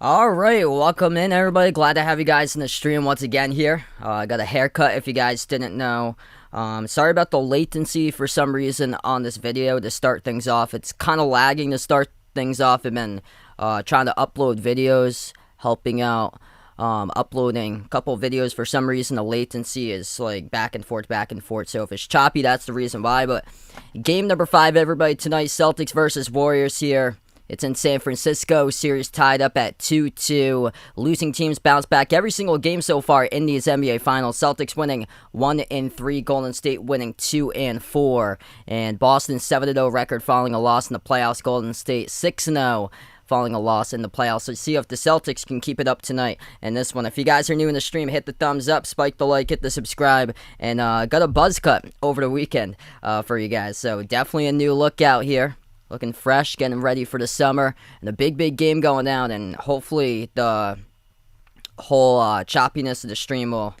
Alright, welcome in everybody. Glad to have you guys in the stream once again here. I got a haircut if you guys didn't know. Sorry about the latency for some reason on this video to start things off. It's kind of lagging to start things off. I've been trying to upload videos, helping out, uploading a couple videos. For some reason the latency is like back and forth. So if it's choppy, that's the reason why. But game number 5 everybody tonight, Celtics versus Warriors here. It's in San Francisco, series tied up at 2-2. Losing teams bounce back every single game so far in these NBA Finals. Celtics winning 1-3, Golden State winning 2-4. And Boston's 7-0 record following a loss in the playoffs. Golden State 6-0 following a loss in the playoffs. So see if the Celtics can keep it up tonight in this one. If you guys are new in the stream, hit the thumbs up, spike the like, hit the subscribe, and got a buzz cut over the weekend for you guys. So definitely a new look out here. Looking fresh, getting ready for the summer, and a big game going down, and hopefully the whole choppiness of the stream will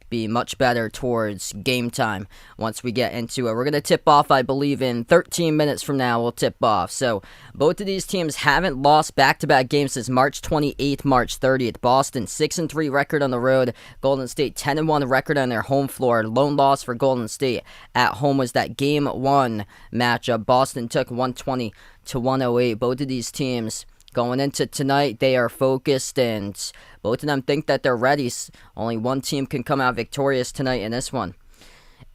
be much better towards game time once we get into it. We're going to tip off, I believe, in 13 minutes from now we'll tip off. So both of these teams haven't lost back-to-back games since March 28th, March 30th. Boston 6-3 record on the road. Golden State 10-1 record on their home floor. Lone loss for Golden State at home was that Game 1 matchup. Boston took 120-108. Both of these teams going into tonight, they are focused, and both of them think that they're ready. Only one team can come out victorious tonight in this one.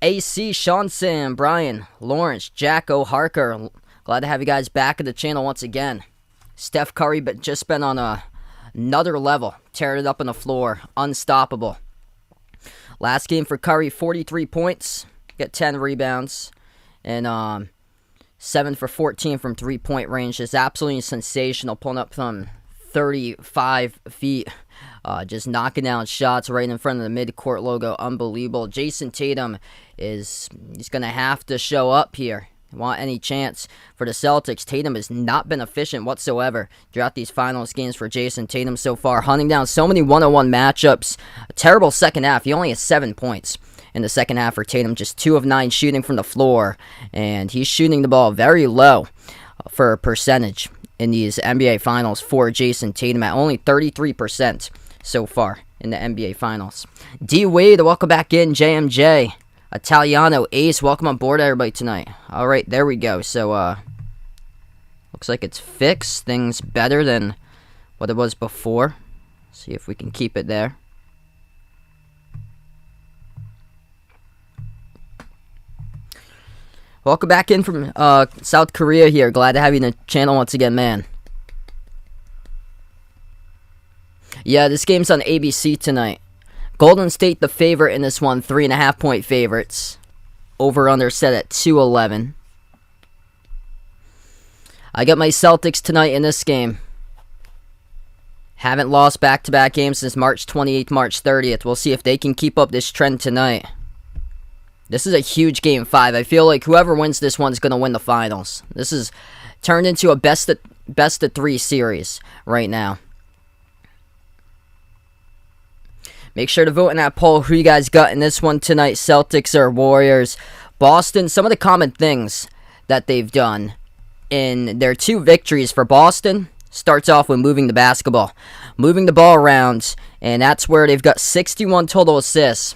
AC, Sean Sam, Brian, Lawrence, Jack O'Harker. Glad to have you guys back at the channel once again. Steph Curry but just been on another level. Tearing it up on the floor. Unstoppable. Last game for Curry, 43 points. Got 10 rebounds. And 7 for 14 from three-point range. Just absolutely sensational. Pulling up from 35 feet. Just knocking down shots right in front of the mid-court logo. Unbelievable. Jason Tatum he's going to have to show up here. Want any chance for the Celtics. Tatum has not been efficient whatsoever throughout these finals games for Jason Tatum so far. Hunting down so many one-on-one matchups. A terrible second half. He only has 7 points in the second half for Tatum. Just 2 of 9 shooting from the floor. And he's shooting the ball very low for a percentage in these NBA Finals for Jason Tatum at only 33% so far in the NBA Finals. D. Wade, welcome back in. JMJ. Italiano Ace, welcome on board everybody tonight. Alright, there we go. So, looks like it's fixed. Things better than what it was before. See if we can keep it there. Welcome back in from South Korea here. Glad to have you in the channel once again, man. Yeah, this game's on ABC tonight. Golden State the favorite in this one, 3.5 point favorites. Over/under set at 211. I got my Celtics tonight in this game. Haven't lost back-to-back games since March 28th, March 30th. We'll see if they can keep up this trend tonight. This is a huge game 5. I feel like whoever wins this one's going to win the finals. This is turned into a best of 3 series right now. Make sure to vote in that poll who you guys got in this one tonight, Celtics or Warriors. Boston, some of the common things that they've done in their 2 victories for Boston starts off with moving the basketball. Moving the ball around, and that's where they've got 61 total assists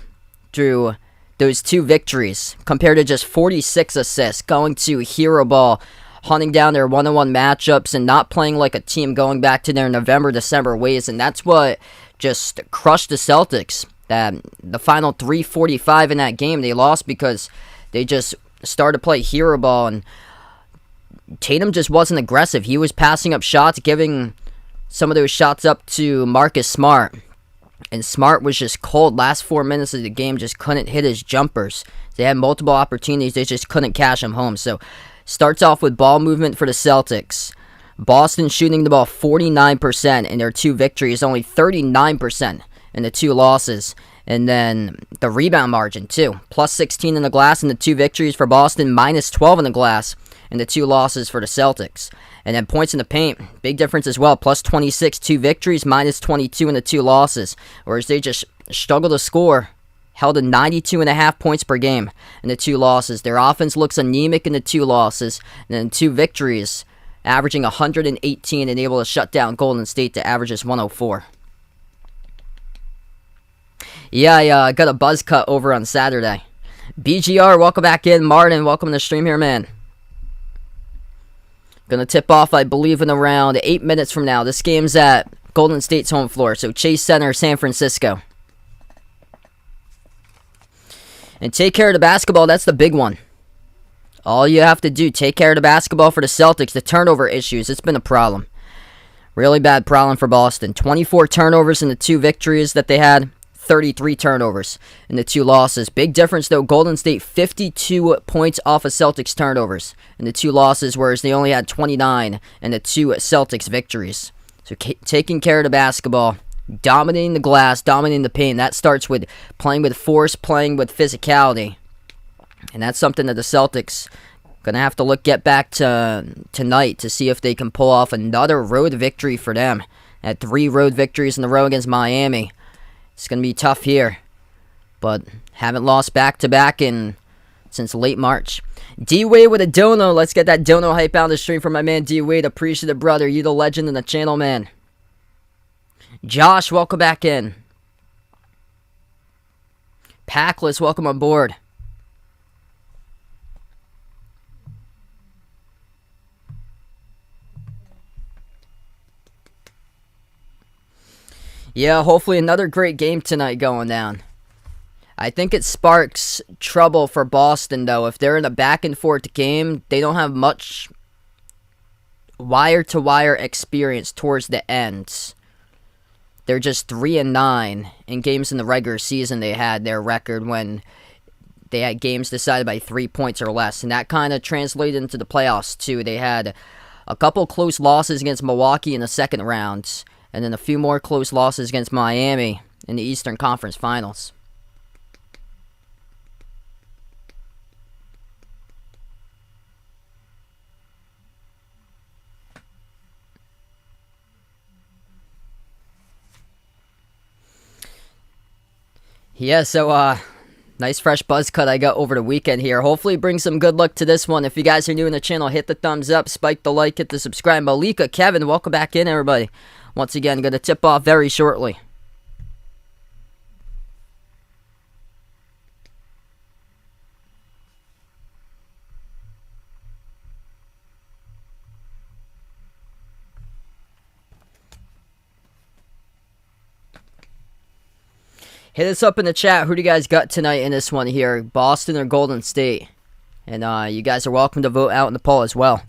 through those 2 victories, compared to just 46 assists, going to hero ball, hunting down their one-on-one matchups, and not playing like a team going back to their November, December ways, and that's what just crushed the Celtics. That the final 3:45 in that game, they lost because they just started to play hero ball, and Tatum just wasn't aggressive. He was passing up shots, giving some of those shots up to Marcus Smart. And Smart was just cold. Last 4 minutes of the game, just couldn't hit his jumpers. They had multiple opportunities. They just couldn't cash them home. So, starts off with ball movement for the Celtics. Boston shooting the ball 49% in their 2 victories. Only 39% in the 2 losses. And then the rebound margin, too. Plus 16 in the glass in the 2 victories for Boston. Minus 12 in the glass in the 2 losses for the Celtics. And then points in the paint, big difference as well. Plus 26, 2 victories, minus 22 in the 2 losses. Whereas they just struggle to score. Held to 92.5 points per game in the 2 losses. Their offense looks anemic in the 2 losses. And then 2 victories averaging 118 and able to shut down Golden State to average just 104. Yeah, I got a buzz cut over on Saturday. BGR, welcome back in. Martin, welcome to the stream here, man. Gonna tip off, I believe, in around 8 minutes from now. This game's at Golden State's home floor, so Chase Center, San Francisco. And take care of the basketball, that's the big one. All you have to do, take care of the basketball for the Celtics. The turnover issues, it's been a problem. Really bad problem for Boston. 24 turnovers in the 2 victories that they had. 33 turnovers in the 2 losses. Big difference, though. Golden State 52 points off of Celtics turnovers in the 2 losses, whereas they only had 29 in the 2 Celtics victories. So taking care of the basketball, dominating the glass, dominating the paint. That starts with playing with force, playing with physicality. And that's something that the Celtics going to have to get back to tonight to see if they can pull off another road victory for them. At 3 road victories in a row against Miami. It's going to be tough here, but haven't lost back-to-back since late March. D-Wade with a dono. Let's get that dono hype out of the stream from my man D-Wade. Appreciate it, brother. You the legend in the channel, man. Josh, welcome back in. Packless, welcome on board. Yeah, hopefully another great game tonight going down. I think it sparks trouble for Boston, though. If they're in a back-and-forth game, they don't have much wire-to-wire experience towards the end. They're just 3-9 in games in the regular season. They had their record when they had games decided by 3 points or less. And that kind of translated into the playoffs, too. They had a couple close losses against Milwaukee in the second round. And then a few more close losses against Miami in the Eastern Conference Finals. Yeah, so, nice fresh buzz cut I got over the weekend here. Hopefully bring some good luck to this one. If you guys are new in the channel, hit the thumbs up, spike the like, hit the subscribe. Malika, Kevin, welcome back in, everybody. Once again, going to tip off very shortly. Hit us up in the chat. Who do you guys got tonight in this one here? Boston or Golden State? And you guys are welcome to vote out in the poll as well.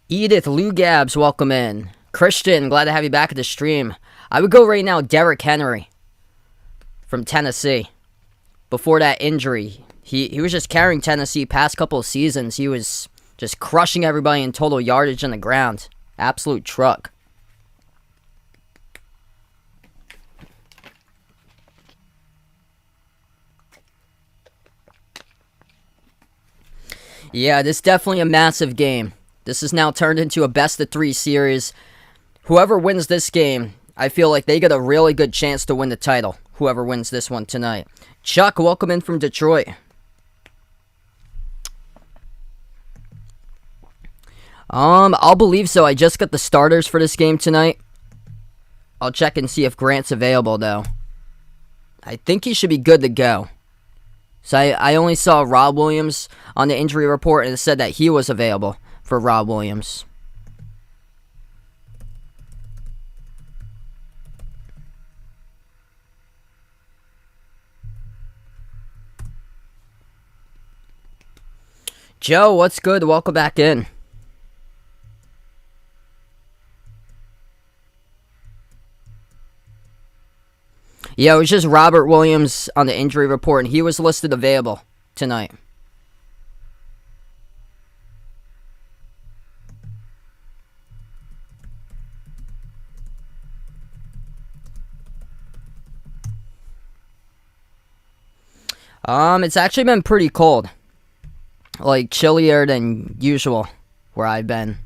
Edith, Lou Gabs, welcome in. Christian, glad to have you back at the stream. I would go right now, Derrick Henry from Tennessee. Before that injury, he was just carrying Tennessee past couple of seasons. He was just crushing everybody in total yardage on the ground. Absolute truck. Yeah, this is definitely a massive game. This is now turned into a best-of-3 series. Whoever wins this game, I feel like they get a really good chance to win the title. Whoever wins this one tonight. Chuck, welcome in from Detroit. I'll believe so. I just got the starters for this game tonight. I'll check and see if Grant's available, though. I think he should be good to go. So I only saw Rob Williams on the injury report, and it said that he was available for Rob Williams. Joe, what's good? Welcome back in. Yeah, it was just Robert Williams on the injury report, and he was listed available tonight. It's actually been pretty cold. Like, chillier than usual where I've been.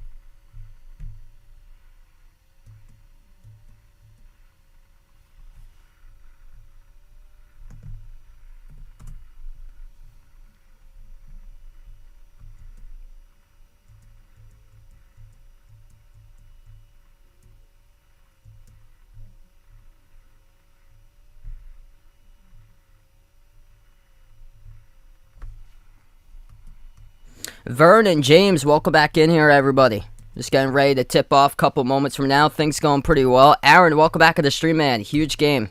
Vern and James, welcome back in here, everybody. Just getting ready to tip off a couple moments from now. Things going pretty well. Aaron, welcome back to the stream, man. Huge game.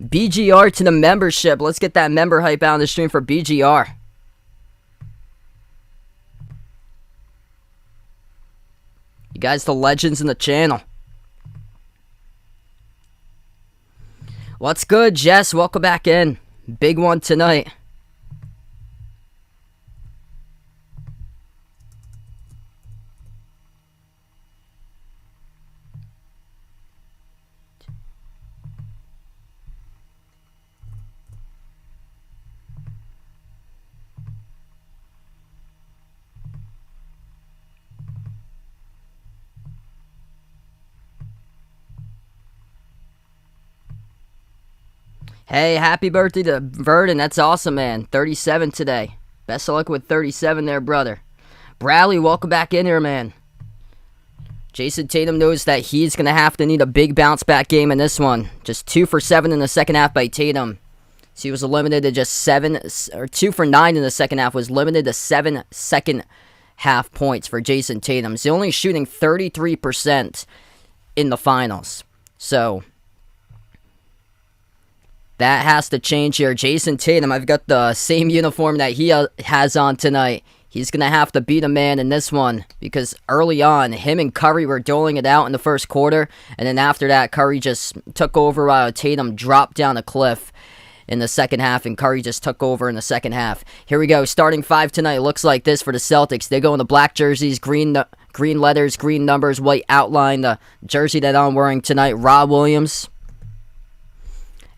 BGR to the membership. Let's get that member hype out on the stream for BGR. You guys, the legends in the channel. What's good, Jess? Welcome back in. Big one tonight. Hey, happy birthday to Verdon. That's awesome, man. 37 today. Best of luck with 37 there, brother. Bradley, welcome back in here, man. Jason Tatum knows that he's going to have to need a big bounce-back game in this one. Just 2 for 7 in the second half by Tatum. So he was limited to just 2 for 9 in the second half. Was limited to 7 second half points for Jason Tatum. He's only shooting 33% in the finals. So that has to change here. Jason Tatum, I've got the same uniform that he has on tonight. He's going to have to beat a man in this one because early on, him and Curry were doling it out in the first quarter. And then after that, Curry just took over while Tatum dropped down a cliff in the second half. And Curry just took over in the second half. Here we go. Starting 5 tonight looks like this for the Celtics. They go in the black jerseys, green letters, green numbers, white outline. The jersey that I'm wearing tonight, Rob Williams,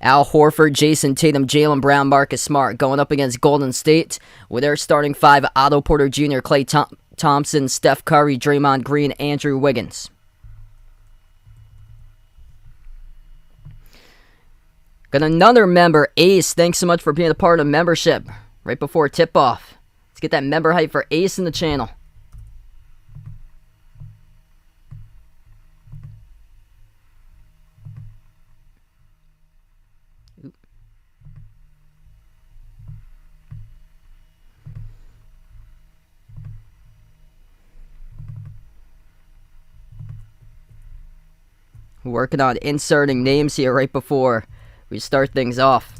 Al Horford, Jason Tatum, Jaylen Brown, Marcus Smart going up against Golden State with their starting 5, Otto Porter Jr., Klay Thompson, Steph Curry, Draymond Green, Andrew Wiggins. Got another member, Ace. Thanks so much for being a part of the membership right before tip-off. Let's get that member hype for Ace in the channel. Working on inserting names here right before we start things off.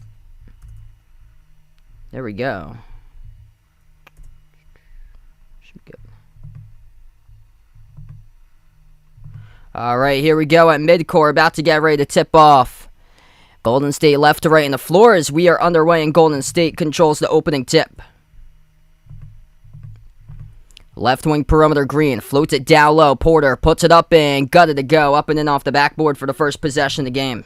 There we go. Should be good. Alright, here we go at midcourt. About to get ready to tip off. Golden State left to right in the floor as we are underway and Golden State controls the opening tip. Left wing perimeter Green, floats it down low, Porter puts it up and gutted to go, up and in off the backboard for the first possession of the game.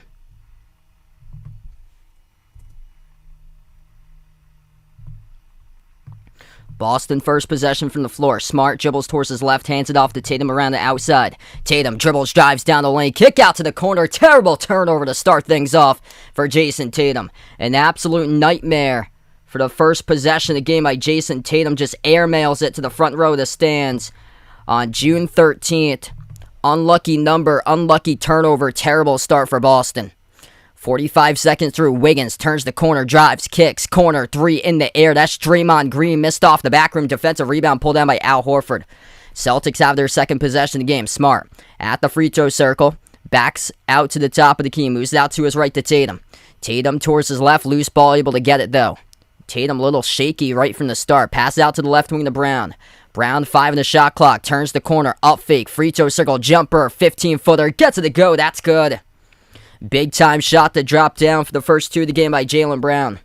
Boston first possession from the floor, Smart dribbles towards his left, hands it off to Tatum around the outside. Tatum dribbles, drives down the lane, kick out to the corner, terrible turnover to start things off for Jason Tatum. An absolute nightmare. For the first possession of the game by Jason Tatum, just airmails it to the front row of the stands on June 13th. Unlucky number, unlucky turnover, terrible start for Boston. 45 seconds through, Wiggins turns the corner, drives, kicks, corner, 3 in the air. That's Draymond Green, missed off the backroom, defensive rebound pulled down by Al Horford. Celtics have their second possession of the game. Smart at the free throw circle, backs out to the top of the key, moves out to his right to Tatum. Tatum towards his left, loose ball, able to get it though. Tatum a little shaky right from the start. Pass out to the left wing to Brown. Brown 5 in the shot clock. Turns the corner. Up fake. Free throw circle. Jumper. 15-footer. Gets it to go. That's good. Big time shot to drop down for the first 2 of the game by Jaylen Brown.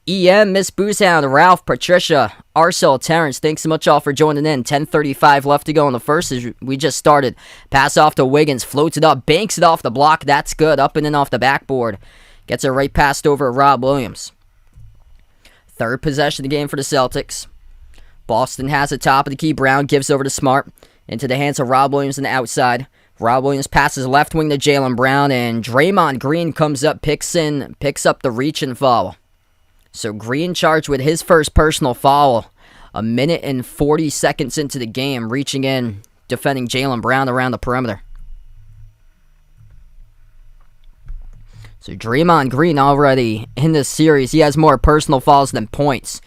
EM, Miss Boozehound, Ralph, Patricia, Arcel, Terrence. Thanks so much all for joining in. 10:35 left to go in the first as we just started. Pass off to Wiggins. Floats it up. Banks it off the block. That's good. Up and in off the backboard. Gets it right passed over to Rob Williams. Third possession of the game for the Celtics. Boston has the top of the key. Brown gives over to Smart. Into the hands of Rob Williams on the outside. Rob Williams passes left wing to Jaylen Brown. And Draymond Green comes up, picks up the reach and foul. So Green charged with his first personal foul. 1 minute and 40 seconds into the game. Reaching in, defending Jaylen Brown around the perimeter. So Draymond Green already in this series, he has more personal fouls than points.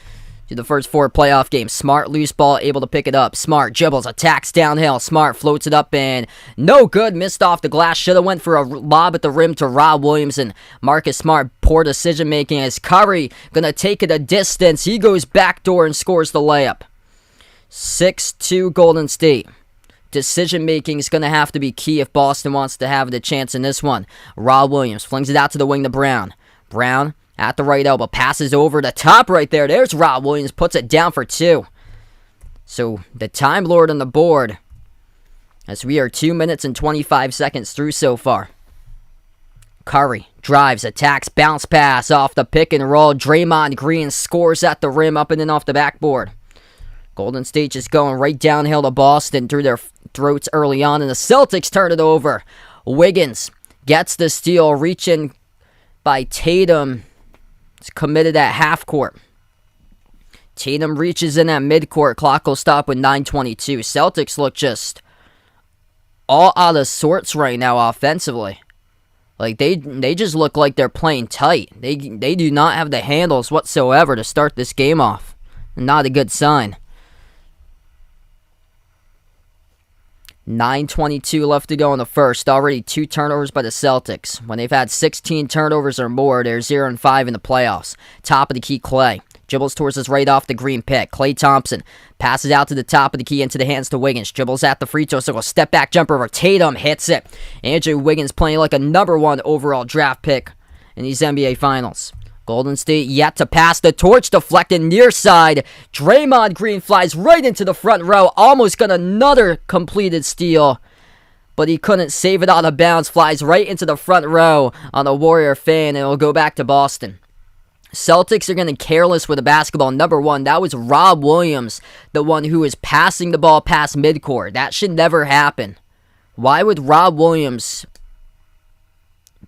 To the first 4 playoff games, Smart loose ball, able to pick it up. Smart dribbles, attacks downhill. Smart floats it up and no good. Missed off the glass. Should have went for a lob at the rim to Rob Williams, and Marcus Smart, poor decision making as Curry gonna take it a distance. He goes backdoor and scores the layup. 6-2 Golden State. Decision making is going to have to be key if Boston wants to have the chance in this one. Rob Williams flings it out to the wing to Brown. Brown at the right elbow, passes over the top right there. There's Rob Williams, puts it down for 2. So the Time Lord on the board, as we are 2 minutes and 25 seconds through so far. Curry drives, attacks, bounce pass off the pick and roll. Draymond Green scores at the rim, up and in off the backboard. Golden State just going right downhill to Boston through their throats early on, and the Celtics turn it over. Wiggins gets the steal, reaching by Tatum. It's committed at half court. Tatum reaches in at midcourt. Clock will stop with 9:22. Celtics look just all out of sorts right now offensively. Like they just look like they're playing tight. They do not have the handles whatsoever to start this game off. Not a good sign. 9:22 left to go in the first. Already 2 turnovers by the Celtics. When they've had 16 turnovers or more, they're 0-5 in the playoffs. Top of the key, Clay. Dribbles towards his right off the green pick. Klay Thompson passes out to the top of the key into the hands to Wiggins. Dribbles at the free throw circle. Step back jumper over. Tatum hits it. Andrew Wiggins playing like a number 1 overall draft pick in these NBA Finals. Golden State yet to pass the torch, deflected near side. Draymond Green flies right into the front row. Almost got another completed steal, but he couldn't save it out of bounds. Flies right into the front row on the Warrior fan, and it'll go back to Boston. Celtics are getting careless with the basketball. Number 1, that was Rob Williams, the one who is passing the ball past midcourt. That should never happen. Why would Rob Williams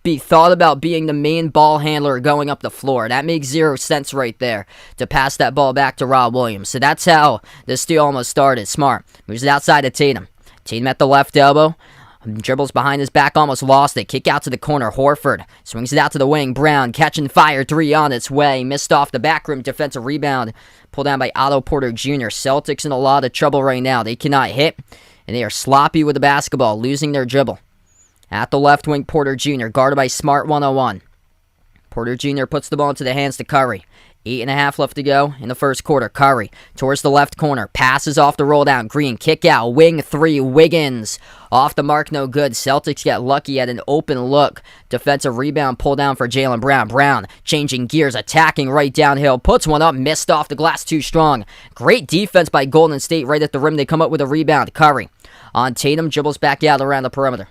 be thought about being the main ball handler going up the floor? That makes 0 sense right there, to pass that ball back to Rob Williams. So that's how the steal almost started. Smart moves it outside to Tatum. Tatum at the left elbow. Dribbles behind his back, almost lost it. Kick out to the corner. Horford swings it out to the wing. Brown catching fire. 3 on its way. Missed off the back rim. Defensive rebound. Pulled down by Otto Porter Jr. Celtics in a lot of trouble right now. They cannot hit, and they are sloppy with the basketball, losing their dribble. At the left wing, Porter Jr., guarded by Smart 101. Porter Jr. puts the ball into the hands to Curry. 8.5 left to go in the first quarter. Curry towards the left corner. Passes off the roll down. Green kick out. Wing 3. Wiggins off the mark. No good. Celtics get lucky at an open look. Defensive rebound pull down for Jaylen Brown. Brown changing gears. Attacking right downhill. Puts one up. Missed off the glass. Too strong. Great defense by Golden State right at the rim. They come up with a rebound. Curry on Tatum. Dribbles back out around the perimeter.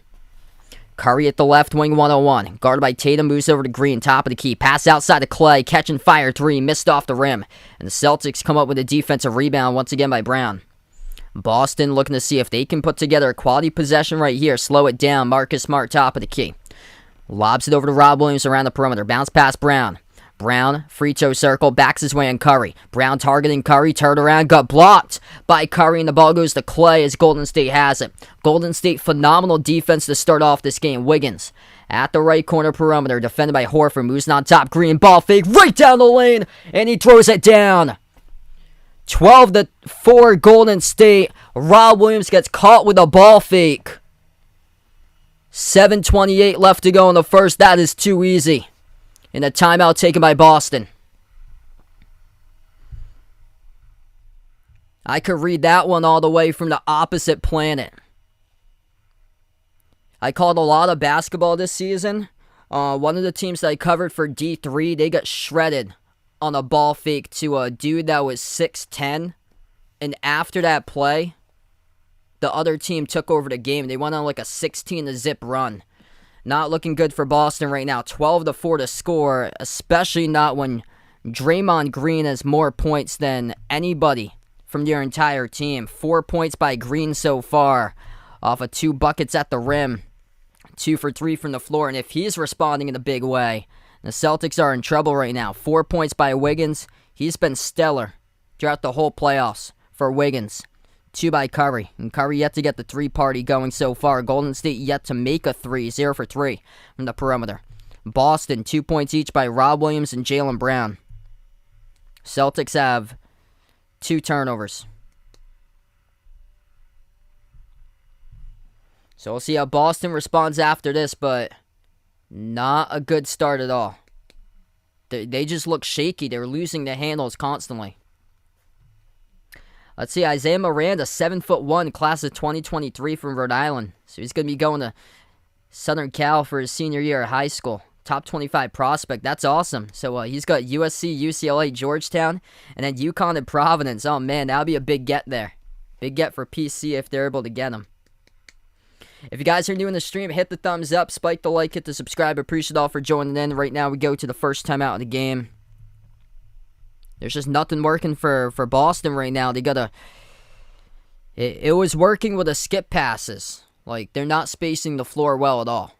Curry at the left wing, 101. Guarded by Tatum, moves over to Green, top of the key. Pass outside to Clay, catching fire, 3, missed off the rim. And the Celtics come up with a defensive rebound once again by Brown. Boston looking to see if they can put together a quality possession right here. Slow it down. Marcus Smart, top of the key. Lobs it over to Rob Williams around the perimeter. Bounce past Brown. Brown, free throw circle, backs his way on Curry. Brown targeting Curry, turned around, got blocked by Curry, and the ball goes to Clay as Golden State has it. Golden State, phenomenal defense to start off this game. Wiggins at the right corner perimeter, defended by Horford, moves on top. Green ball fake right down the lane, and he throws it down. 12-4 Golden State. Rob Williams gets caught with a ball fake. 7:28 left to go in the first. That is too easy. In a timeout taken by Boston. I could read that one all the way from the opposite planet. I called a lot of basketball this season. One of the teams that I covered for D3, they got shredded on a ball fake to a dude that was 6'10". And after that play, the other team took over the game. They went on like a 16-0 run. Not looking good for Boston right now. 12-4 to score, especially not when Draymond Green has more points than anybody from their entire team. 4 points by Green so far, off of 2 buckets at the rim. 2 for 3 from the floor, and if he's responding in a big way, the Celtics are in trouble right now. 4 points by Wiggins. He's been stellar throughout the whole playoffs for Wiggins. 2 by Curry, and Curry yet to get the 3 party going so far. Golden State yet to make a 3, 0 for 3 from the perimeter. Boston, 2 points each by Rob Williams and Jaylen Brown. Celtics have 2 turnovers. So we'll see how Boston responds after this, but not a good start at all. They just look shaky. They're losing the handles constantly. Let's see, Isaiah Miranda, 7'1", class of 2023 from Rhode Island. So he's going to be going to Southern Cal for his senior year at high school. Top 25 prospect. That's awesome. So he's got USC, UCLA, Georgetown, and then UConn and Providence. Oh, man, that'll be a big get there. Big get for PC if they're able to get him. If you guys are new in the stream, hit the thumbs up, spike the like, hit the subscribe. Appreciate all for joining in. Right now we go to the first time out of the game. There's just nothing working for Boston right now. They gotta... It was working with the skip passes. Like, they're not spacing the floor well at all.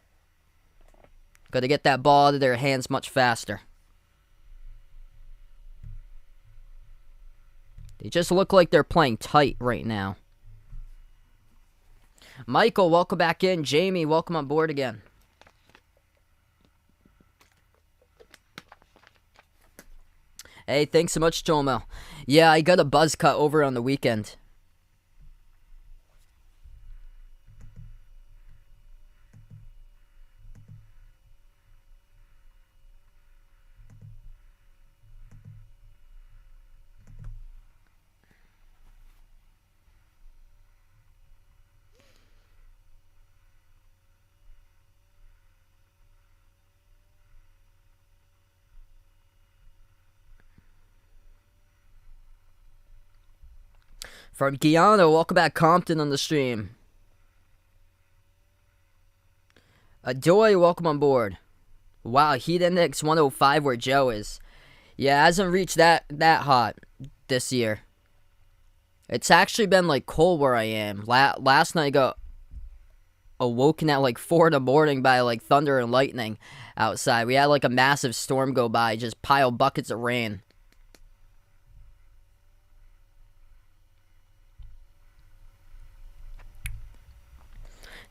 Gotta get that ball out of their hands much faster. They just look like they're playing tight right now. Michael, welcome back in. Jamie, welcome on board again. Hey, thanks so much, Jomel. Yeah, I got a buzz cut over on the weekend. From Guyana, welcome back, Compton, on the stream. Adoy, welcome on board. Wow, Heat Index 105 where Joe is. Yeah, it hasn't reached that hot this year. It's actually been, like, cold where I am. Last night I got awoken at, like, 4 in the morning by, like, thunder and lightning outside. We had, like, a massive storm go by, just pile buckets of rain.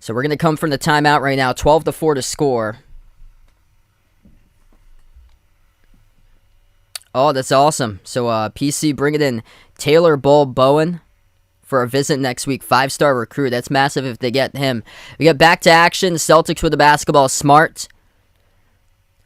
So we're going to come from the timeout right now. 12-4 to score. Oh, that's awesome. So PC bringing in Taylor Bull Bowen for a visit next week. 5-star recruit. That's massive if they get him. We get back to action. Celtics with the basketball. Smart,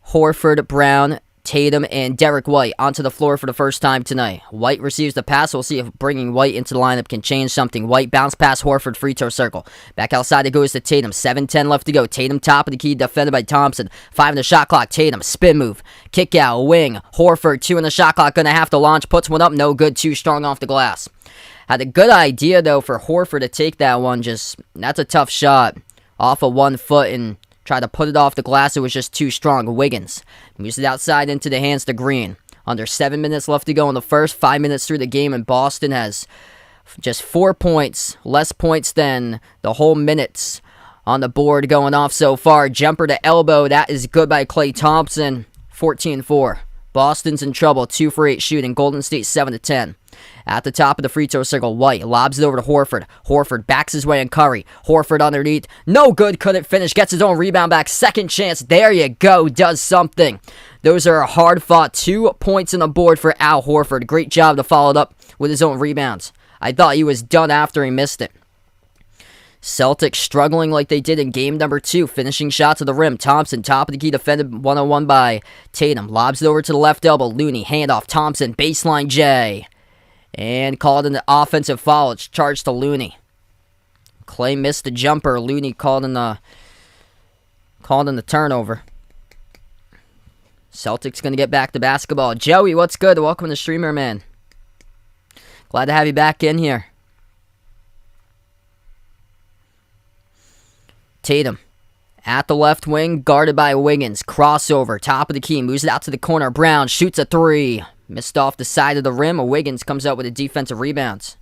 Horford, Brown, Tatum, and Derek White onto the floor for the first time tonight. White receives the pass. We'll see if bringing White into the lineup can change something. White bounce pass Horford, free throw circle. Back outside it goes to Tatum. 7:10 left to go. Tatum top of the key, defended by Thompson. 5 in the shot clock. Tatum, spin move. Kick out, wing. Horford, 2 in the shot clock. Gonna have to launch. Puts one up. No good. Too strong off the glass. Had a good idea, though, for Horford to take that one. That's a tough shot. Off of 1 foot and tried to put it off the glass. It was just too strong. Wiggins moves it outside into the hands to Green. Under 7 minutes left to go in the first. 5 minutes through the game, and Boston has just 4 points. Less points than the whole minutes on the board going off so far. Jumper to elbow. That is good by Klay Thompson. 14-4. Boston's in trouble. 2 for 8 shooting. Golden State 7-10. At the top of the free throw circle, White lobs it over to Horford. Horford backs his way on Curry. Horford underneath. No good. Couldn't finish. Gets his own rebound back. Second chance. There you go. Does something. Those are hard-fought 2 points on the board for Al Horford. Great job to follow it up with his own rebounds. I thought he was done after he missed it. Celtics struggling like they did in game number 2. Finishing shots at the rim. Thompson, top of the key, defended 1-on-1 by Tatum. Lobs it over to the left elbow. Looney, handoff. Thompson, baseline J. And called an offensive foul. It's charged to Looney. Klay missed the jumper. Looney called in the turnover. Celtics going to get back to basketball. Joey, what's good? Welcome to the streamer, man. Glad to have you back in here. Tatum at the left wing, guarded by Wiggins. Crossover, top of the key, moves it out to the corner. Brown shoots a 3. Missed off the side of the rim. Wiggins comes out with a defensive rebound.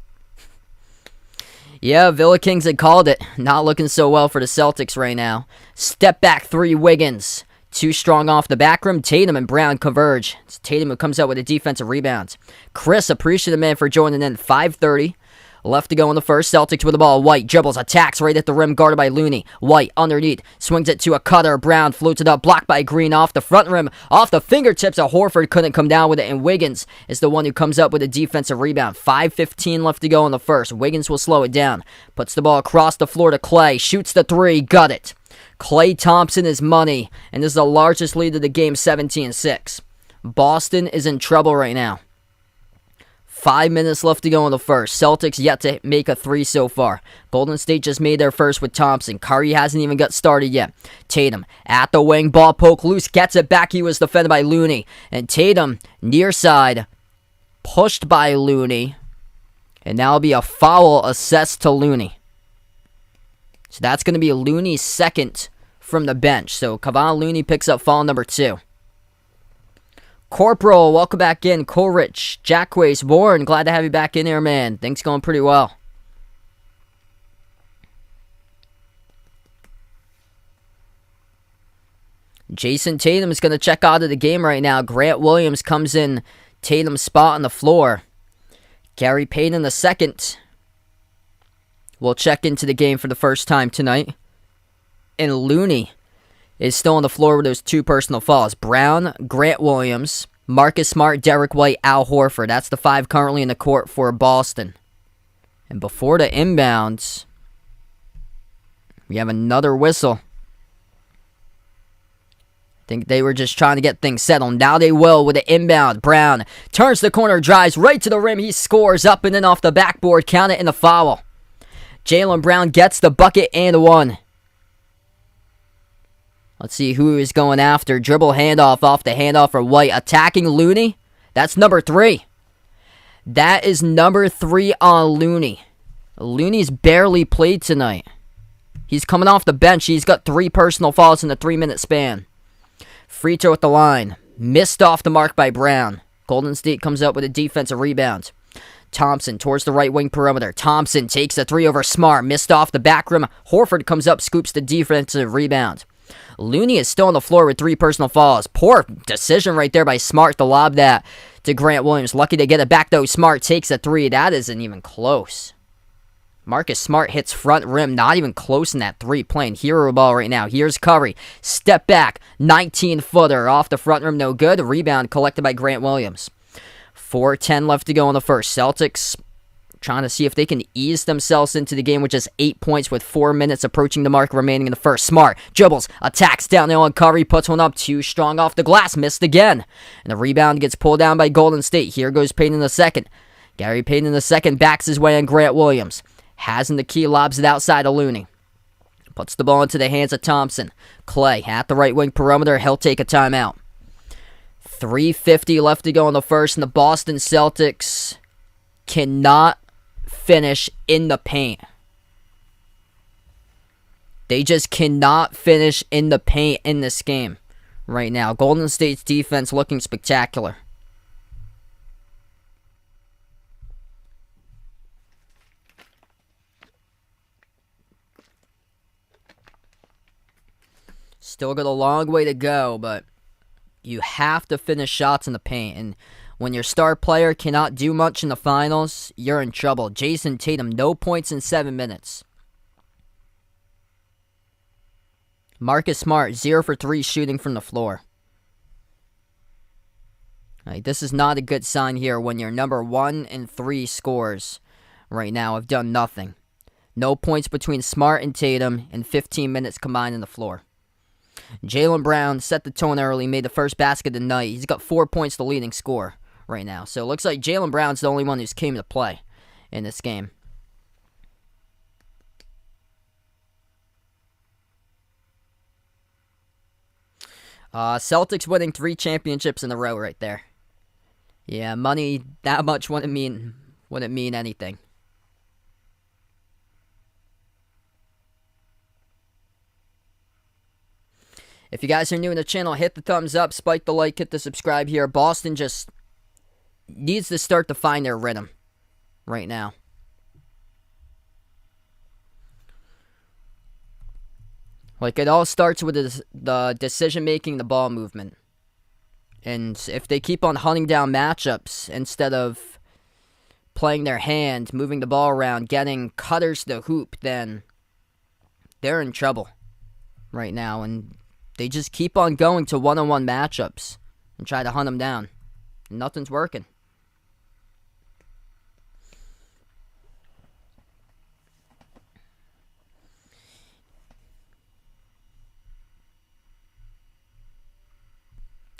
Yeah, Villa Kings had called it. Not looking so well for the Celtics right now. Step back 3, Wiggins. Too strong off the back rim. Tatum and Brown converge. It's Tatum who comes out with a defensive rebound. Chris, appreciate the man for joining in. 5:30 left to go in the first. Celtics with the ball. White dribbles, attacks right at the rim, guarded by Looney. White underneath, swings it to a cutter. Brown floats it up, blocked by Green off the front rim, off the fingertips of Horford. Couldn't come down with it, and Wiggins is the one who comes up with a defensive rebound. 5:15 left to go in the first. Wiggins will slow it down. Puts the ball across the floor to Clay. Shoots the three. Got it. Klay Thompson is money, and this is the largest lead of the game, 17-6. Boston is in trouble right now. 5 minutes left to go in the first. Celtics yet to make a three so far. Golden State just made their first with Thompson. Curry hasn't even got started yet. Tatum at the wing. Ball poke loose. Gets it back. He was defended by Looney. And Tatum near side. Pushed by Looney. And now it'll be a foul assessed to Looney. So that's going to be Looney's second from the bench. So Kevon Looney picks up foul number 2. Corporal, welcome back in. Coleridge, Jackways, Warren, glad to have you back in here, man. Things going pretty well. Jason Tatum is going to check out of the game right now. Grant Williams comes in Tatum's spot on the floor. Gary Payton the second will check into the game for the first time tonight. And Looney is still on the floor with those 2 personal fouls. Brown, Grant Williams, Marcus Smart, Derek White, Al Horford. That's the 5 currently in the court for Boston. And before the inbounds, we have another whistle. I think they were just trying to get things settled. Now they will with the inbound. Brown turns the corner, drives right to the rim. He scores up and in off the backboard. Count it in the foul. Jaylen Brown gets the bucket and 1. Let's see who is going after. Dribble handoff off the handoff for White. Attacking Looney. That's number 3. That is number 3 on Looney. Looney's barely played tonight. He's coming off the bench. He's got 3 personal fouls in a 3-minute span. Free throw at the line. Missed off the mark by Brown. Golden State comes up with a defensive rebound. Thompson towards the right wing perimeter. Thompson takes the 3 over Smart. Missed off the back rim. Horford comes up, scoops the defensive rebound. Looney is still on the floor with 3 personal fouls. Poor decision right there by Smart to lob that to Grant Williams. Lucky to get it back, though. Smart takes a 3. That isn't even close. Marcus Smart hits front rim. Not even close in that 3. Playing hero ball right now. Here's Curry. Step back. 19-footer off the front rim. No good. Rebound collected by Grant Williams. 4:10 left to go in the first. Celtics trying to see if they can ease themselves into the game with just 8 points with 4 minutes approaching the mark remaining in the first. Smart dribbles, attacks down there on Curry, puts one up, too strong off the glass, missed again. And the rebound gets pulled down by Golden State. Here goes Payton in the second. Gary Payton in the second backs his way on Grant Williams. Has in the key, lobs it outside of Looney. Puts the ball into the hands of Thompson. Clay at the right wing perimeter, he'll take a timeout. 3:50 left to go in the first, and the Boston Celtics cannot finish in the paint. They just cannot finish in the paint in this game right now. Golden State's defense looking spectacular. Still got a long way to go, but you have to finish shots in the paint. And when your star player cannot do much in the finals, you're in trouble. Jason Tatum, no points in 7 minutes. Marcus Smart, 0 for 3 shooting from the floor. This is not a good sign here when your number 1 and 3 scores right now have done nothing. No points between Smart and Tatum in 15 minutes combined on the floor. Jaylen Brown set the tone early, made the first basket of the night. He's got 4 points, the leading scorer right now. So it looks like Jaylen Brown's the only one who's came to play in this game. Celtics winning 3 championships in a row right there. Yeah, money that much wouldn't mean anything. If you guys are new in the channel, hit the thumbs up, spike the like, hit the subscribe here. Boston just needs to start to find their rhythm right now. Like, it all starts with the decision-making, the ball movement. And if they keep on hunting down matchups instead of playing their hand, moving the ball around, getting cutters to the hoop, then they're in trouble right now. And they just keep on going to one-on-one matchups and try to hunt them down. Nothing's working.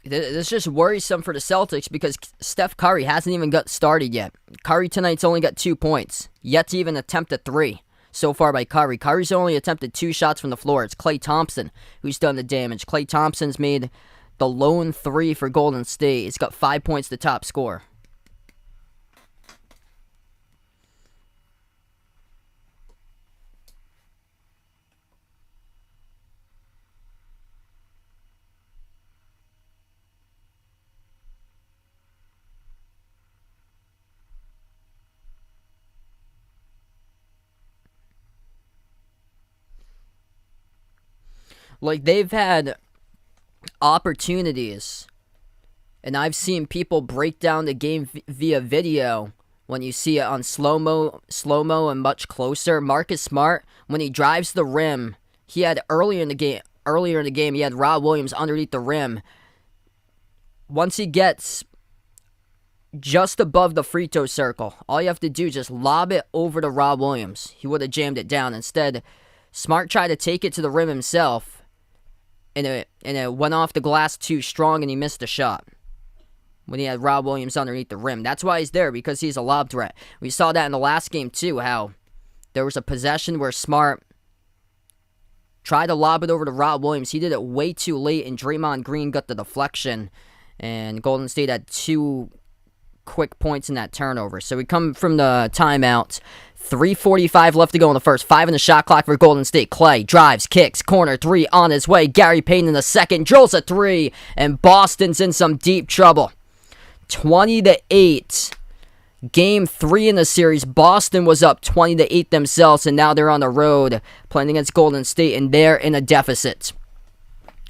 This is just worrisome for the Celtics because Steph Curry hasn't even got started yet. Curry tonight's only got 2 points, yet to even attempt a 3 so far by Curry. Curry's only attempted 2 shots from the floor. It's Klay Thompson who's done the damage. Klay Thompson's made the lone 3 for Golden State. He's got 5 points, the top scorer. Like, they've had opportunities, and I've seen people break down the game via video when you see it on slow-mo and much closer. Marcus Smart, when he drives the rim, he had earlier in the game, he had Rob Williams underneath the rim. Once he gets just above the free throw circle, all you have to do is just lob it over to Rob Williams. He would have jammed it down. Instead, Smart tried to take it to the rim himself, and it went off the glass too strong, and he missed a shot when he had Rob Williams underneath the rim. That's why he's there, because he's a lob threat. We saw that in the last game, too, how there was a possession where Smart tried to lob it over to Rob Williams. He did it way too late, and Draymond Green got the deflection, and Golden State had 2 quick points in that turnover. So we come from the timeout. 3:45 left to go in the first. 5 in the shot clock for Golden State. Klay drives, kicks, corner 3 on his way. Gary Payton in the second, drills a 3, and Boston's in some deep trouble. 20-8. Game 3 in the series. Boston was up 20-8 themselves, and now they're on the road playing against Golden State, and they're in a deficit.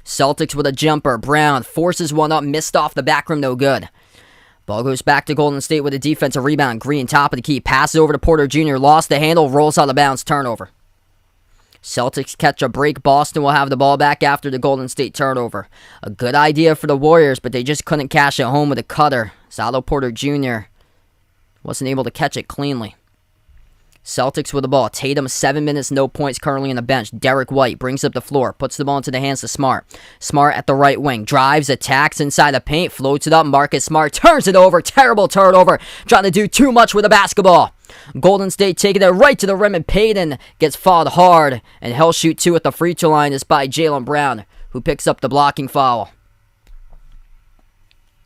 Celtics with a jumper. Brown forces one up, missed off the back rim, no good. Ball goes back to Golden State with a defensive rebound. Green, top of the key, passes over to Porter Jr., lost the handle, rolls out of bounds, turnover. Celtics catch a break. Boston will have the ball back after the Golden State turnover. A good idea for the Warriors, but they just couldn't cash it home with a cutter. Otto Porter Jr. wasn't able to catch it cleanly. Celtics with the ball. Tatum, 7 minutes, no points, currently on the bench. Derek White brings up the floor, puts the ball into the hands of Smart. Smart at the right wing, drives, attacks inside the paint, floats it up. Marcus Smart turns it over. Terrible turnover, trying to do too much with the basketball. Golden State taking it right to the rim, and Payton gets fouled hard, and he'll shoot 2 at the free throw line. Is by Jaylen Brown, who picks up the blocking foul.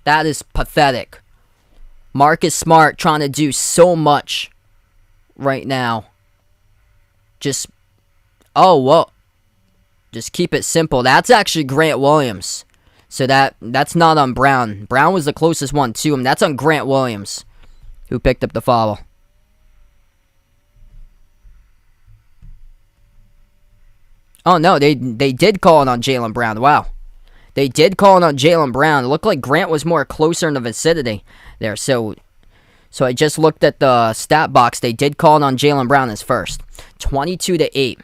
That is pathetic. Marcus Smart trying to do so much right now. Just keep it simple. That's actually Grant Williams. So that's not on Brown. Brown was the closest one to him. That's on Grant Williams, who picked up the foul. Oh no, they did call it on Jaylen Brown. Wow. They did call it on Jaylen Brown. It looked like Grant was more closer in the vicinity there. So I just looked at the stat box. They did call it on Jaylen Brown as first. 22-8.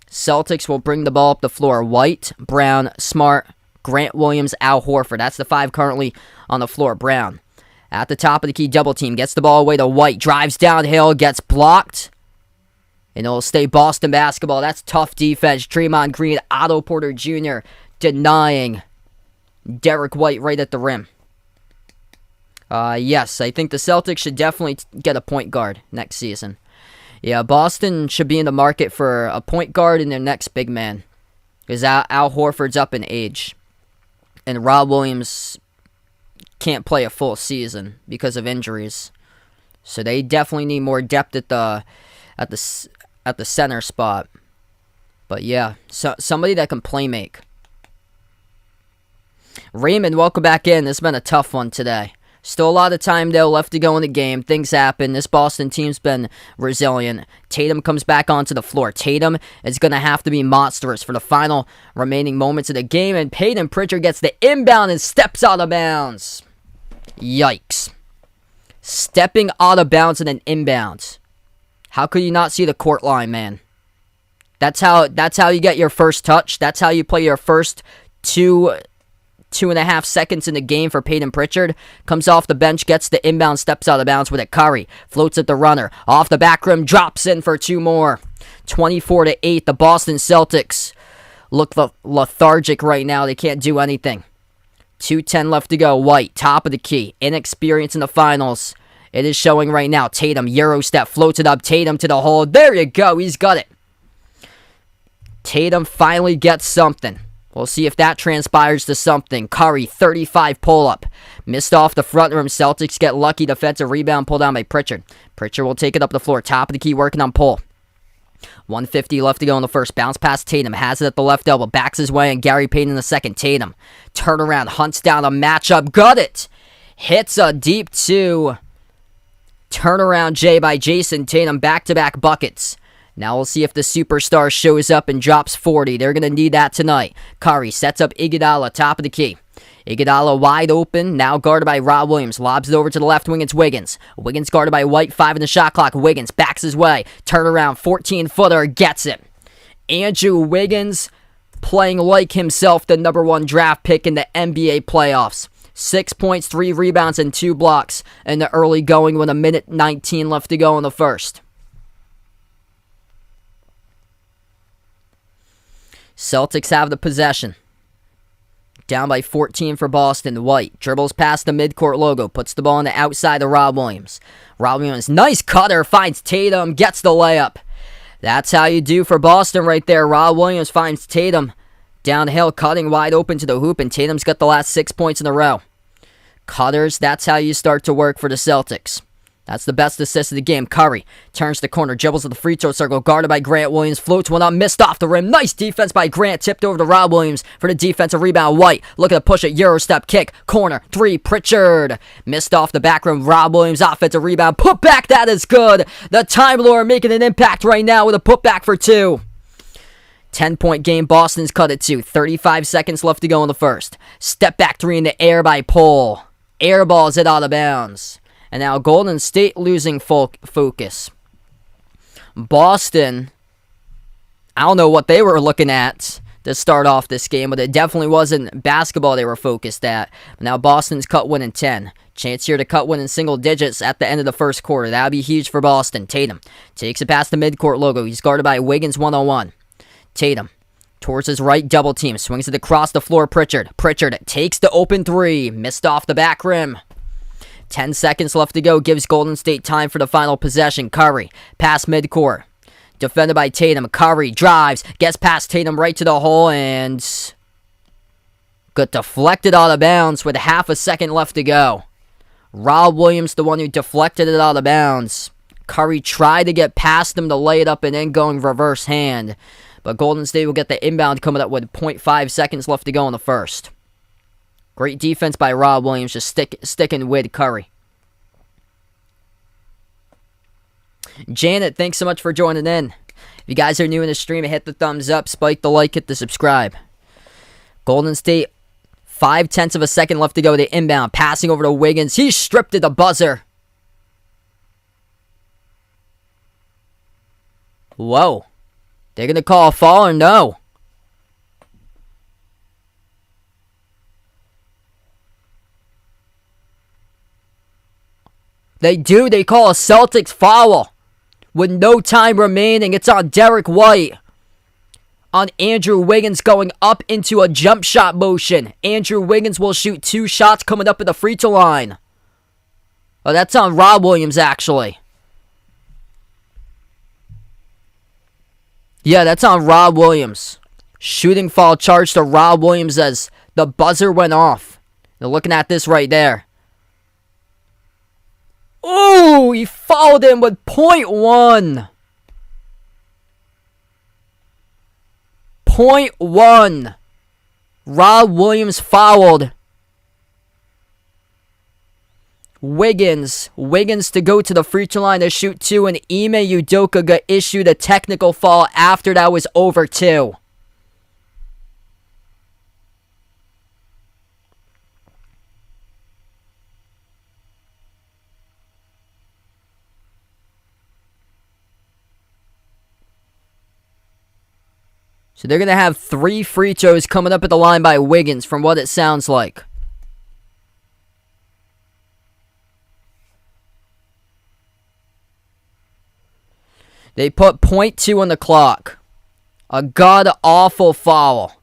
Celtics will bring the ball up the floor. White, Brown, Smart, Grant Williams, Al Horford. That's the 5 currently on the floor. Brown at the top of the key, double team. Gets the ball away to White. Drives downhill, gets blocked. And it'll stay Boston basketball. That's tough defense. Draymond Green, Otto Porter Jr. denying Derek White right at the rim. Yes, I think the Celtics should definitely get a point guard next season. Yeah, Boston should be in the market for a point guard and their next big man, because Al Horford's up in age, and Rob Williams can't play a full season because of injuries. So they definitely need more depth at the center spot. But yeah, so somebody that can play make. Raymond, welcome back in. This has been a tough one today. Still a lot of time, though, left to go in the game. Things happen. This Boston team's been resilient. Tatum comes back onto the floor. Tatum is going to have to be monstrous for the final remaining moments of the game. And Payton Pritchard gets the inbound and steps out of bounds. Yikes. Stepping out of bounds and an inbounds. How could you not see the court line, man? That's how you get your first touch. That's how you play your first 2.5 seconds in the game for Peyton Pritchard. Comes off the bench, gets the inbound, steps out of bounds with it. Curry floats at the runner. Off the back rim, drops in for 2 more. 24-8, the Boston Celtics look lethargic right now. They can't do anything. 2:10 left to go. White, top of the key. Inexperience in the finals. It is showing right now. Tatum, Euro step, floats it up. Tatum to the hole. There you go. He's got it. Tatum finally gets something. We'll see if that transpires to something. Curry, 35 pull-up. Missed off the front rim. Celtics get lucky. Defensive rebound pulled down by Pritchard. Pritchard will take it up the floor. Top of the key, working on pull. 1:50 left to go in the first. Bounce past Tatum. Has it at the left elbow. Backs his way, and Gary Payton in the second. Tatum. Turnaround. Hunts down a matchup. Got it. Hits a deep 2. Turnaround J by Jason Tatum. Back-to-back buckets. Now we'll see if the superstar shows up and drops 40. They're going to need that tonight. Curry sets up Iguodala, top of the key. Iguodala wide open, now guarded by Rob Williams. Lobs it over to the left wing, it's Wiggins. Wiggins guarded by White, 5 in the shot clock. Wiggins backs his way. Turnaround, 14-footer, gets it. Andrew Wiggins playing like himself, the number 1 draft pick in the NBA playoffs. 6 points, 3 rebounds, and 2 blocks in the early going with 1:19 left to go in the first. Celtics have the possession. Down by 14 for Boston. White dribbles past the midcourt logo. Puts the ball on the outside of Rob Williams. Rob Williams, nice cutter. Finds Tatum. Gets the layup. That's how you do for Boston right there. Rob Williams finds Tatum. Downhill, cutting wide open to the hoop. And Tatum's got the last 6 points in a row. Cutters, that's how you start to work for the Celtics. That's the best assist of the game. Curry turns the corner, dribbles to the free throw circle, guarded by Grant Williams, floats one up, missed off the rim. Nice defense by Grant, tipped over to Rob Williams for the defensive rebound. White, looking to push it, Euro step, kick, corner, 3, Pritchard. Missed off the back rim, Rob Williams, offensive rebound, put back, that is good. The Time Lord making an impact right now with a putback for 2. 10-point game, Boston's cut it to 35 seconds left to go in the first. Step back 3 in the air by Poole. Airballs it out of bounds. And now Golden State losing focus. Boston, I don't know what they were looking at to start off this game, but it definitely wasn't basketball they were focused at. Now Boston's cut winning 10. Chance here to cut win in single digits at the end of the first quarter. That would be huge for Boston. Tatum takes it past the midcourt logo. He's guarded by Wiggins 1-on-1. Tatum towards his right double team. Swings it across the floor. Pritchard takes the open 3. Missed off the back rim. 10 seconds left to go. Gives Golden State time for the final possession. Curry, past midcourt. Defended by Tatum. Curry drives. Gets past Tatum right to the hole and got deflected out of bounds with half a second left to go. Rob Williams, the one who deflected it out of bounds. Curry tried to get past him to lay it up and then going reverse hand. But Golden State will get the inbound coming up with 0.5 seconds left to go in the first. Great defense by Rob Williams, just sticking with Curry. Janet, thanks so much for joining in. If you guys are new in the stream, hit the thumbs up, spike the like, hit the subscribe. Golden State, 0.5 of a second left to go. The inbound, passing over to Wiggins. He stripped at the buzzer. Whoa. They're going to call a foul or no? They do. They call a Celtics foul. With no time remaining, it's on Derek White. On Andrew Wiggins going up into a jump shot motion. Andrew Wiggins will shoot 2 shots coming up at the free throw line. Oh, that's on Rob Williams, actually. Yeah, that's on Rob Williams. Shooting foul charge to Rob Williams as the buzzer went off. They're looking at this right there. Ooh, he fouled him with 0.1. 0.1. Rob Williams fouled. Wiggins to go to the free throw line to shoot 2, and Ime Udoka got issued a technical foul after that was over 2. So they're going to have 3 free throws coming up at the line by Wiggins from what it sounds like. They put .2 on the clock. A god-awful foul.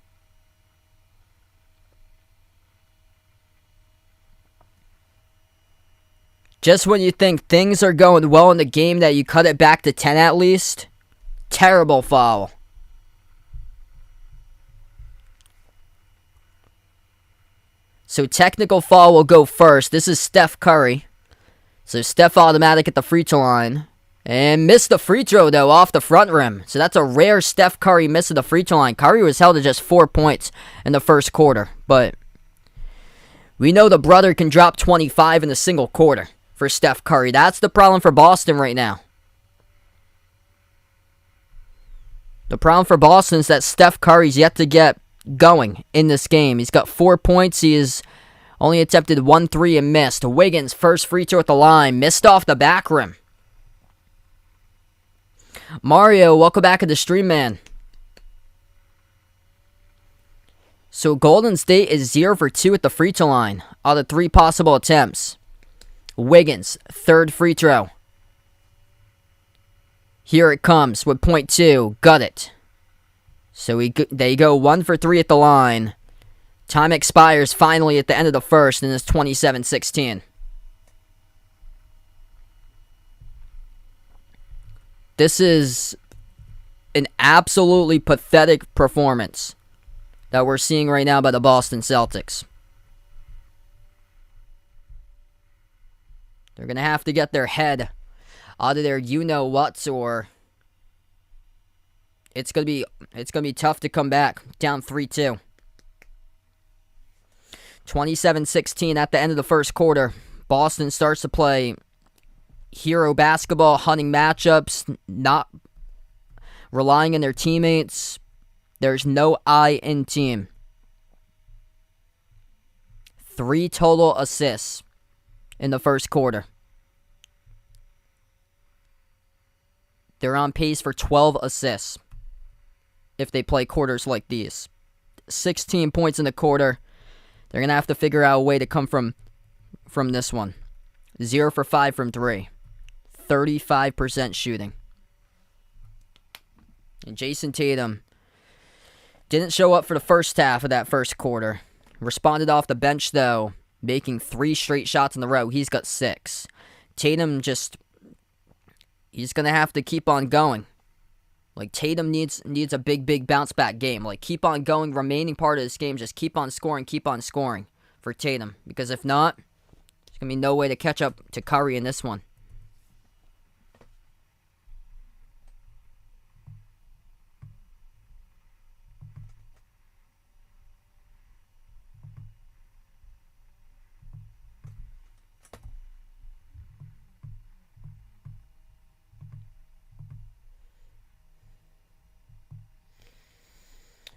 Just when you think things are going well in the game that you cut it back to 10 at least. Terrible foul. So technical foul will go first. This is Steph Curry. So Steph automatic at the free throw line. And missed the free throw, though, off the front rim. So that's a rare Steph Curry miss at the free throw line. Curry was held to just 4 points in the first quarter. But we know the brother can drop 25 in a single quarter for Steph Curry. That's the problem for Boston right now. The problem for Boston is that Steph Curry's yet to get going in this game. He's got 4 points. He has only attempted 1 3 and missed. Wiggins, first free throw at the line. Missed off the back rim. Mario, welcome back to the stream, man. So Golden State is 0 for 2 at the free throw line out of 3 possible attempts. Wiggins, third free throw. Here it comes with .2. Got it. So they go 1 for 3 at the line. Time expires finally at the end of the first, and it's 27-16. This is an absolutely pathetic performance that we're seeing right now by the Boston Celtics. They're going to have to get their head out of their you-know-whats, or it's going to be tough to come back down 3-2. 27-16 at the end of the first quarter. Boston starts to play hero basketball, hunting matchups, not relying on their teammates. There's no I in team. 3 total assists in the first quarter. They're on pace for 12 assists if they play quarters like these. 16 points in the quarter. They're going to have to figure out a way to come from this one. 0 for 5 from 3. 35% shooting. And Jason Tatum didn't show up for the first half of that first quarter. Responded off the bench, though, making 3 straight shots in a row. He's got 6. Tatum he's going to have to keep on going. Like, Tatum needs a big bounce-back game. Like, keep on going, remaining part of this game. Just keep on scoring for Tatum. Because if not, there's going to be no way to catch up to Curry in this one.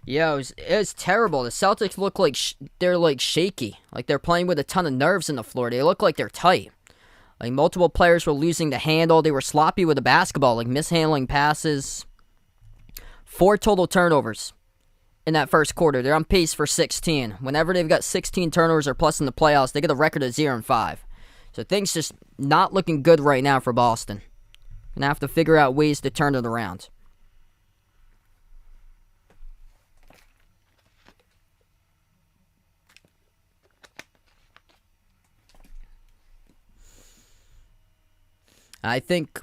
Yeah, it was terrible. The Celtics look like they're like shaky. Like they're playing with a ton of nerves in the floor. They look like they're tight. Like multiple players were losing the handle. They were sloppy with the basketball, like mishandling passes. 4 total turnovers in that first quarter. They're on pace for 16. Whenever they've got 16 turnovers or plus in the playoffs, they get a record of 0 and 5. So things just not looking good right now for Boston. Gonna have to figure out ways to turn it around. I think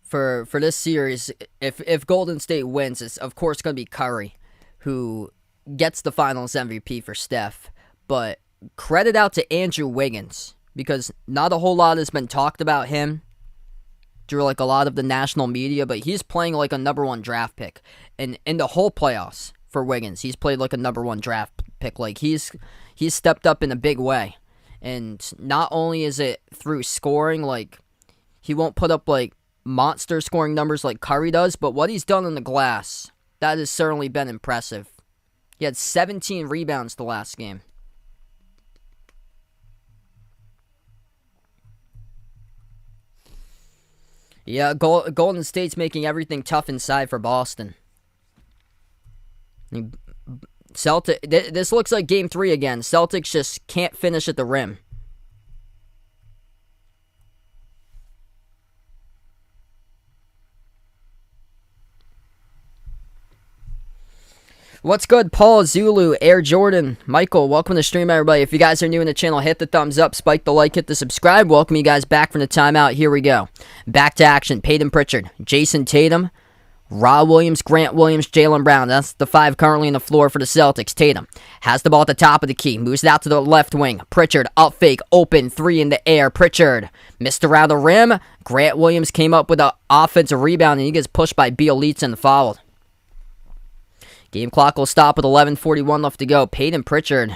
for this series, if Golden State wins, it's of course going to be Curry who gets the Finals MVP for Steph. But credit out to Andrew Wiggins, because not a whole lot has been talked about him through like a lot of the national media, but he's playing like a number 1 draft pick. And in the whole playoffs for Wiggins, he's played like a number 1 draft pick. Like he's stepped up in a big way. And not only is it through scoring, like, he won't put up, like, monster scoring numbers like Curry does, but what he's done on the glass, that has certainly been impressive. He had 17 rebounds the last game. Yeah, Golden State's making everything tough inside for Boston. This looks like Game 3 again. Celtics just can't finish at the rim. What's good, Paul, Zulu, Air Jordan, Michael? Welcome to the stream, everybody. If you guys are new in the channel, hit the thumbs up, spike the like, hit the subscribe. Welcome you guys back from the timeout. Here we go. Back to action. Peyton Pritchard, Jason Tatum, Rob Williams, Grant Williams, Jaylen Brown. That's the 5 currently on the floor for the Celtics. Tatum has the ball at the top of the key. Moves it out to the left wing. Pritchard, up fake, open, 3 in the air. Pritchard missed around the rim. Grant Williams came up with an offensive rebound, and he gets pushed by Bielitsa and fouled. Game clock will stop with 11:41 left to go. Peyton Pritchard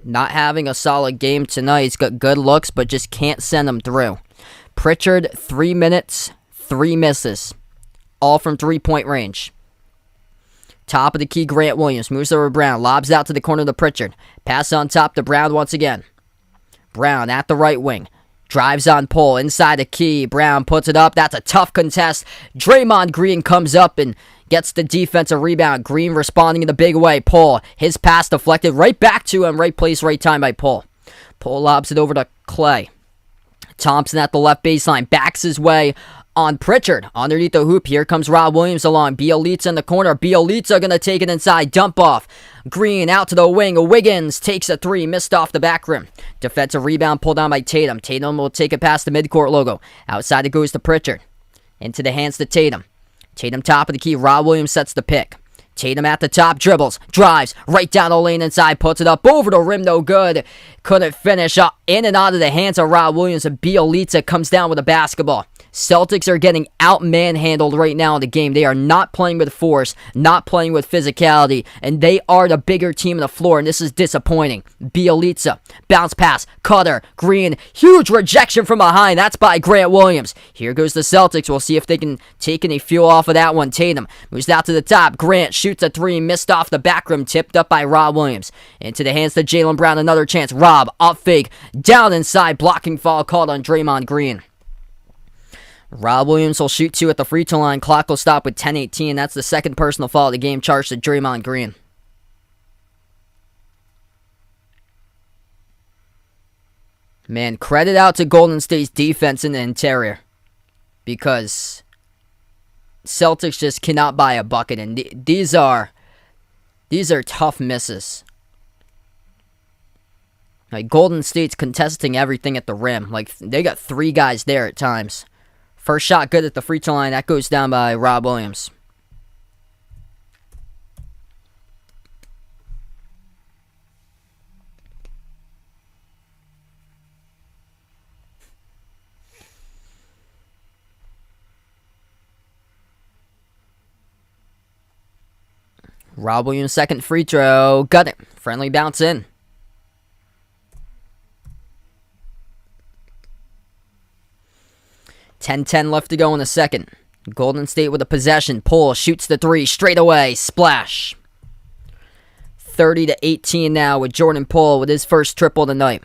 not having a solid game tonight. He's got good looks, but just can't send them through. Pritchard, 3 minutes, 3 misses. All from three-point range. Top of the key, Grant Williams. Moves over Brown. Lobs out to the corner to Pritchard. Pass on top to Brown once again. Brown at the right wing. Drives on pull. Inside the key. Brown puts it up. That's a tough contest. Draymond Green comes up and gets the defensive rebound. Green responding in the big way. Pull. His pass deflected right back to him. Right place, right time by Pull. Pull lobs it over to Clay. Thompson at the left baseline. Backs his way on Pritchard. Underneath the hoop. Here comes Rob Williams along. Bielitsa in the corner. Bielitsa going to take it inside. Dump off. Green out to the wing. Wiggins takes a 3. Missed off the back rim. Defensive rebound pulled down by Tatum. Tatum will take it past the midcourt logo. Outside it goes to Pritchard. Into the hands to Tatum. Tatum top of the key. Rob Williams sets the pick. Tatum at the top, dribbles, drives, right down the lane inside, puts it up over the rim, no good. Couldn't finish up in and out of the hands of Rob Williams, and Bielitsa comes down with a basketball. Celtics are getting out-manhandled right now in the game. They are not playing with force, not playing with physicality, and they are the bigger team on the floor, and this is disappointing. Bielitsa, bounce pass, cutter, Green, huge rejection from behind. That's by Grant Williams. Here goes the Celtics. We'll see if they can take any fuel off of that one. Tatum moves out to the top. Grant shoots a 3, missed off the back rim, tipped up by Rob Williams. Into the hands to Jaylen Brown, another chance. Rob, up fake, down inside, blocking foul called on Draymond Green. Rob Williams will shoot 2 at the free throw line. Clock will stop with 10:18. That's the second personal foul of the game charged to Draymond Green. Man, credit out to Golden State's defense in the interior, because Celtics just cannot buy a bucket, and these are tough misses. Like, Golden State's contesting everything at the rim. Like, they got 3 guys there at times. First shot good at the free throw line. That goes down by Rob Williams. Rob Williams' second free throw. Got it. Friendly bounce in. .10 left to go in the second. Golden State with a possession. Pull, shoots the 3, straight away. Splash. 30-18 now with Jordan Poole with his first triple tonight.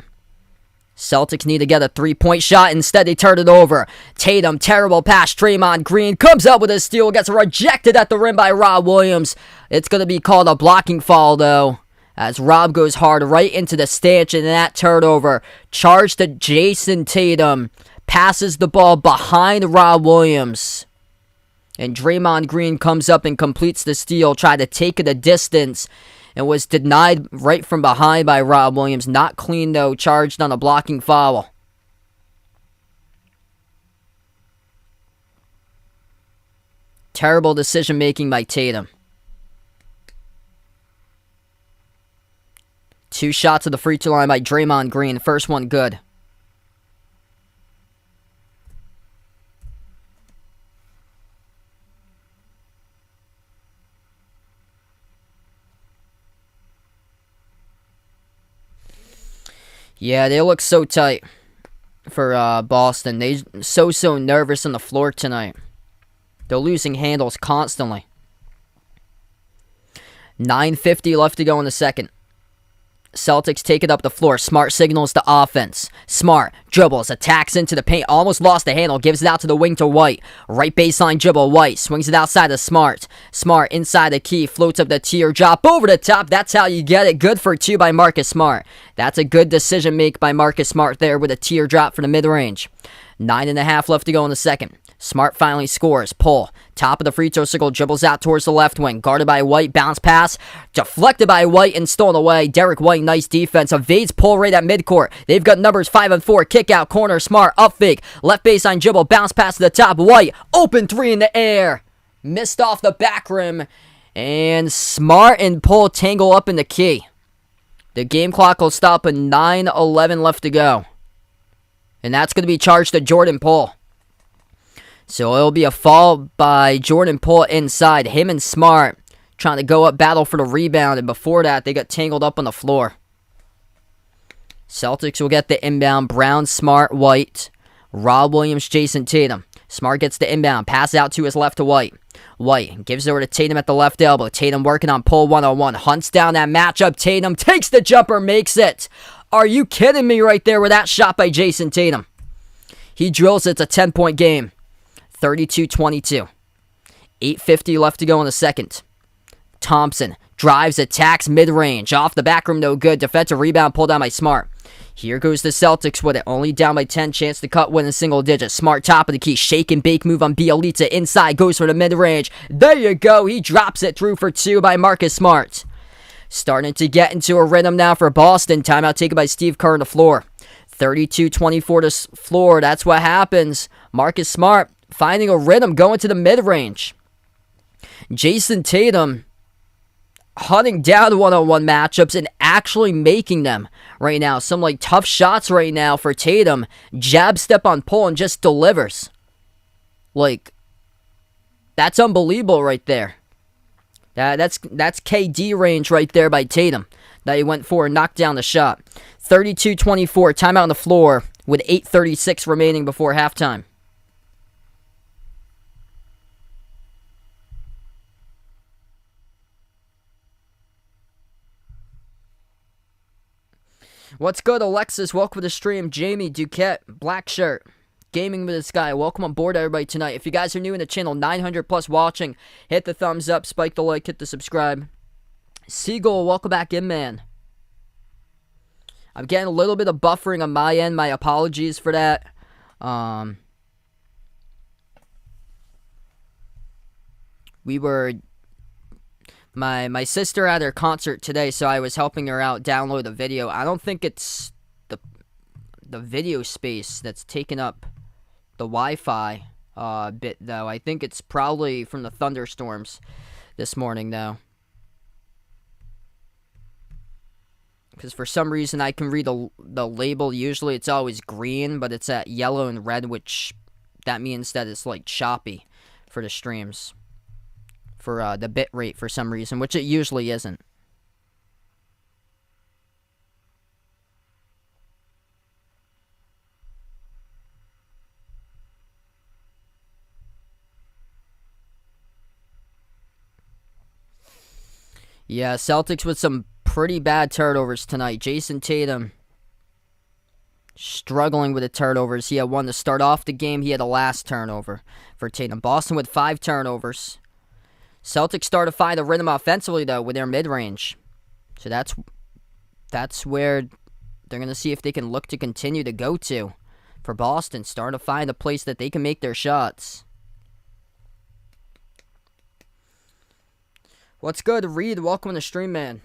Celtics need to get a 3-point shot. Instead, they turn it over. Tatum, terrible pass. Draymond Green comes up with a steal. Gets rejected at the rim by Rob Williams. It's going to be called a blocking foul, though, as Rob goes hard right into the stanchion, and that turnover charged to Jason Tatum. Passes the ball behind Rob Williams. And Draymond Green comes up and completes the steal. Tried to take it a distance and was denied right from behind by Rob Williams. Not clean, though. Charged on a blocking foul. Terrible decision-making by Tatum. 2 shots at the free throw line by Draymond Green. First one good. Yeah, they look so tight for Boston. They so nervous on the floor tonight. They're losing handles constantly. 9:50 left to go in the second. Celtics take it up the floor. Smart signals to offense. Smart dribbles, attacks into the paint. Almost lost the handle. Gives it out to the wing to White. Right baseline dribble. White swings it outside to Smart. Smart inside the key. Floats up the teardrop over the top. That's how you get it. Good for two by Marcus Smart. That's a good decision make by Marcus Smart there with a teardrop for the mid-range. 9.5 left to go in the second. Smart finally scores. Pull. Top of the free throw circle. Dribbles out towards the left wing. Guarded by White. Bounce pass. Deflected by White and stolen away. Derek White, nice defense. Evades pull right at midcourt. They've got numbers 5 and 4. Kick out. Corner. Smart. Up fake. Left baseline dribble. Bounce pass to the top. White. Open three in the air. Missed off the back rim. And Smart and Pull tangle up in the key. The game clock will stop at 9:11 left to go. And that's going to be charged to Jordan Poole. So it'll be a foul by Jordan Poole inside. Him and Smart trying to go up, battle for the rebound. And before that, they got tangled up on the floor. Celtics will get the inbound. Brown, Smart, White. Rob Williams, Jason Tatum. Smart gets the inbound. Pass out to his left to White. White gives it over to Tatum at the left elbow. Tatum working on Poole one-on-one. Hunts down that matchup. Tatum takes the jumper, makes it. Are you kidding me right there with that shot by Jason Tatum? He drills it. It's a 10-point game. 32-22. 8:50 left to go in the second. Thompson drives, attacks mid-range. Off the back rim, no good. Defensive rebound pulled down by Smart. Here goes the Celtics with it. Only down by 10. Chance to cut, win in single digits. Smart top of the key. Shake and bake move on Bielitsa. Inside, goes for the mid-range. There you go. He drops it through for two by Marcus Smart. Starting to get into a rhythm now for Boston. Timeout taken by Steve Kerr on the floor. 32-24 to floor. That's what happens. Marcus Smart finding a rhythm, going to the mid-range. Jason Tatum hunting down one-on-one matchups and actually making them right now. Some like tough shots right now for Tatum. Jab step on Poole and just delivers. Like, that's unbelievable right there. That's KD range right there by Tatum that he went for and knocked down the shot. 32-24, timeout on the floor with 8:36 remaining before halftime. What's good, Alexis? Welcome to the stream. Jamie Duquette, black shirt, gaming with this guy. Welcome on board, everybody, tonight. If you guys are new in the channel, 900 plus watching, hit the thumbs up, spike the like, hit the subscribe. Seagull, welcome back in, man. I'm getting a little bit of buffering on my end. My apologies for that. My sister had her concert today, so I was helping her out download a video. I don't think it's the video space that's taking up the Wi-Fi bit, though. I think it's probably from the thunderstorms this morning, though. Because for some reason I can read the label. Usually it's always green, but it's at yellow and red, which that means that it's like choppy for the streams. For the bit rate for some reason, which it usually isn't. Yeah, Celtics with some pretty bad turnovers tonight. Jason Tatum struggling with the turnovers. He had one to start off the game. He had the last turnover for Tatum. Boston with 5 turnovers. Celtics start to find a rhythm offensively, though, with their mid-range. So that's where they're going to see if they can look to continue to go to for Boston. Starting to find a place that they can make their shots. What's good, Reed? Welcome to the stream, man.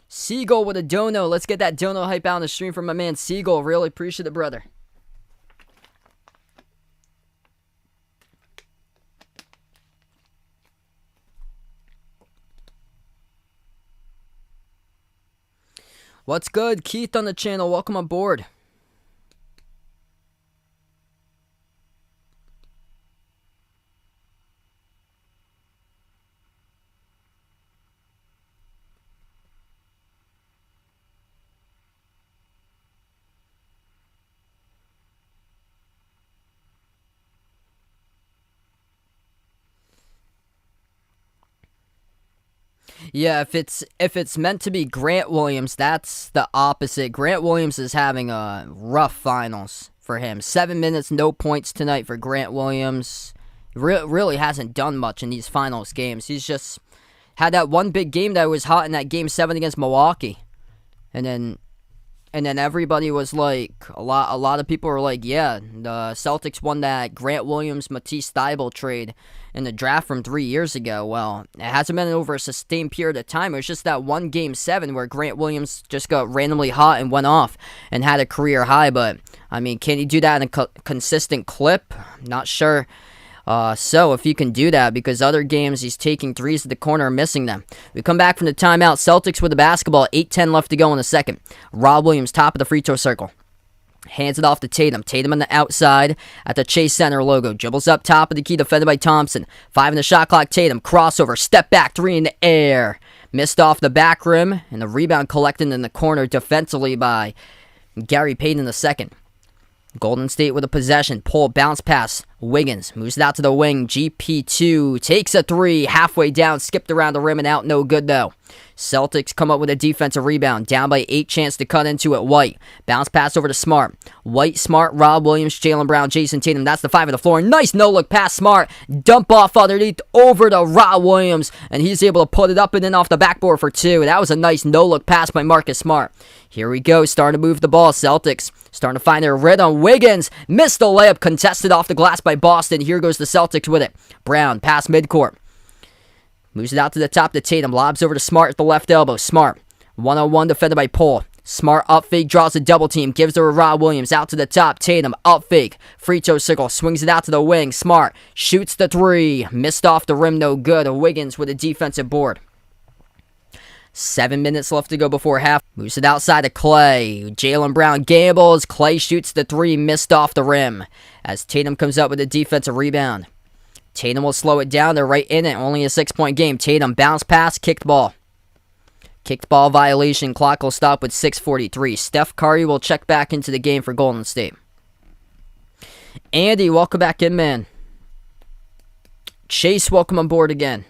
Seagull with a dono. Let's get that dono hype out on the stream from my man Seagull. Really appreciate it, brother. What's good? Keith on the channel. Welcome aboard. Yeah, if it's meant to be Grant Williams, that's the opposite. Grant Williams is having a rough finals for him. 7 minutes, no points tonight for Grant Williams. Really hasn't done much in these finals games. He's just had that one big game that was hot in that game 7 against Milwaukee. And then everybody was like, a lot of people were like, yeah, the Celtics won that Grant Williams-Matisse Thybulle trade in the draft from 3 years ago. Well, it hasn't been over a sustained period of time. It was just that one game 7 where Grant Williams just got randomly hot and went off and had a career high. But, I mean, can he do that in a consistent clip? Not sure. So if you can do that, because other games he's taking threes at the corner and missing them. We come back from the timeout. Celtics with the basketball. 8:10 left to go in the second. Rob Williams, top of the free throw circle. Hands it off to Tatum. Tatum on the outside at the Chase Center logo. Dribbles up top of the key, defended by Thompson. 5 in the shot clock. Tatum, crossover, step back, 3 in the air. Missed off the back rim, and the rebound collected in the corner defensively by Gary Payton in the second. Golden State with a possession. Pull, bounce pass. Wiggins moves it out to the wing. GP2 takes a 3. Halfway down, skipped around the rim and out. No good, though. Celtics come up with a defensive rebound. Down by 8, chance to cut into it. White. Bounce pass over to Smart. White, Smart, Rob Williams, Jaylen Brown, Jason Tatum. That's the 5 of the floor. Nice no-look pass. Smart. Dump off underneath over to Rob Williams. And he's able to put it up and in off the backboard for 2. That was a nice no-look pass by Marcus Smart. Here we go. Starting to move the ball. Celtics starting to find their rhythm. Wiggins missed the layup. Contested off the glass by Boston. Here goes the Celtics with it. Brown, pass midcourt. Moves it out to the top to Tatum. Lobs over to Smart at the left elbow. Smart. 1-on-1 defended by Poole. Smart up fake, draws a double team. Gives to Rob Williams. Out to the top. Tatum up fake. Free throw circle. Swings it out to the wing. Smart. Shoots the 3. Missed off the rim. No good. Wiggins with a defensive board. 7 minutes left to go before half. Moves it outside to Clay. Jaylen Brown gambles. Clay shoots the 3. Missed off the rim. As Tatum comes up with a defensive rebound. Tatum will slow it down. They're right in it. Only a 6-point game. Tatum bounce pass. Kicked ball. Kicked ball violation. Clock will stop with 6:43. Steph Curry will check back into the game for Golden State. Andy, welcome back in, man. Chase, welcome on board again.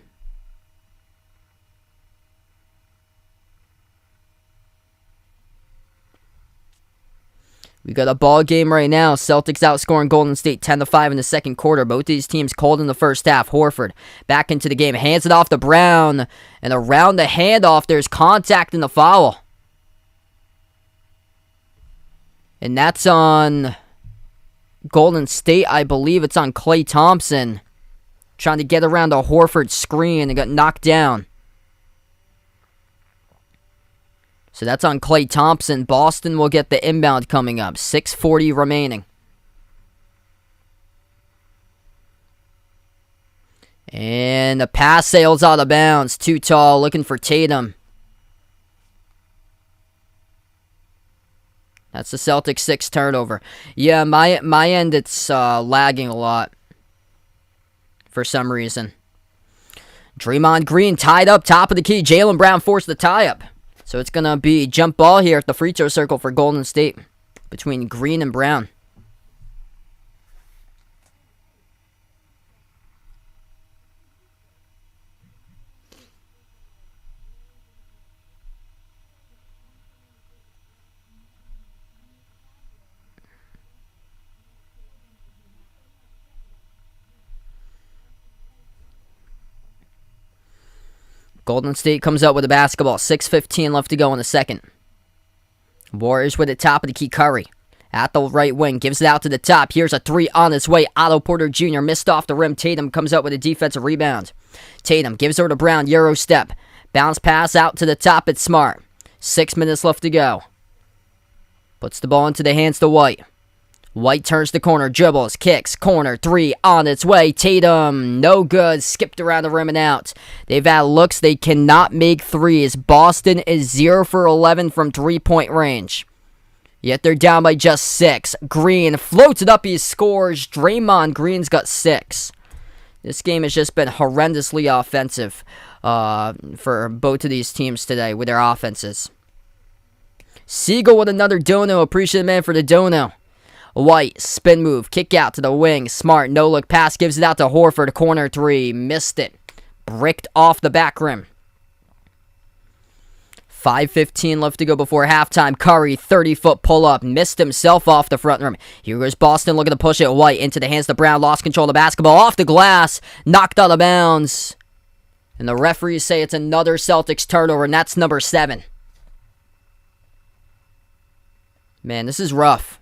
We got a ball game right now. Celtics outscoring Golden State 10-5 in the second quarter. Both these teams cold in the first half. Horford back into the game. Hands it off to Brown. And around the handoff, there's contact in the foul. And that's on Golden State. I believe it's on Klay Thompson. Trying to get around the Horford screen and got knocked down. So that's on Klay Thompson. Boston will get the inbound coming up. 6:40 remaining. And the pass sails out of bounds. Too tall. Looking for Tatum. That's the Celtics 6 turnover. Yeah, my end, it's lagging a lot. For some reason. Draymond Green tied up top of the key. Jaylen Brown forced the tie-up. So it's going to be jump ball here at the free throw circle for Golden State between Green and Brown. Golden State comes up with the basketball. 6:15 left to go in the second. Warriors with it top of the key. Curry at the right wing. Gives it out to the top. Here's a 3 on its way. Otto Porter Jr. missed off the rim. Tatum comes up with a defensive rebound. Tatum gives over to Brown. Euro step. Bounce pass out to the top. It's Smart. 6 minutes left to go. Puts the ball into the hands to White. White turns the corner, dribbles, kicks, corner, 3 on its way. Tatum, no good, skipped around the rim and out. They've had looks, they cannot make threes. Boston is 0 for 11 from 3-point range. Yet they're down by just 6. Green floats it up, he scores. Draymond Green's got 6. This game has just been horrendously offensive for both of these teams today with their offenses. Siegel with another dono. Appreciate the man for the dono. White, spin move, kick out to the wing. Smart, no-look pass, gives it out to Horford. Corner 3, missed it. Bricked off the back rim. 5:15 left to go before halftime. Curry, 30-foot pull-up. Missed himself off the front rim. Here goes Boston looking to push it. White into the hands of Brown. Lost control of the basketball. Off the glass. Knocked out of bounds. And the referees say it's another Celtics turnover, and that's number 7. Man, this is rough.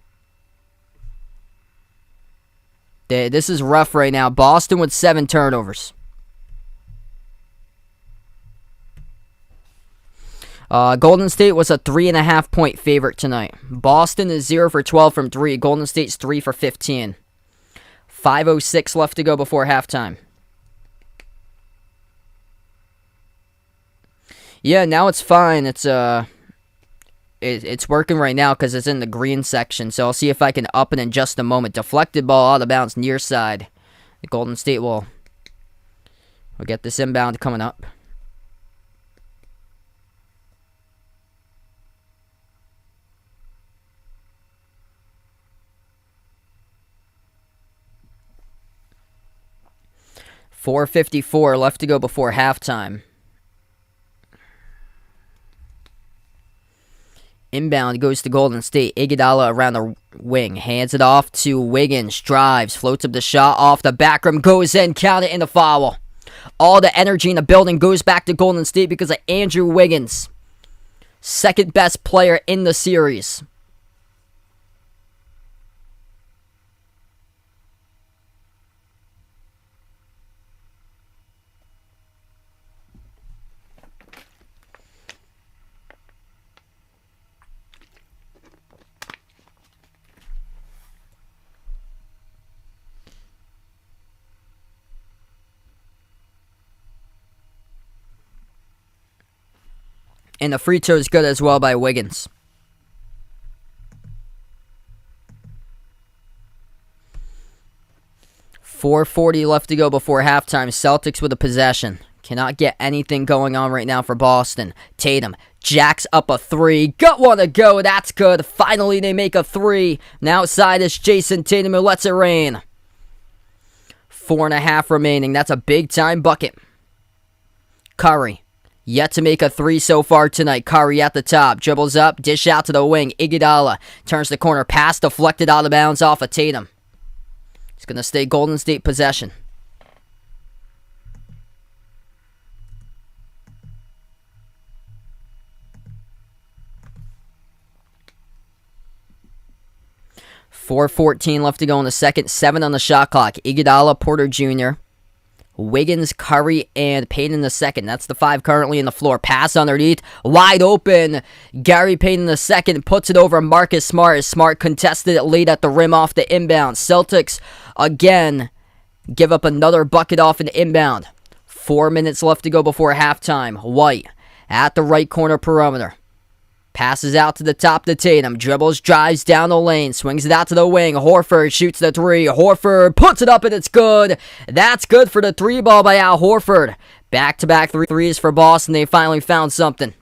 This is rough right now. Boston with 7 turnovers. Golden State was a 3.5-point favorite tonight. Boston is 0 for 12 from 3. Golden State's 3 for 15. 5:06 left to go before halftime. Yeah, now it's fine. It's working right now because it's in the green section. So I'll see if I can up it in just a moment. Deflected ball out of bounds near side. The Golden State will get this inbound coming up. .454 left to go before halftime. Inbound goes to Golden State. Iguodala around the wing. Hands it off to Wiggins. Drives. Floats up the shot off the back rim. Goes in. Count it in the foul. All the energy in the building goes back to Golden State because of Andrew Wiggins. Second best player in the series. And the free throw is good as well by Wiggins. .440 left to go before halftime. Celtics with a possession. Cannot get anything going on right now for Boston. Tatum jacks up a 3. Got one to go. That's good. Finally they make a 3. Now outside is Jason Tatum who lets it rain. 4.5 remaining. That's a big time bucket. Curry. Yet to make a 3 so far tonight. Curry at the top. Dribbles up. Dish out to the wing. Iguodala turns the corner. Pass deflected out of bounds off of Tatum. It's going to stay Golden State possession. .414 left to go in the second. 7 on the shot clock. Iguodala, Porter Jr., Wiggins, Curry, and Payton in the second. That's the 5 currently in the floor. Pass underneath. Wide open. Gary Payton in the second puts it over Marcus Smart. Smart contested it late at the rim off the inbound. Celtics, again, give up another bucket off an inbound. 4 minutes left to go before halftime. White at the right corner perimeter. Passes out to the top to Tatum. Dribbles, drives down the lane. Swings it out to the wing. Horford shoots the 3. Horford puts it up and it's good. That's good for the 3 ball by Al Horford. Back-to-back threes for Boston. They finally found something.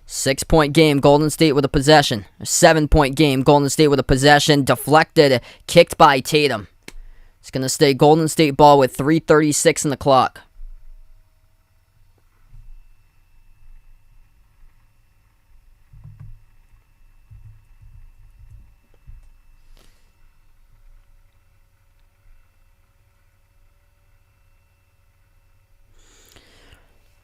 6-point game. Golden State with a possession. 7-point game. Golden State with a possession. Deflected. Kicked by Tatum. It's going to stay Golden State ball with 3:36 in the clock.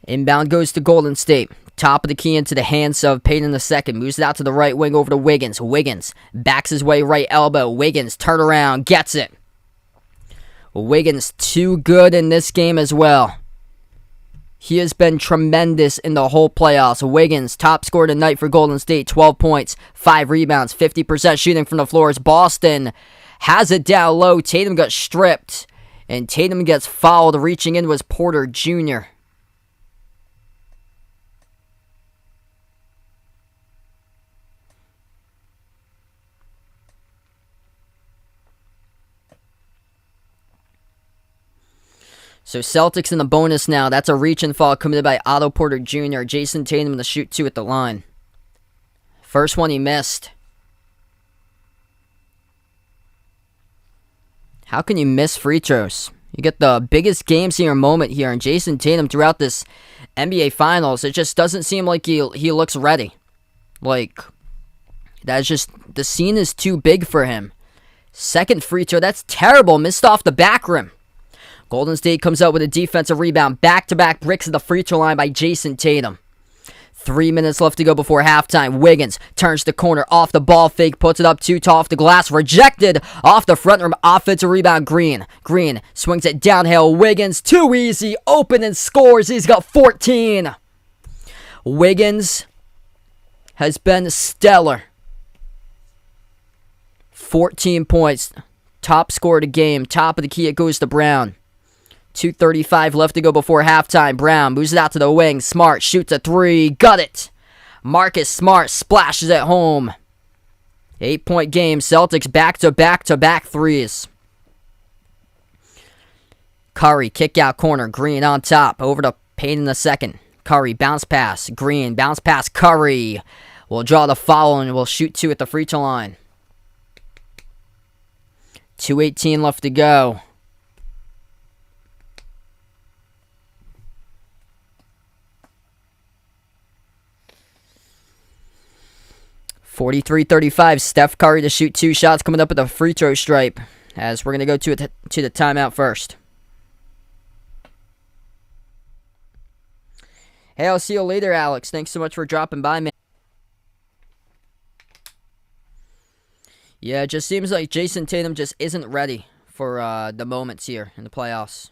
Inbound goes to Golden State. Top of the key into the hands of Payton in the second. Moves it out to the right wing over to Wiggins. Wiggins backs his way right elbow. Wiggins turn around. Gets it. Wiggins too good in this game as well. He has been tremendous in the whole playoffs. Wiggins, top scorer tonight for Golden State. 12 points, 5 rebounds, 50% shooting from the floor. As Boston has it down low. Tatum got stripped. And Tatum gets fouled. Reaching in was Porter Jr. So Celtics in the bonus now. That's a reach and fall committed by Otto Porter Jr. Jason Tatum to shoot 2 at the line. First one he missed. How can you miss free throws? You get the biggest game seer moment here, and Jason Tatum throughout this NBA Finals, it just doesn't seem like he looks ready. Like, that's just, the scene is too big for him. Second free throw, that's terrible, missed off the back rim. Golden State comes out with a defensive rebound, back-to-back bricks at the free throw line by Jason Tatum. 3 minutes left to go before halftime. Wiggins turns the corner off the ball fake, puts it up too tall off the glass, rejected off the front rim. Offensive rebound, Green. Green swings it downhill. Wiggins, too easy, open and scores. He's got 14. Wiggins has been stellar. 14 points. Top scorer of the game. Top of the key, it goes to Brown. 2:35 left to go before halftime. Brown moves it out to the wing. Smart shoots a three. Got it. Marcus Smart splashes it home. 8-point game. Celtics back-to-back-to-back threes. Curry, kick out corner. Green on top. Over to Payne in the second. Curry, bounce pass. Green, bounce pass. Curry will draw the foul and will shoot two at the free throw line. 2:18 left to go. (43-35). Steph Curry to shoot two shots coming up at the free throw stripe. As we're going to go to the timeout first. Hey, I'll see you later, Alex. Thanks so much for dropping by, man. Yeah, it just seems like Jason Tatum just isn't ready for the moments here in the playoffs.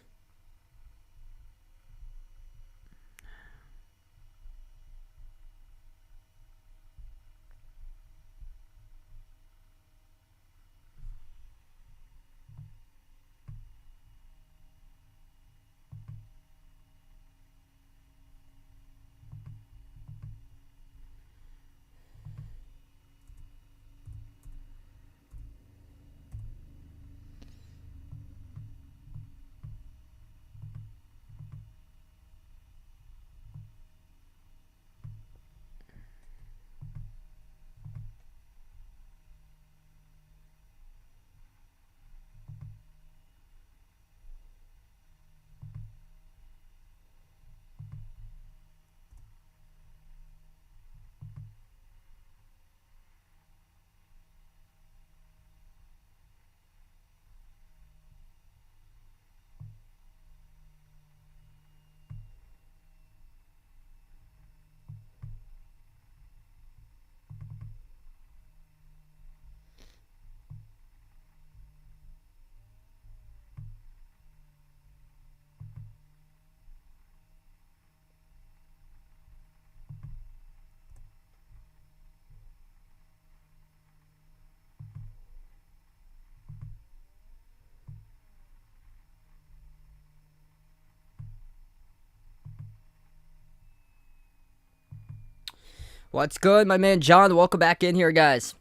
What's good, my man John? Welcome back in here, guys.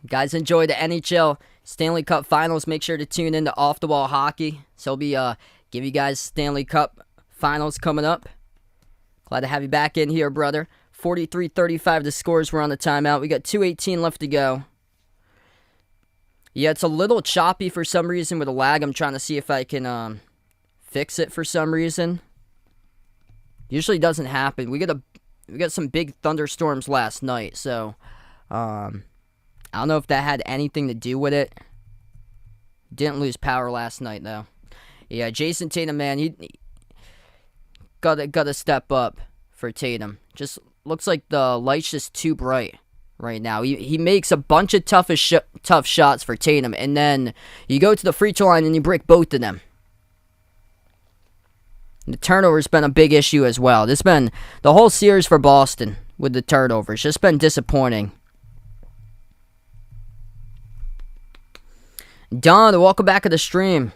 Guys, enjoy the NHL Stanley Cup Finals. Make sure to tune in to Off the Wall Hockey. So he'll be give you guys Stanley Cup Finals coming up. Glad to have you back in here, brother. 43-35 the scores. We're on the timeout. We got 2:18 left to go. Yeah, it's a little choppy for some reason with a lag. I'm trying to see if I can fix it for some reason. Usually doesn't happen. We got some big thunderstorms last night, so I don't know if that had anything to do with it. Didn't lose power last night though. Yeah, Jason Tatum, man, he gotta step up for Tatum. Just looks like the light's just too bright right now. He makes a bunch of tough shots for Tatum, and then you go to the free throw line and you break both of them. The turnover's been a big issue as well. This has been the whole series for Boston with the turnovers. Just been disappointing. Don, welcome back to the stream.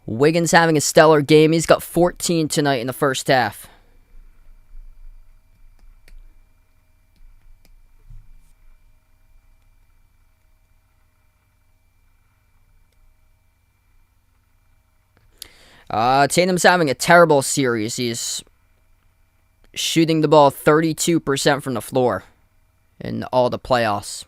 Wiggins having a stellar game. He's got 14 tonight in the first half. Tatum's having a terrible series. He's shooting the ball 32% from the floor in all the playoffs.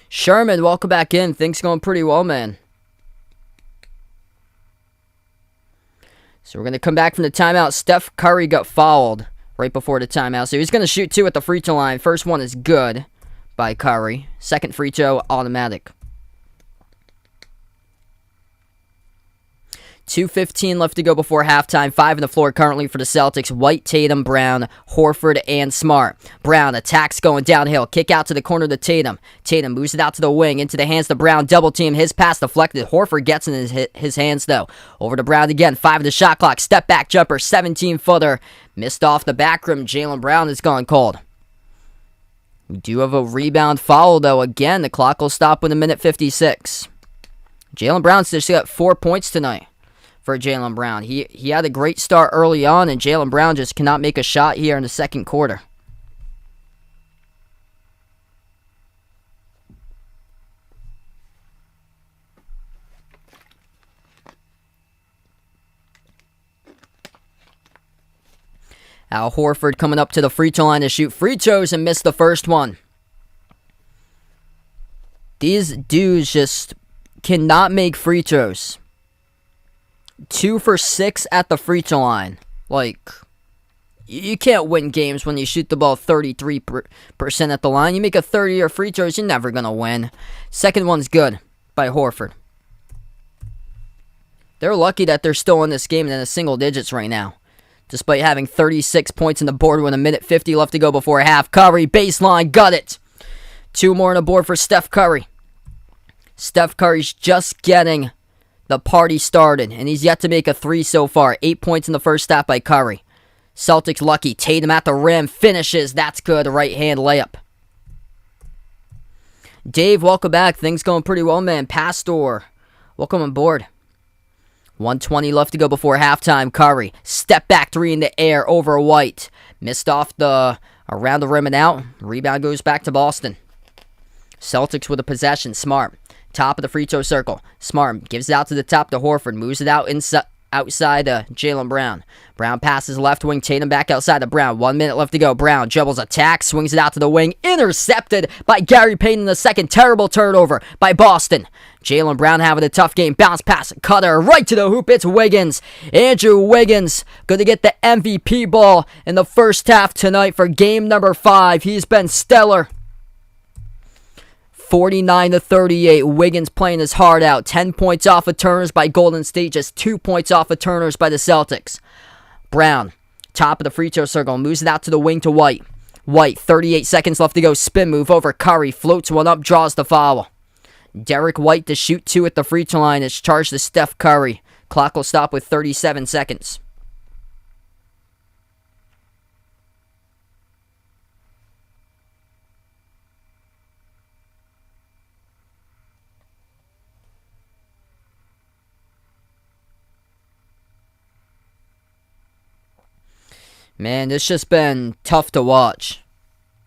Sherman, welcome back in. Things going pretty well, man. So we're going to come back from the timeout. Steph Curry got fouled right before the timeout. So he's going to shoot 2 at the free throw line. First one is good by Curry. Second free throw, automatic. 2:15 left to go before halftime. 5 on the floor currently for the Celtics. White, Tatum, Brown, Horford, and Smart. Brown attacks going downhill. Kick out to the corner to Tatum. Tatum moves it out to the wing. Into the hands to Brown. Double team. His pass deflected. Horford gets in his hands, though. Over to Brown again. 5 of the shot clock. Step back jumper. 17-footer. Missed off the back rim. Jaylen Brown is gone cold. We do have a rebound foul, though. Again, the clock will stop with 1:56. Jaylen Brown's just got 4 points tonight. For Jaylen Brown. He had a great start early on, and Jaylen Brown just cannot make a shot here in the second quarter. Al Horford coming up to the free throw line to shoot free throws and missed the first one. These dudes just cannot make free throws. 2 for 6 at the free throw line. Like, you can't win games when you shoot the ball 33% at the line. You make a 30 or free throws, you're never going to win. Second one's good by Horford. They're lucky that they're still in this game and in the single digits right now. Despite having 36 points on the board with 1:50 left to go before half. Curry, baseline, got it. 2 more on the board for Steph Curry. Steph Curry's just getting the party started, and he's yet to make a 3 so far. 8 points in the first half by Curry. Celtics lucky. Tatum at the rim. Finishes. That's good. Right-hand layup. Dave, welcome back. Things going pretty well, man. Pastor, welcome on board. 1:20 left to go before halftime. Curry. Step back 3 in the air over White. Missed off around the rim and out. Rebound goes back to Boston. Celtics with a possession. Smart. Top of the free throw circle. Smart gives it out to the top to Horford. Moves it out outside Jaylen Brown. Brown passes left wing. Tatum back outside to Brown. 1 minute left to go. Brown dribbles attack. Swings it out to the wing. Intercepted by Gary Payton in the second. Terrible turnover by Boston. Jaylen Brown having a tough game. Bounce pass. Cutter right to the hoop. It's Wiggins. Andrew Wiggins going to get the MVP ball in the first half tonight for game number 5. He's been stellar. 49-38. Wiggins playing his heart out. 10 points off of turners by Golden State. Just 2 points off of turners by the Celtics. Brown, top of the free throw circle. Moves it out to the wing to White. White, 38 seconds left to go. Spin move over Curry. Floats one up. Draws the foul. Derek White to shoot 2 at the free throw line. It's charged to Steph Curry. Clock will stop with 37 seconds. Man, it's just been tough to watch.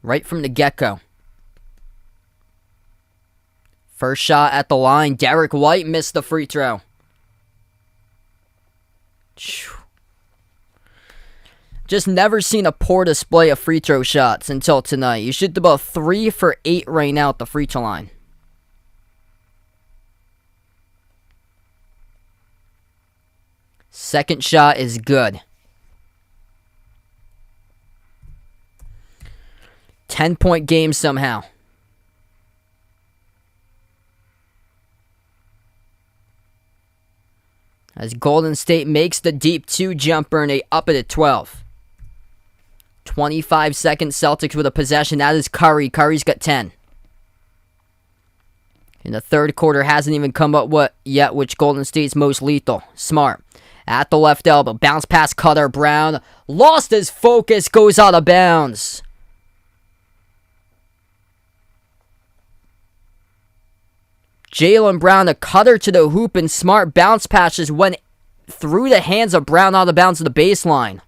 Right from the get-go. First shot at the line. Derek White missed the free throw. Just never seen a poor display of free throw shots until tonight. You shoot about 3 for 8 right now at the free throw line. Second shot is good. 10-point game somehow. As Golden State makes the deep 2 jumper and they up it at 12. 25 seconds, Celtics with a possession. That is Curry. Curry's got 10. In the third quarter, hasn't even come up yet which Golden State's most lethal. Smart. At the left elbow. Bounce pass Cutter. Brown. Lost his focus. Goes out of bounds. Jaylen Brown, a cutter to the hoop, and Smart bounce passes went through the hands of Brown out of bounds to the baseline.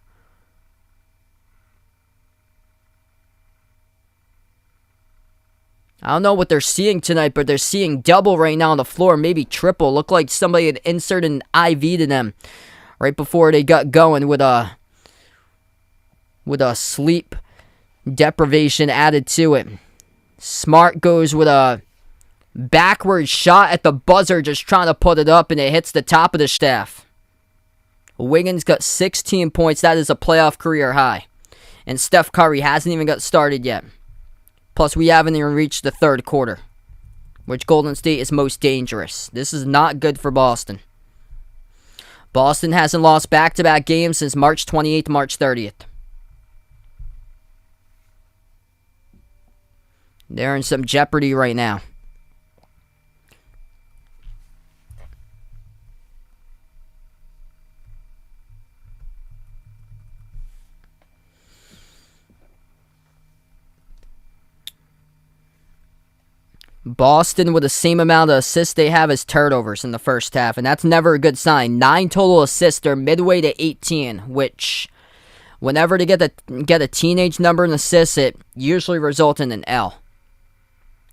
I don't know what they're seeing tonight, but they're seeing double right now on the floor, maybe triple. Looked like somebody had inserted an IV to them right before they got going with a sleep deprivation added to it. Smart goes with a Backward shot at the buzzer, just trying to put it up, and it hits the top of the staff. Wiggins got 16 points. That is a playoff career high. And Steph Curry hasn't even got started yet. Plus, we haven't even reached the third quarter, which Golden State is most dangerous. This is not good for Boston. Boston hasn't lost back-to-back games since March 28th, March 30th. They're in some jeopardy right now. Boston with the same amount of assists they have as turnovers in the first half, and that's never a good sign. 9 total assists. They're midway to 18, which, whenever they get a teenage number in assists, it usually results in an L.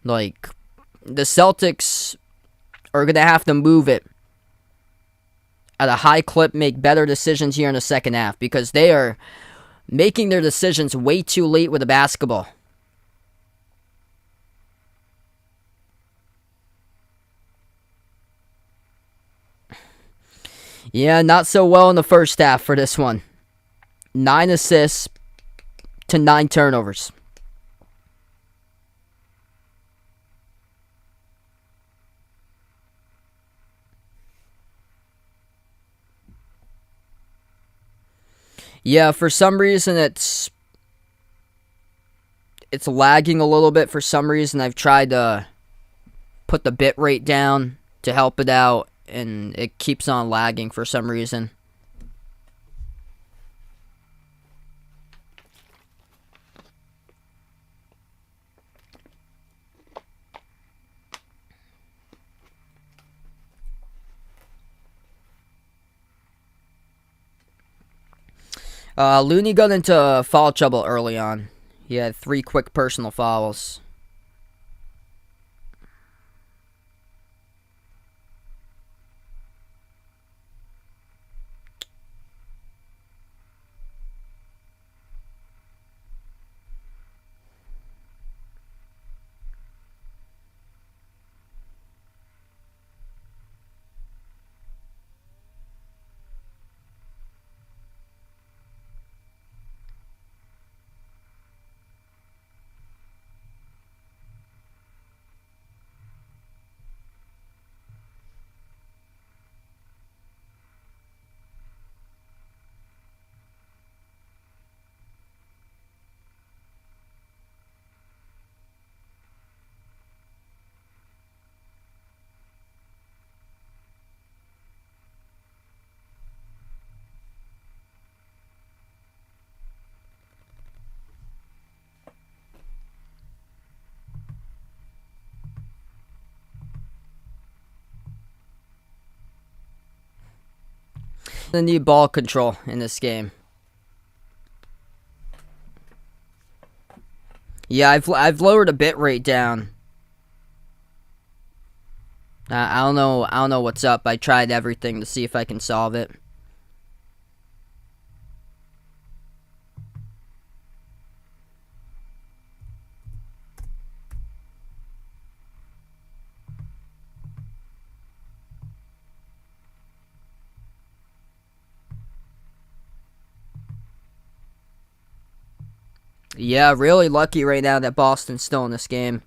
Like, the Celtics are going to have to move it at a high clip, make better decisions here in the second half, because they are making their decisions way too late with the basketball. Yeah, not so well in the first half for this one. 9 assists to 9 turnovers. Yeah, for some reason it's lagging a little bit for some reason. I've tried to put the bit rate down to help it out, and it keeps on lagging for some reason. Looney got into foul trouble early on. He had 3 quick personal fouls. They need ball control in this game. Yeah, I've lowered the bit rate down. I don't know what's up. I tried everything to see if I can solve it. Yeah, really lucky right now that Boston's still in this game.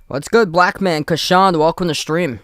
What's good, Black Man? Kashan, welcome to stream.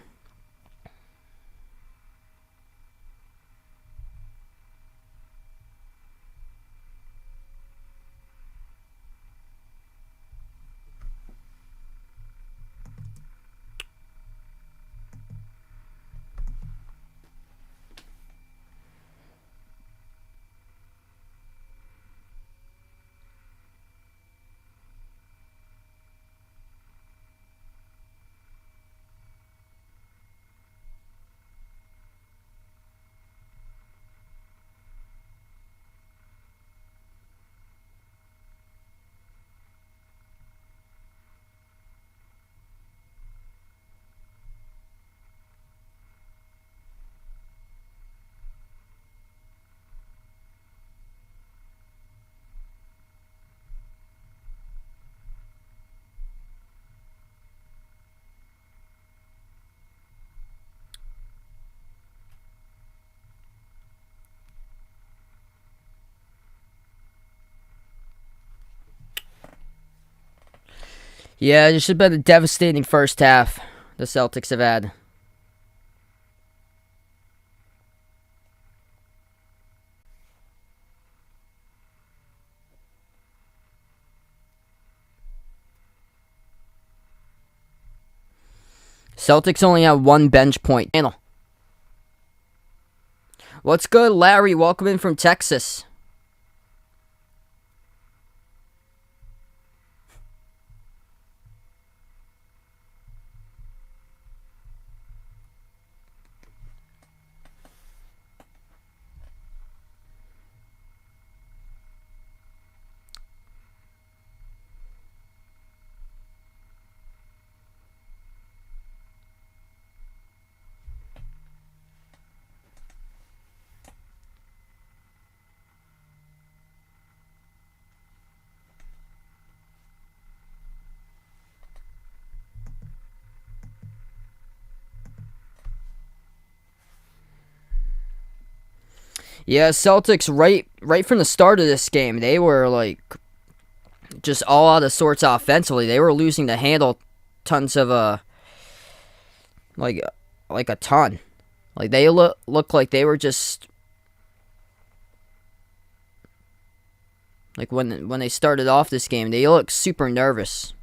Yeah, it should have been a devastating first half the Celtics have had. Celtics only have one bench point. What's good, Larry? Welcome in from Texas. Yeah, Celtics right from the start of this game, they were like just all out of sorts offensively. They were losing the handle tons of like a ton. Like they look like they were just like when they started off this game, they looked super nervous.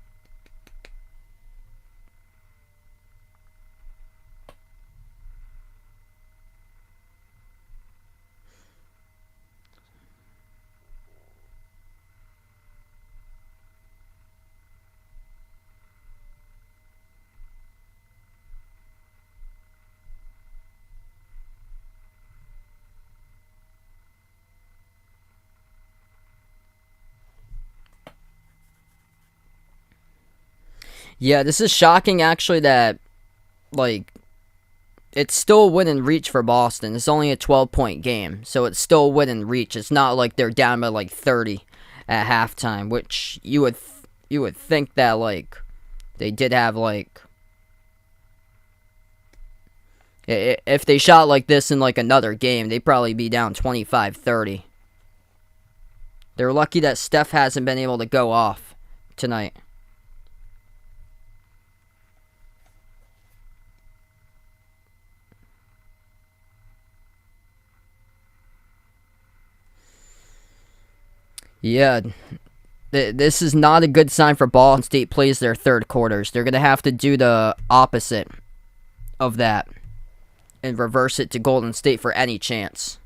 Yeah, this is shocking actually that like it's still within reach for Boston. It's only a 12-point game, so it's still within reach. It's not like they're down by like 30 at halftime, which you would think that like they did have like if they shot like this in like another game, they'd probably be down 25-30. They're lucky that Steph hasn't been able to go off tonight. Yeah, this is not a good sign for Boston State plays their third quarters. They're going to have to do the opposite of that and reverse it to Golden State for any chance.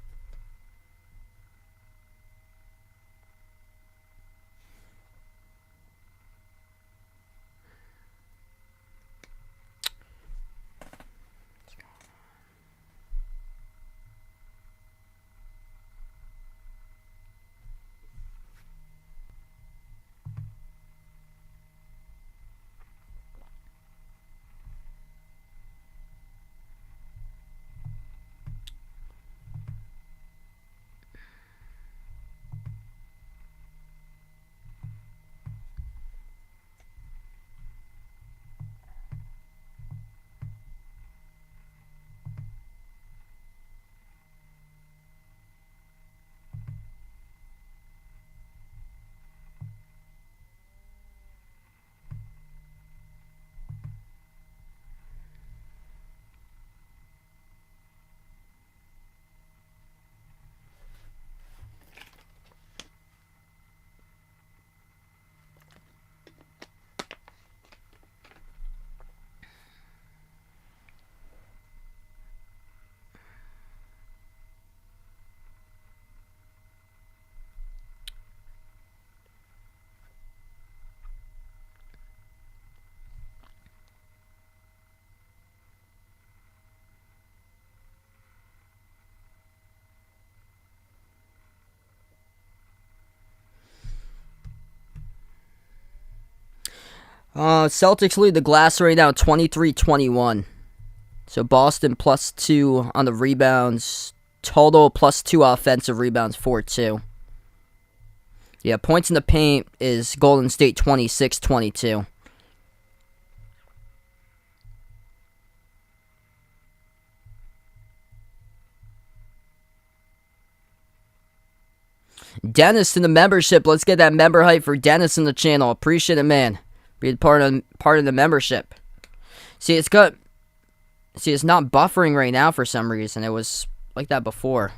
Celtics lead the glass right now 23-21. So Boston +2 on the rebounds. Total +2 offensive rebounds, 4-2. Yeah, points in the paint is Golden State 26-22. Dennis in the membership. Let's get that member hype for Dennis in the channel. Appreciate it, man. Be part of the membership. See, it's not buffering right now for some reason. It was like that before.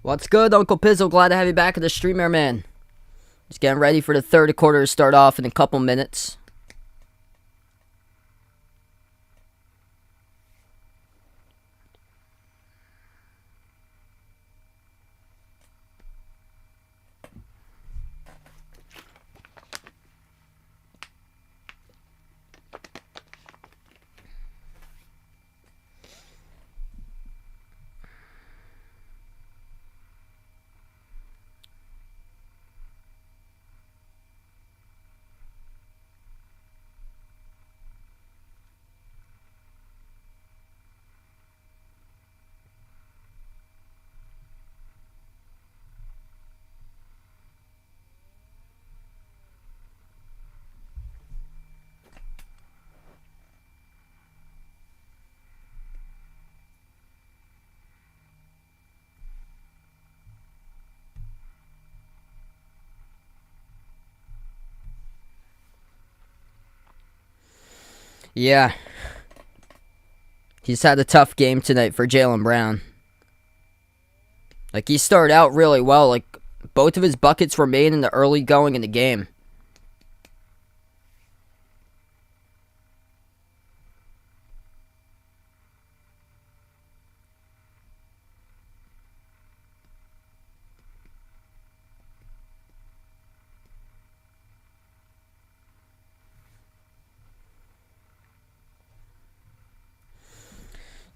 What's good, Uncle Pizzle? Glad to have you back at the stream, man. Just getting ready for the third quarter to start off in a couple minutes. Yeah. He's had a tough game tonight for Jaylen Brown. Like, he started out really well. Like, both of his buckets were made in the early going in the game.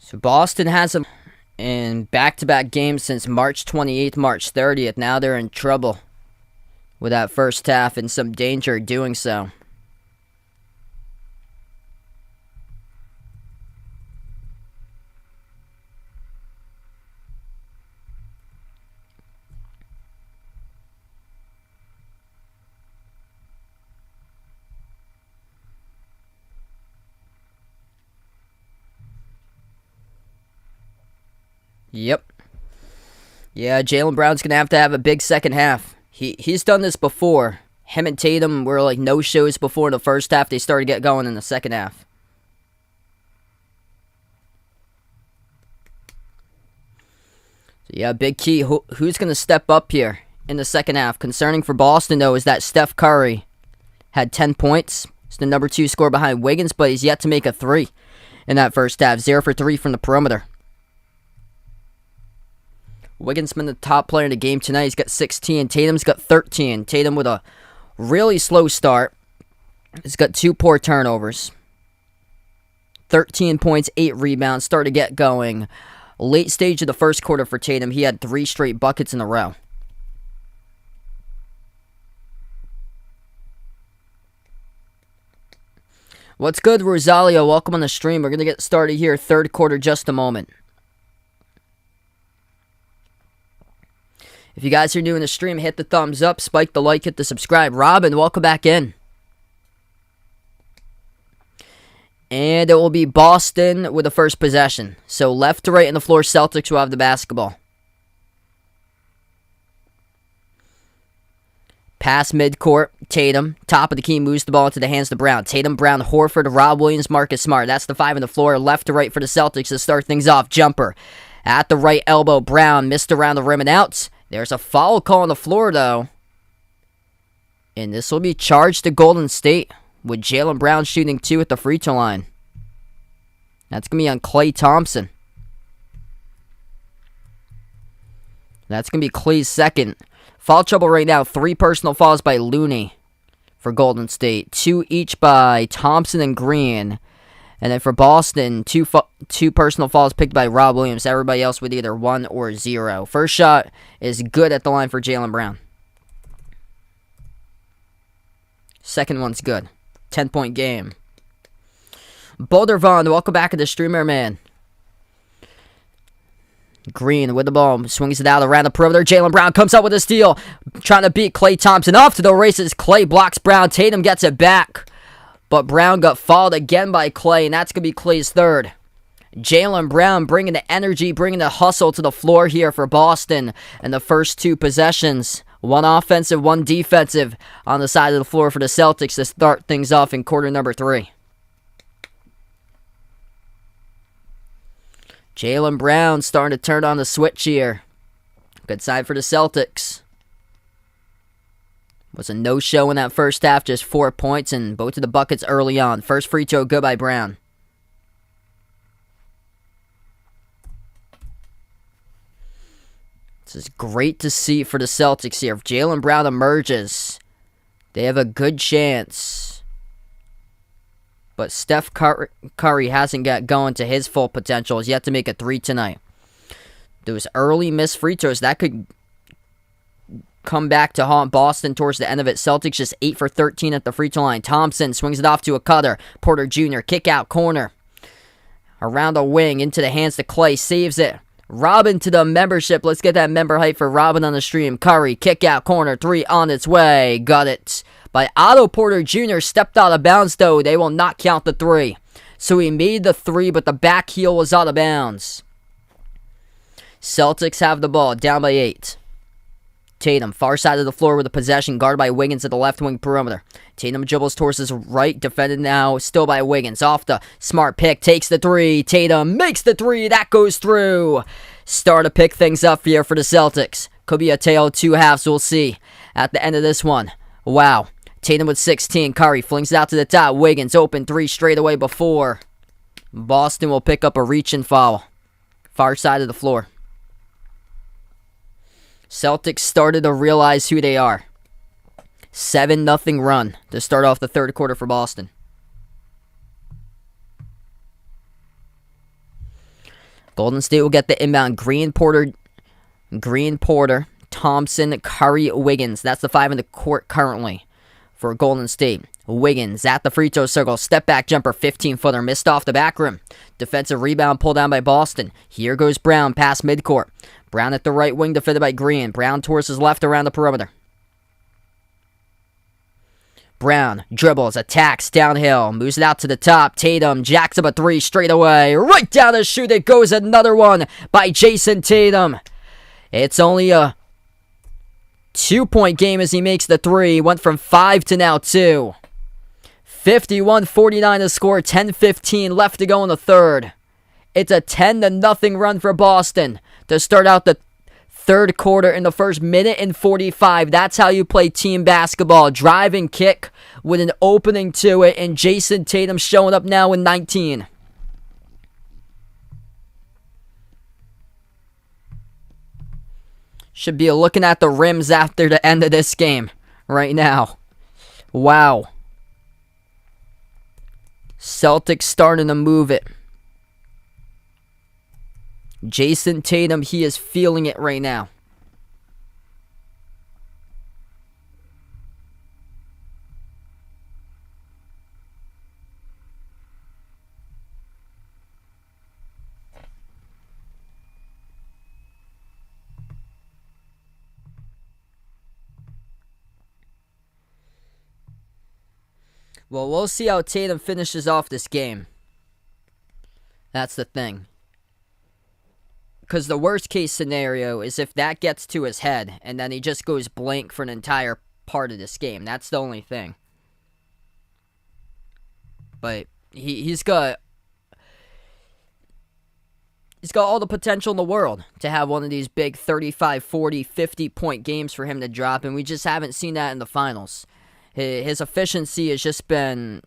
So Boston has him in back-to-back games since March 28th, March 30th. Now they're in trouble with that first half and some danger doing so. Yep. Yeah, Jaylen Brown's going to have a big second half. He's done this before. Him and Tatum were like no-shows before in the first half. They started to get going in the second half. So yeah, big key. Who's going to step up here in the second half? Concerning for Boston, though, is that Steph Curry had 10 points. He's the number 2 scorer behind Wiggins, but he's yet to make a 3 in that first half. 0 for 3 from the perimeter. Wiggins been the top player in the game tonight. He's got 16. Tatum's got 13. Tatum with a really slow start. He's got 2 poor turnovers. 13 points, 8 rebounds. Started to get going. Late stage of the first quarter for Tatum, he had 3 straight buckets in a row. What's good, Rosalia? Welcome on the stream. We're going to get started here. Third quarter, just a moment. If you guys are new in the stream, hit the thumbs up, spike the like, hit the subscribe. Robin, welcome back in. And it will be Boston with the first possession. So left to right in the floor, Celtics will have the basketball. Pass midcourt, Tatum. Top of the key, moves the ball into the hands of Brown. Tatum, Brown, Horford, Rob Williams, Marcus Smart. That's the 5 on the floor. Left to right for the Celtics to start things off. Jumper at the right elbow. Brown missed around the rim and out. There's a foul call on the floor, though. And this will be charged to Golden State with Jaylen Brown shooting 2 at the free throw line. That's going to be on Klay Thompson. That's going to be Clay's second. Foul trouble right now. 3 personal fouls by Looney for Golden State. 2 each by Thompson and Green. And then for Boston, two personal fouls picked by Rob Williams. Everybody else with either 1 or 0. First shot is good at the line for Jaylen Brown. Second one's good. 10-point game. Boulder Vaughn, welcome back to the streamer, man. Green with the ball, swings it out around the perimeter. Jaylen Brown comes up with a steal, trying to beat Klay Thompson. Off to the races. Klay blocks Brown. Tatum gets it back, but Brown got fouled again by Klay, and that's going to be Klay's third. Jaylen Brown bringing the energy, bringing the hustle to the floor here for Boston in the first 2 possessions. 1 offensive, 1 defensive on the side of the floor for the Celtics to start things off in quarter number 3. Jaylen Brown starting to turn on the switch here. Good side for the Celtics. Was a no-show in that first half, just 4 points, and both of the buckets early on. First free throw, good by Brown. This is great to see for the Celtics here. If Jaylen Brown emerges, they have a good chance. But Steph Curry hasn't got going to his full potential. He's yet to make a 3 tonight. Those early missed free throws, that could come back to haunt Boston towards the end of it. Celtics just 8 for 13 at the free throw line. Thompson swings it off to a cutter. Porter Jr. kick out corner. Around the wing, into the hands to Klay. Saves it. Robin to the membership. Let's get that member hype for Robin on the stream. Curry, kick out corner. 3 on its way. Got it. By Otto Porter Jr. Stepped out of bounds, though. They will not count the 3. So he made the 3, but the back heel was out of bounds. Celtics have the ball, down by 8. Tatum, far side of the floor with a possession, guarded by Wiggins at the left wing perimeter. Tatum dribbles towards his right, defended now, still by Wiggins. Off the smart pick, takes the 3. Tatum makes the 3, that goes through. Start to pick things up here for the Celtics. Could be a tale of 2 halves, we'll see at the end of this one. Wow. Tatum with 16. Curry flings it out to the top. Wiggins open 3 straight away before. Boston will pick up a reach and foul. Far side of the floor. Celtics started to realize who they are. 7-0 run to start off the third quarter for Boston. Golden State will get the inbound. Green, Porter, Thompson, Curry, Wiggins. That's the 5 in the court currently for Golden State. Wiggins at the free throw circle. Step back jumper, 15-footer. Missed off the back rim. Defensive rebound pulled down by Boston. Here goes Brown past midcourt. Brown at the right wing defended by Green. Brown towards his left around the perimeter. Brown dribbles, attacks downhill, moves it out to the top. Tatum jacks up a 3 straight away. Right down the chute it goes, another one by Jason Tatum. It's only a 2-point game as he makes the 3. Went from 5 to now 2. 51-49 to score, 10-15 left to go in the third. It's a 10-0 run for Boston to start out the third quarter in the first minute and 45. That's how you play team basketball. Drive and kick with an opening to it, and Jason Tatum showing up now in 19. Should be looking at the rims after the end of this game right now. Wow. Celtics starting to move it. Jason Tatum, he is feeling it right now. Well, we'll see how Tatum finishes off this game. That's the thing. Because the worst case scenario is if that gets to his head and then he just goes blank for an entire part of this game. That's the only thing. But he's got all the potential in the world to have one of these big 35, 40, 50-point games for him to drop, and we just haven't seen that in the finals. His efficiency has just been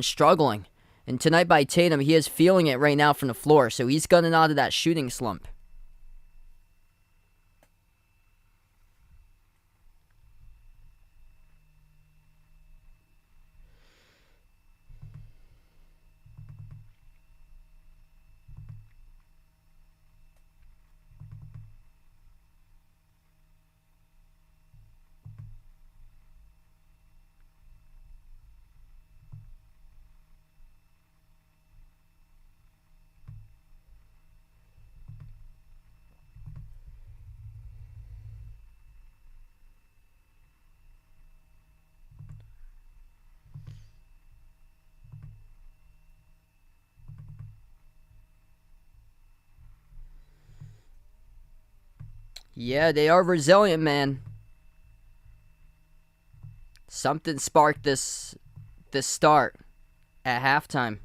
struggling. And tonight by Tatum, he is feeling it right now from the floor, so he's getting out of that shooting slump. Yeah, they are resilient, man. Something sparked this start at halftime.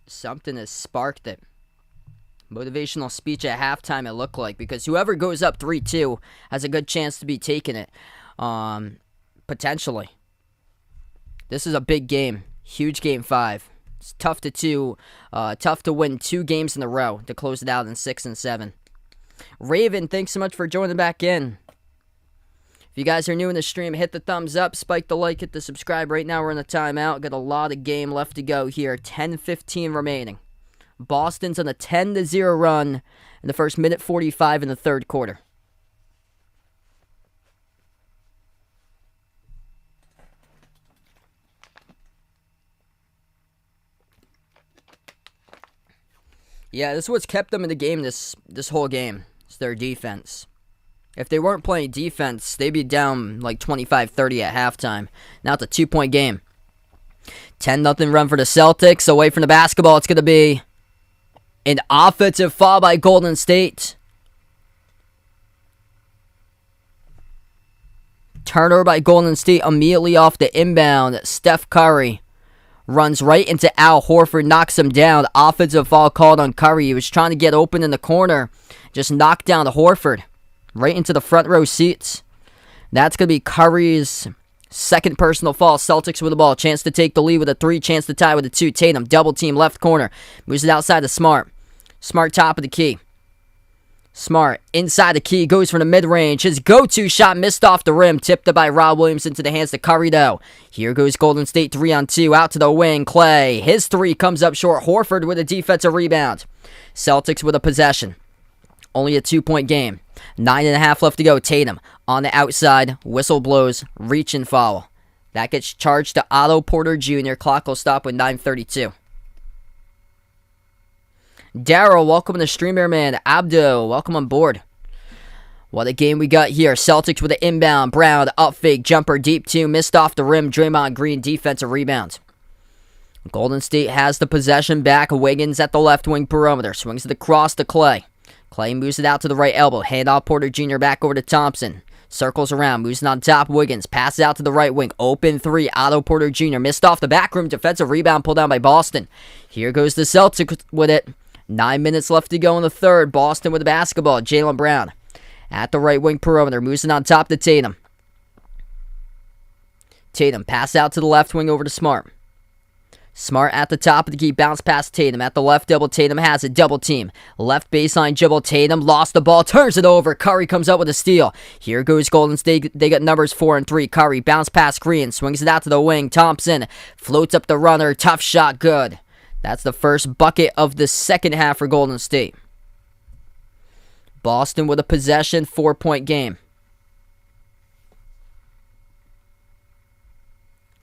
Something has sparked it. Motivational speech at halftime, it looked like, because whoever goes up 3-2 has a good chance to be taking it. Potentially. This is a big game. Huge game 5. It's tough to win 2 games in a row to close it out in 6 and 7. Raven, thanks so much for joining back in. If you guys are new in the stream, hit the thumbs up, spike the like, hit the subscribe. Right now we're in a timeout. Got a lot of game left to go here. 10-15 remaining. Boston's on a 10-0 run in the first minute 45 in the third quarter. Yeah, this is what's kept them in the game this whole game. It's their defense. If they weren't playing defense, they'd be down like 25-30 at halftime. Now it's a 2-point game. 10-0 run for the Celtics. Away from the basketball, it's going to be an offensive foul by Golden State. Turnover by Golden State immediately off the inbound. Steph Curry runs right into Al Horford, knocks him down. Offensive foul called on Curry. He was trying to get open in the corner. Just knocked down Horford. Right into the front row seats. That's going to be Curry's second personal foul. Celtics with the ball. Chance to take the lead with a 3. Chance to tie with a 2. Tatum, double team, left corner. Moves it outside to Smart. Smart top of the key. Smart inside the key. Goes from the mid-range. His go-to shot missed off the rim. Tipped it by Rob Williams into the hands to Curry, though. Here goes Golden State 3-on-2. Out to the wing. Clay. His 3 comes up short. Horford with a defensive rebound. Celtics with a possession. Only a 2-point game. 9.5 left to go. Tatum on the outside. Whistle blows. Reach and foul. That gets charged to Otto Porter Jr. Clock will stop with 9:32. Daryl, welcome to the streamer, man. Abdo, welcome on board. What a game we got here. Celtics with an inbound. Brown, up fake, jumper, deep 2. Missed off the rim. Draymond Green, defensive rebound. Golden State has the possession back. Wiggins at the left wing perimeter. Swings it across to Clay. Clay moves it out to the right elbow. Hand off Porter Jr. back over to Thompson. Circles around. Moves it on top. Wiggins. Passes out to the right wing. Open 3. Otto Porter Jr. Missed off the back rim. Defensive rebound pulled down by Boston. Here goes the Celtics with it. 9 minutes left to go in the third. Boston with the basketball. Jaylen Brown at the right wing perimeter. Moves it on top to Tatum. Tatum pass out to the left wing over to Smart. Smart at the top of the key. Bounce past Tatum. At the left double. Tatum has it. Double team. Left baseline dribble. Tatum lost the ball. Turns it over. Curry comes up with a steal. Here goes Golden State. They got numbers 4 and 3. Curry bounce past Green. Swings it out to the wing. Thompson floats up the runner. Tough shot. Good. That's the first bucket of the second half for Golden State. Boston with a possession. 4-point game.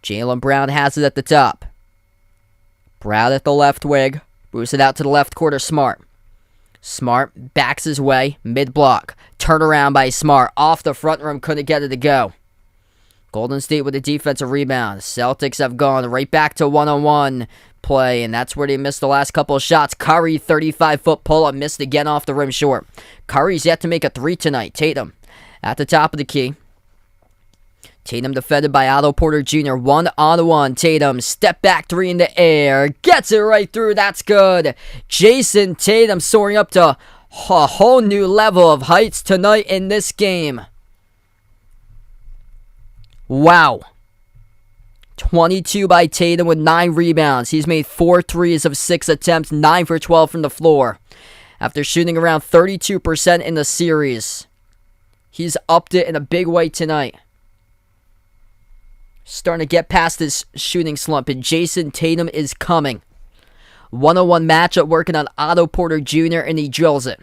Jaylen Brown has it at the top. Brown at the left wing. Moves it out to the left quarter. Smart. Smart backs his way. Mid-block. Turnaround by Smart. Off the front rim. Couldn't get it to go. Golden State with a defensive rebound. Celtics have gone right back to one-on-one play, and that's where they missed the last couple of shots. Curry, 35-foot pull-up. Missed again off the rim short. Curry's yet to make a 3 tonight. Tatum at the top of the key. Tatum defended by Otto Porter Jr. 1-on-1. Tatum, step back 3 in the air. Gets it right through. That's good. Jason Tatum soaring up to a whole new level of heights tonight in this game. Wow. 22 by Tatum with 9 rebounds. He's made 4 threes of 6 attempts. 9 for 12 from the floor. After shooting around 32% in the series. He's upped it in a big way tonight. Starting to get past this shooting slump, and Jason Tatum is coming. 1-on-1 matchup working on Otto Porter Jr., and he drills it.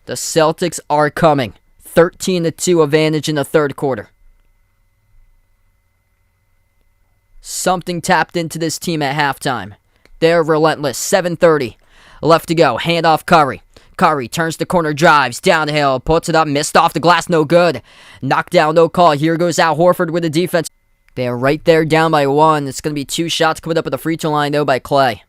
The Celtics are coming. 13-2 advantage in the third quarter. Something tapped into this team at halftime. They're relentless. 7:30 left to go. Hand off Curry. Curry turns the corner, drives downhill, puts it up, missed off the glass, no good. Knockdown, no call. Here goes Al Horford with the defense. They are right there down by 1. It's going to be 2 shots coming up at the free throw line, though, by Clay.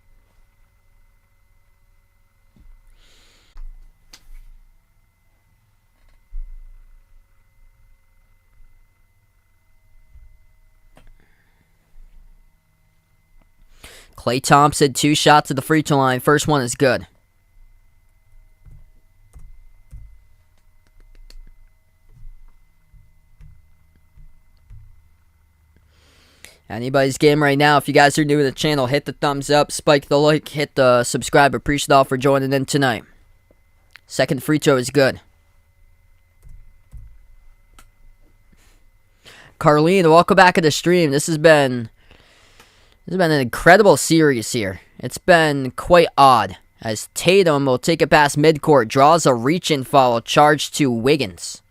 Klay Thompson, 2 shots at the free throw line. First one is good. Anybody's game right now. If you guys are new to the channel, hit the thumbs up, spike the like, hit the subscribe. Appreciate all for joining in tonight. Second free throw is good. Carlene, welcome back to the stream. This has been an incredible series here. It's been quite odd, as Tatum will take it past midcourt, draws a reach-in foul, charged to Wiggins.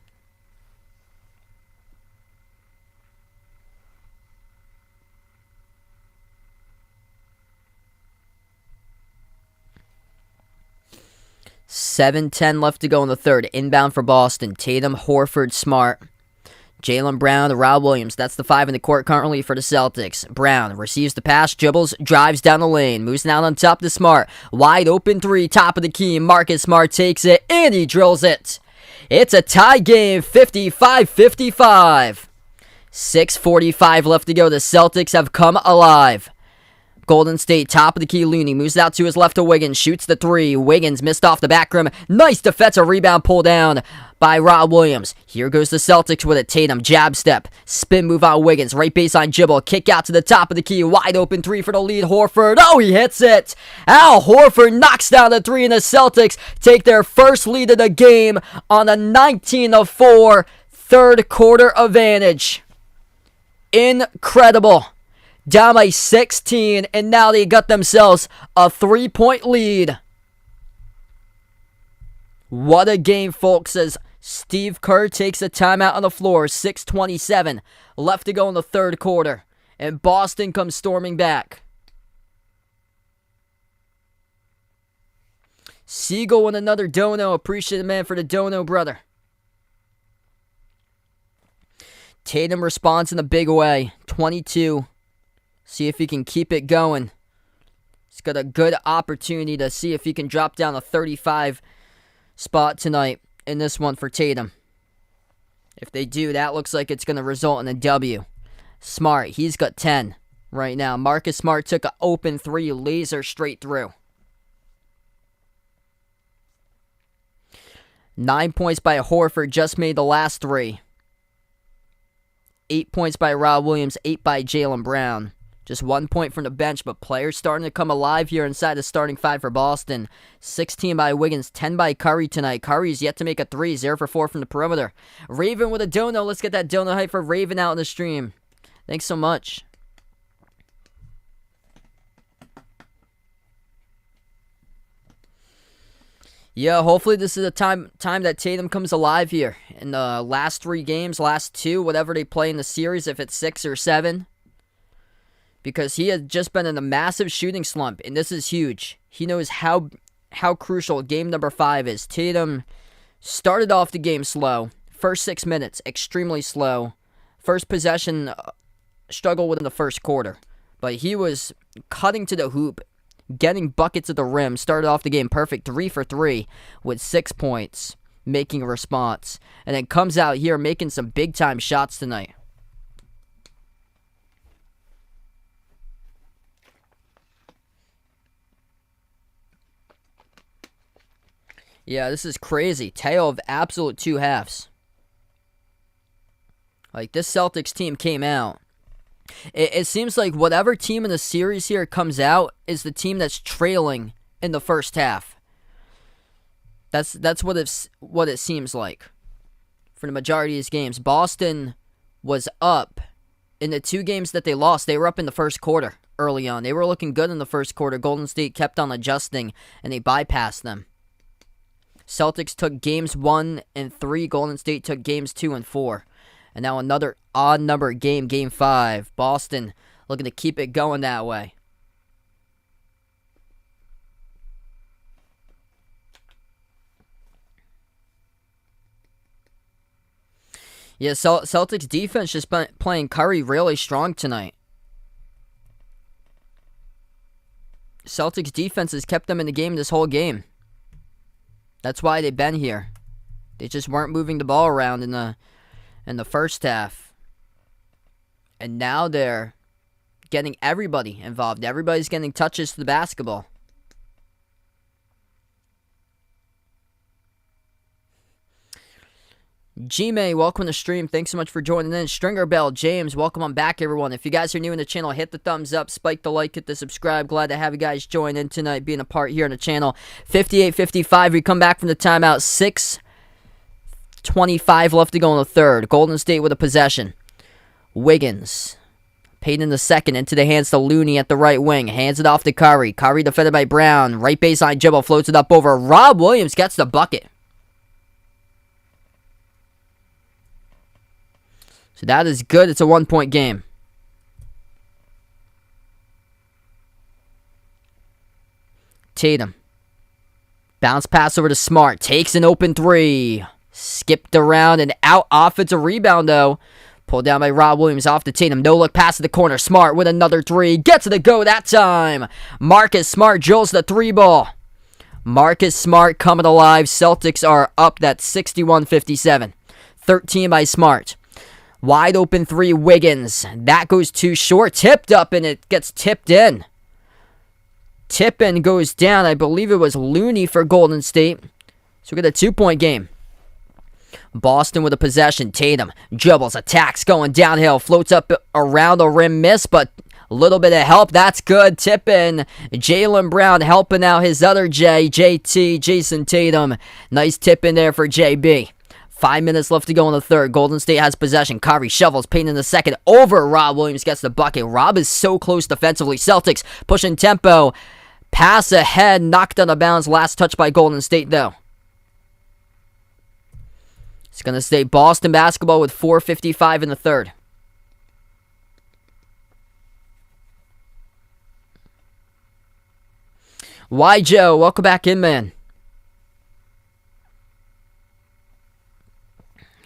$7:10 left to go in the third. Inbound for Boston. Tatum, Horford, Smart. Jaylen Brown, Rob Williams. That's the 5 in the court currently for the Celtics. Brown receives the pass, dribbles, drives down the lane. Moves down on top to Smart. Wide open 3, top of the key. Marcus Smart takes it, and he drills it. It's a tie game, 55-55. 6:45 left to go. The Celtics have come alive. Golden State, top of the key, Looney moves out to his left to Wiggins, shoots the 3. Wiggins missed off the back rim. Nice defensive rebound, pull down by Rob Williams. Here goes the Celtics with it. Tatum, jab step, spin move on Wiggins, right baseline dribble, kick out to the top of the key, wide open 3 for the lead. Horford, oh, he hits it. Al Horford knocks down the 3, and the Celtics take their first lead of the game on a 19-4 third quarter advantage. Incredible. Down by 16, and now they got themselves a 3-point lead. What a game, folks, as Steve Kerr takes a timeout on the floor. 6:27 left to go in the third quarter, and Boston comes storming back. Siegel with another dono. Appreciate the man for the dono, brother. Tatum responds in a big way. 22. See if he can keep it going. He's got a good opportunity to see if he can drop down a 35 spot tonight in this one for Tatum. If they do, that looks like it's going to result in a W. Smart, he's got 10 right now. Marcus Smart took an open 3, laser straight through. 9 points by Horford, just made the last 3. 8 points by Rob Williams, 8 by Jaylen Brown. Just 1 point from the bench, but players starting to come alive here inside the starting 5 for Boston. 16 by Wiggins, 10 by Curry tonight. Curry's yet to make a 3, 0 for 4 from the perimeter. Raven with a dono. Let's get that dono hype for Raven out in the stream. Thanks so much. Yeah, hopefully this is a time that Tatum comes alive here. In the last 3 games, last 2, whatever they play in the series, if it's 6 or 7. Because he has just been in a massive shooting slump, and this is huge. He knows how crucial game number 5 is. Tatum started off the game slow. First 6 minutes, extremely slow. First possession, struggled within the first quarter. But he was cutting to the hoop, getting buckets at the rim. Started off the game perfect, 3 for 3 with 6 points, making a response. And then comes out here making some big-time shots tonight. Yeah, this is crazy. Tale of absolute 2 halves. Like, this Celtics team came out. It seems like whatever team in the series here comes out is the team that's trailing in the first half. That's what it seems like for the majority of these games. Boston was up in the 2 games that they lost. They were up in the first quarter early on. They were looking good in the first quarter. Golden State kept on adjusting, and they bypassed them. Celtics took games 1 and 3. Golden State took games 2 and 4. And now another odd number game, game 5. Boston looking to keep it going that way. Yeah, Celtics defense just been playing Curry really strong tonight. Celtics defense has kept them in the game this whole game. That's why they've been here. They just weren't moving the ball around in the first half. And now they're getting everybody involved. Everybody's getting touches to the basketball. G-May, welcome to the stream. Thanks so much for joining in. Stringer Bell, James, welcome on back, everyone. If you guys are new in the channel, hit the thumbs up, spike the like, hit the subscribe. Glad to have you guys join in tonight, being a part here on the channel. 58-55, we come back from the timeout. 6:25 left to go in the third. Golden State with a possession. Wiggins. Paid in the second, into the hands to Looney at the right wing. Hands it off to Curry. Curry defended by Brown. Right baseline dribble, floats it up over. Rob Williams gets the bucket. So that is good. It's a 1-point game. Tatum. Bounce pass over to Smart. Takes an open three. Skipped around and out. Offensive rebound, though. Pulled down by Rob Williams off to Tatum. No look pass to the corner. Smart with another three. Gets to the go that time. Marcus Smart drills the three ball. Marcus Smart coming alive. Celtics are up. That's 61-57. 13 by Smart. Wide open three, Wiggins. That goes too short. Tipped up, and it gets tipped in. Tip-in goes down. I believe it was Looney for Golden State. So we get a 2-point game. Boston with a possession. Tatum dribbles, attacks, going downhill. Floats up around the rim, miss, but a little bit of help. That's good. Tip-in. Jaylen Brown helping out his other JT, Jason Tatum. Nice tip-in there for JB. 5 minutes left to go in the third. Golden State has possession. Curry shovels, Payne in the second. Over Rob Williams gets the bucket. Rob is so close defensively. Celtics pushing tempo. Pass ahead, knocked out of bounds. Last touch by Golden State, though. It's going to stay Boston basketball with 4:55 in the third. Why, Joe? Welcome back in, man.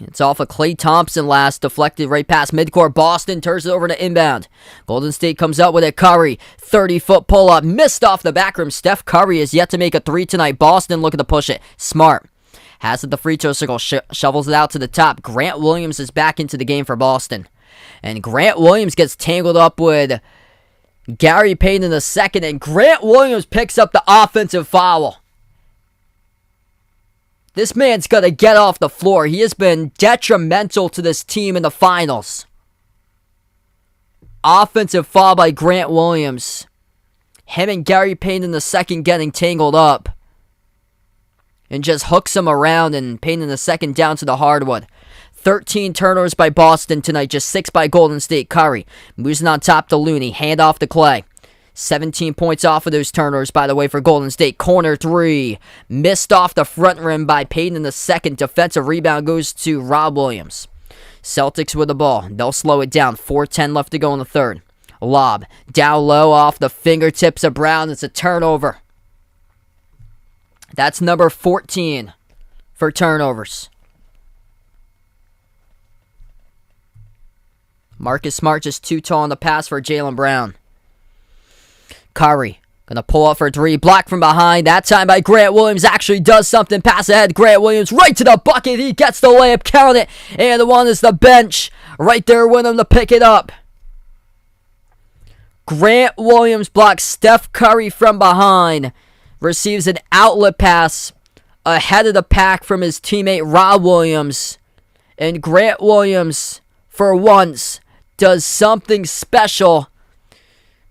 It's off of Klay Thompson last, deflected right past midcourt. Boston turns it over to inbound. Golden State comes out with a Curry. 30-foot pull-up, missed off the back rim. Steph Curry is yet to make a three tonight. Boston looking to push it. Smart has it the free throw circle, shovels it out to the top. Grant Williams is back into the game for Boston. And Grant Williams gets tangled up with Gary Payton in the second, and Grant Williams picks up the offensive foul. This man's got to get off the floor. He has been detrimental to this team in the finals. Offensive foul by Grant Williams. Him and Gary Payton in the second getting tangled up. And just hooks him around, and Payton in the second down to the hardwood. 13 turnovers by Boston tonight, just 6 by Golden State. Curry moves it on top to Looney. Hand off to Klay. 17 points off of those turnovers, by the way, for Golden State. Corner three. Missed off the front rim by Payton in the second. Defensive rebound goes to Rob Williams. Celtics with the ball. They'll slow it down. 4:10 left to go in the third. Lob. Down low off the fingertips of Brown. It's a turnover. That's number 14 for turnovers. Marcus Smart just too tall on the pass for Jaylen Brown. Curry gonna pull up for three. Blocked from behind. That time by Grant Williams. Actually does something. Pass ahead. Grant Williams right to the bucket. He gets the layup. Count it. And the one is the bench. Right there with him to pick it up. Grant Williams blocks Steph Curry from behind. Receives an outlet pass ahead of the pack from his teammate Rob Williams. And Grant Williams, for once, does something special.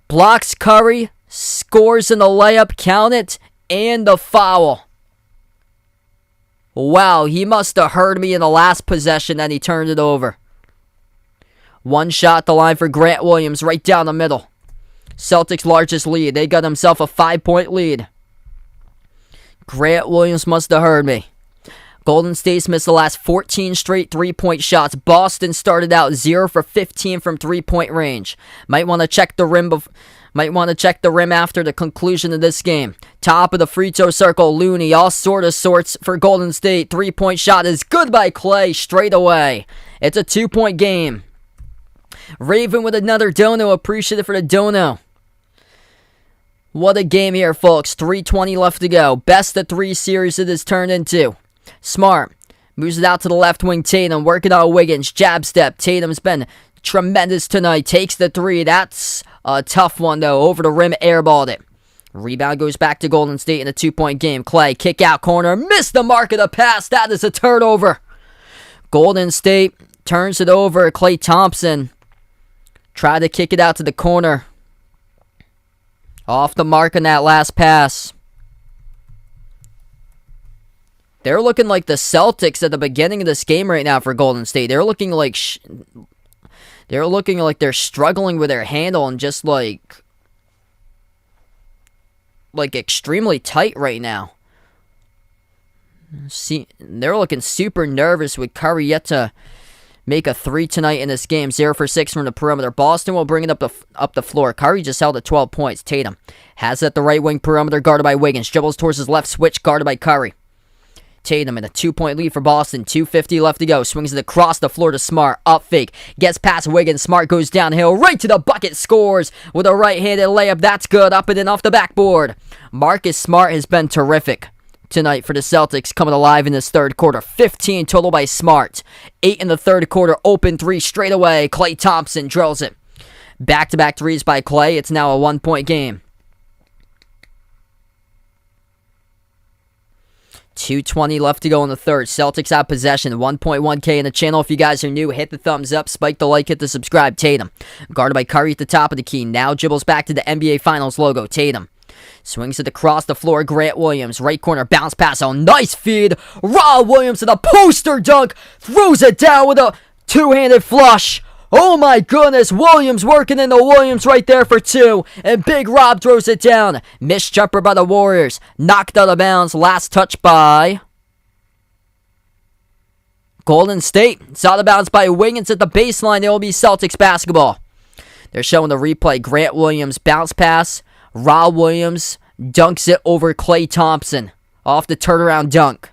Blocks Curry, scores in the layup, count it, and the foul. Wow, he must have heard me in the last possession and he turned it over. One shot at the line for Grant Williams, right down the middle. Celtics' largest lead. They got themselves a 5-point lead. Grant Williams must have heard me. Golden State's missed the last 14 straight three-point shots. Boston started out 0 for 15 from three-point range. Might want to check the rim Might want to check the rim after the conclusion of this game. Top of the free throw circle, Looney, all sorts for Golden State. 3-point shot is good by Clay straight away. It's a 2-point game. Raven with another dono. Appreciative for the dono. What a game here, folks. 3:20 left to go. Best of 3 series it has turned into. Smart moves it out to the left wing. Tatum working on Wiggins. Jab step. Tatum's been tremendous tonight. Takes the 3. That's a tough one, though. Over the rim, airballed it. Rebound goes back to Golden State in a 2-point game. Clay, kick out corner. Missed the mark of the pass. That is a turnover. Golden State turns it over. Klay Thompson tried to kick it out to the corner. Off the mark on that last pass. They're looking like the Celtics at the beginning of this game right now for Golden State. They're looking like they're struggling with their handle and just like extremely tight right now. See, they're looking super nervous with Curry yet to make a 3 tonight in this game. 0 for 6 from the perimeter. Boston will bring it up the floor. Curry just held at 12 points. Tatum has it at the right wing perimeter, guarded by Wiggins. Dribbles towards his left switch, guarded by Curry. Tatum in a 2-point lead for Boston. 2:50 left to go. Swings it across the floor to Smart. Up fake. Gets past Wiggins. Smart goes downhill. Right to the bucket. Scores with a right-handed layup. That's good. Up and in off the backboard. Marcus Smart has been terrific tonight for the Celtics, coming alive in this third quarter. 15 total by Smart. 8 in the third quarter. Open 3 straight away. Klay Thompson drills it. Back-to-back threes by Klay. It's now a 1-point game. 2:20 left to go in the third. Celtics have possession. 1.1K in the channel. If you guys are new, hit the thumbs up, spike the like, hit the subscribe. Tatum, guarded by Curry at the top of the key. Now dribbles back to the NBA Finals logo. Tatum swings it across the floor. Grant Williams, right corner, bounce pass. Oh, nice feed. Rob Williams with a poster dunk. Throws it down with a two-handed flush. Oh my goodness, Williams working into Williams right there for 2. And Big Rob throws it down. Missed jumper by the Warriors. Knocked out of bounds. Last touch by Golden State. It's out of bounds by Wiggins at the baseline. It will be Celtics basketball. They're showing the replay. Grant Williams, bounce pass. Rob Williams dunks it over Klay Thompson. Off the turnaround dunk.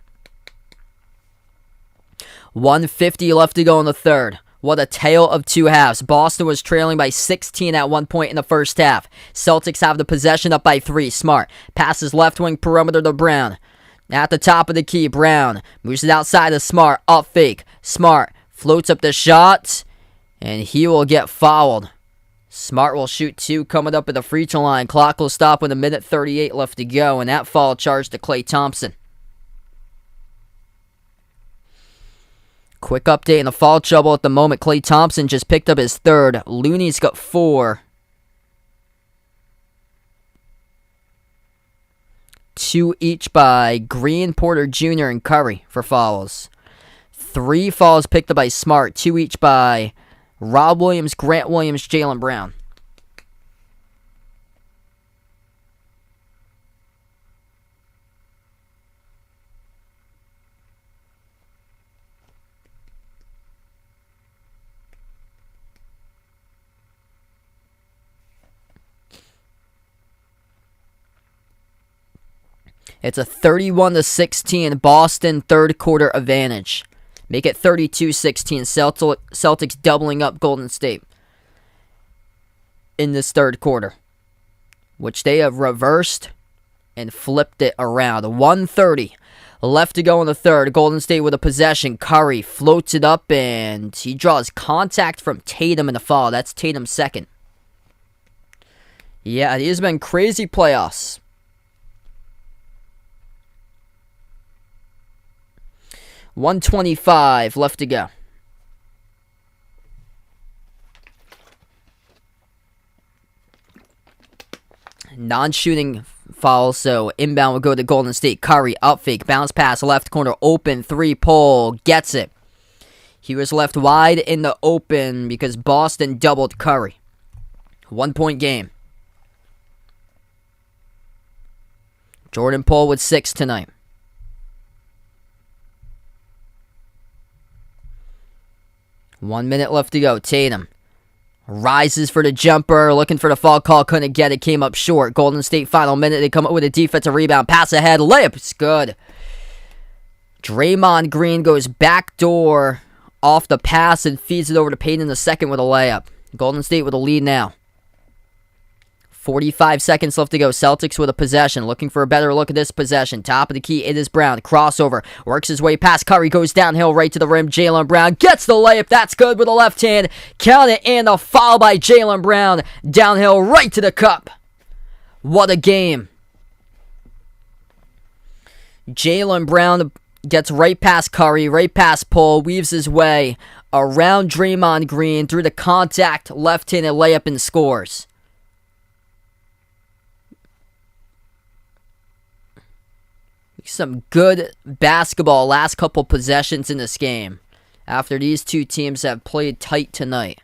1:50 left to go in the third. What a tale of 2 halves. Boston was trailing by 16 at one point in the first half. Celtics have the possession up by 3. Smart passes left wing perimeter to Brown. At the top of the key, Brown moves it outside of Smart. Up fake. Smart floats up the shot, and he will get fouled. Smart will shoot 2 coming up at the free throw line. Clock will stop with 1:38 left to go, and that foul charged to Klay Thompson. Quick update in the foul trouble at the moment. Klay Thompson just picked up his 3rd. Looney's got 4. 2 each by Green, Porter Jr., and Curry for fouls. 3 fouls picked up by Smart. 2 each by Rob Williams, Grant Williams, Jaylen Brown. It's a 31-16 Boston third quarter advantage. Make it 32-16. Celtics doubling up Golden State in this third quarter, which they have reversed and flipped it around. 1:30 left to go in the third. Golden State with a possession. Curry floats it up, and he draws contact from Tatum in the foul. That's Tatum's 2nd. Yeah, these have been crazy playoffs. 1:25 left to go. Non-shooting foul, so inbound will go to Golden State. Curry, up fake, bounce pass, left corner, open, 3-pull, gets it. He was left wide in the open because Boston doubled Curry. 1-point game. Jordan Poole with 6 tonight. One minute left to go. Tatum Rises for the jumper, looking for the foul call, couldn't get it, came up short. Golden State final minute, they come up with a defensive rebound, pass ahead, layup, it's good. Draymond Green goes backdoor off the pass and feeds it over to Payton in the second with a layup. Golden State with a lead now. 45 seconds left to go. Celtics with a possession. Looking for a better look at this possession. Top of the key, it is Brown. Crossover. Works his way past Curry. Goes downhill right to the rim. Jaylen Brown gets the layup. That's good with the left hand. Count it in. A foul by Jaylen Brown. Downhill right to the cup. What a game. Jaylen Brown gets right past Curry. Right past Poole. Weaves his way around Draymond Green. Through the contact. Left-handed layup and scores. Some good basketball last couple possessions in this game after these two teams have played tight tonight.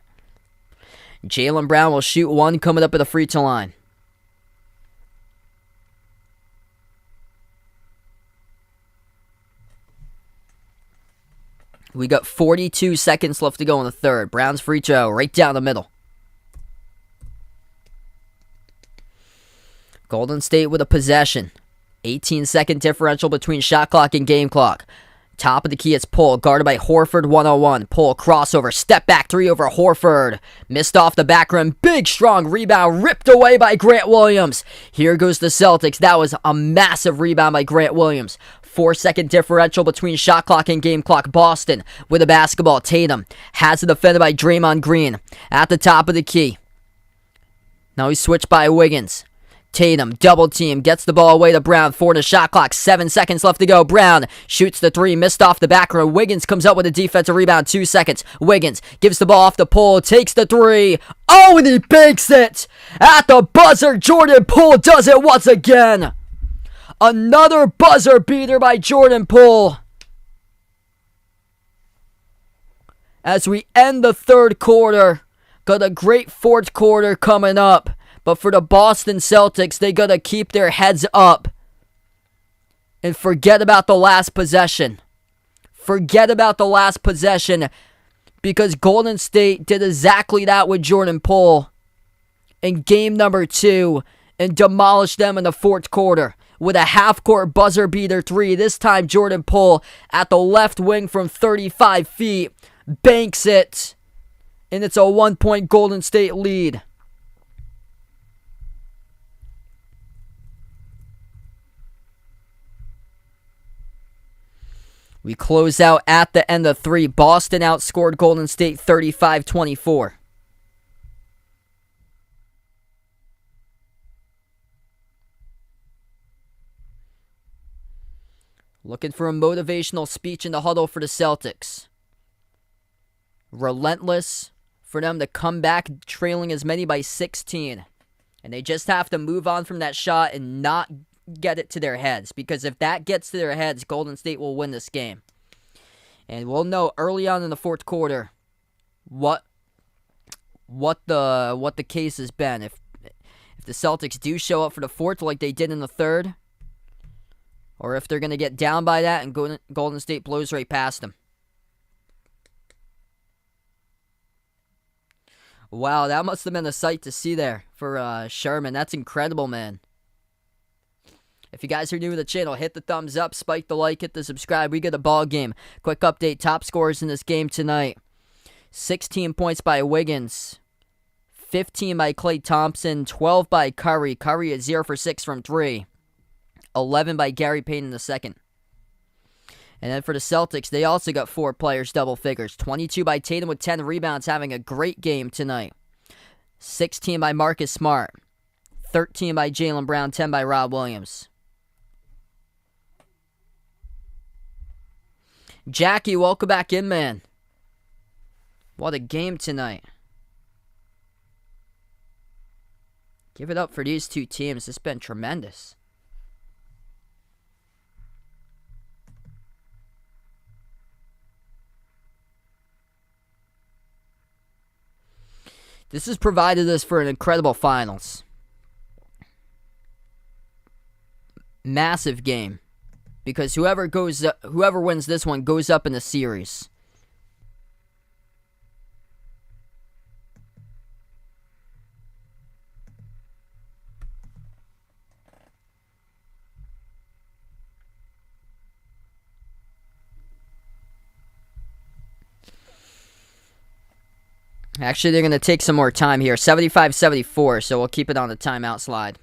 Jaylen Brown will shoot one coming up at the free throw line. We got 42 seconds left to go in the third. Brown's free throw right down the middle. Golden State with a possession. 18-second differential between shot clock and game clock. Top of the key, it's Poole, guarded by Horford, 1-on-1. Poole, crossover, step back, three over Horford. Missed off the back rim, big, strong rebound, ripped away by Grant Williams. Here goes the Celtics. That was a massive rebound by Grant Williams. 4-second differential between shot clock and game clock. Boston with a basketball. Tatum has it defended by Draymond Green at the top of the key. Now he's switched by Wiggins. Tatum, double team, gets the ball away to Brown for the shot clock. 7 seconds left to go. Brown shoots the three, missed off the back row. Wiggins comes up with a defensive rebound. 2 seconds. Wiggins gives the ball off the Poole, takes the three. Oh, and he banks it! At the buzzer, Jordan Poole does it once again. Another buzzer beater by Jordan Poole. As we end the third quarter, got a great fourth quarter coming up. But for the Boston Celtics, they got to keep their heads up and forget about the last possession. Forget about the last possession because Golden State did exactly that with Jordan Poole in game number 2 and demolished them in the fourth quarter with a half-court buzzer beater three. This time, Jordan Poole at the left wing from 35 feet banks it, and it's a 1-point Golden State lead. We close out at the end of 3. Boston outscored Golden State 35-24. Looking for a motivational speech in the huddle for the Celtics. Relentless for them to come back trailing as many by 16. And they just have to move on from that shot and not get it to their heads, because if that gets to their heads, Golden State will win this game. And we'll know early on in the fourth quarter what the case has been. If the Celtics do show up for the fourth like they did in the third, or if they're going to get down by that and Golden State blows right past them. Wow, that must have been a sight to see there for Sherman. That's incredible, man. If you guys are new to the channel, hit the thumbs up, spike the like, hit the subscribe. We get a ball game. Quick update, top scorers in this game tonight. 16 points by Wiggins. 15 by Klay Thompson. 12 by Curry. Curry is 0 for 6 from 3. 11 by Gary Payton in the second. And then for the Celtics, they also got 4 players double figures. 22 by Tatum with 10 rebounds, having a great game tonight. 16 by Marcus Smart. 13 by Jaylen Brown. 10 by Rob Williams. Jackie, welcome back in, man. What a game tonight. Give it up for these two teams. It's been tremendous. This has provided us for an incredible finals. Massive game. Because whoever wins this one goes up in the series. Actually, they're going to take some more time here. 75-74, so we'll keep it on the timeout slide.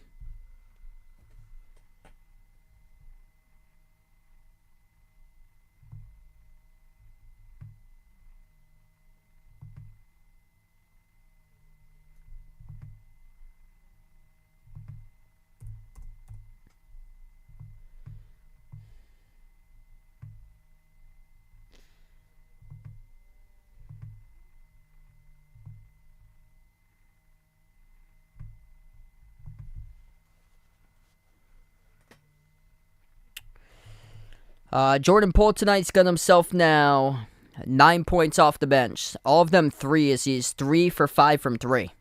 Jordan Poole tonight's got himself now 9 points off the bench. All of them threes. He's 3 for 5 from 3.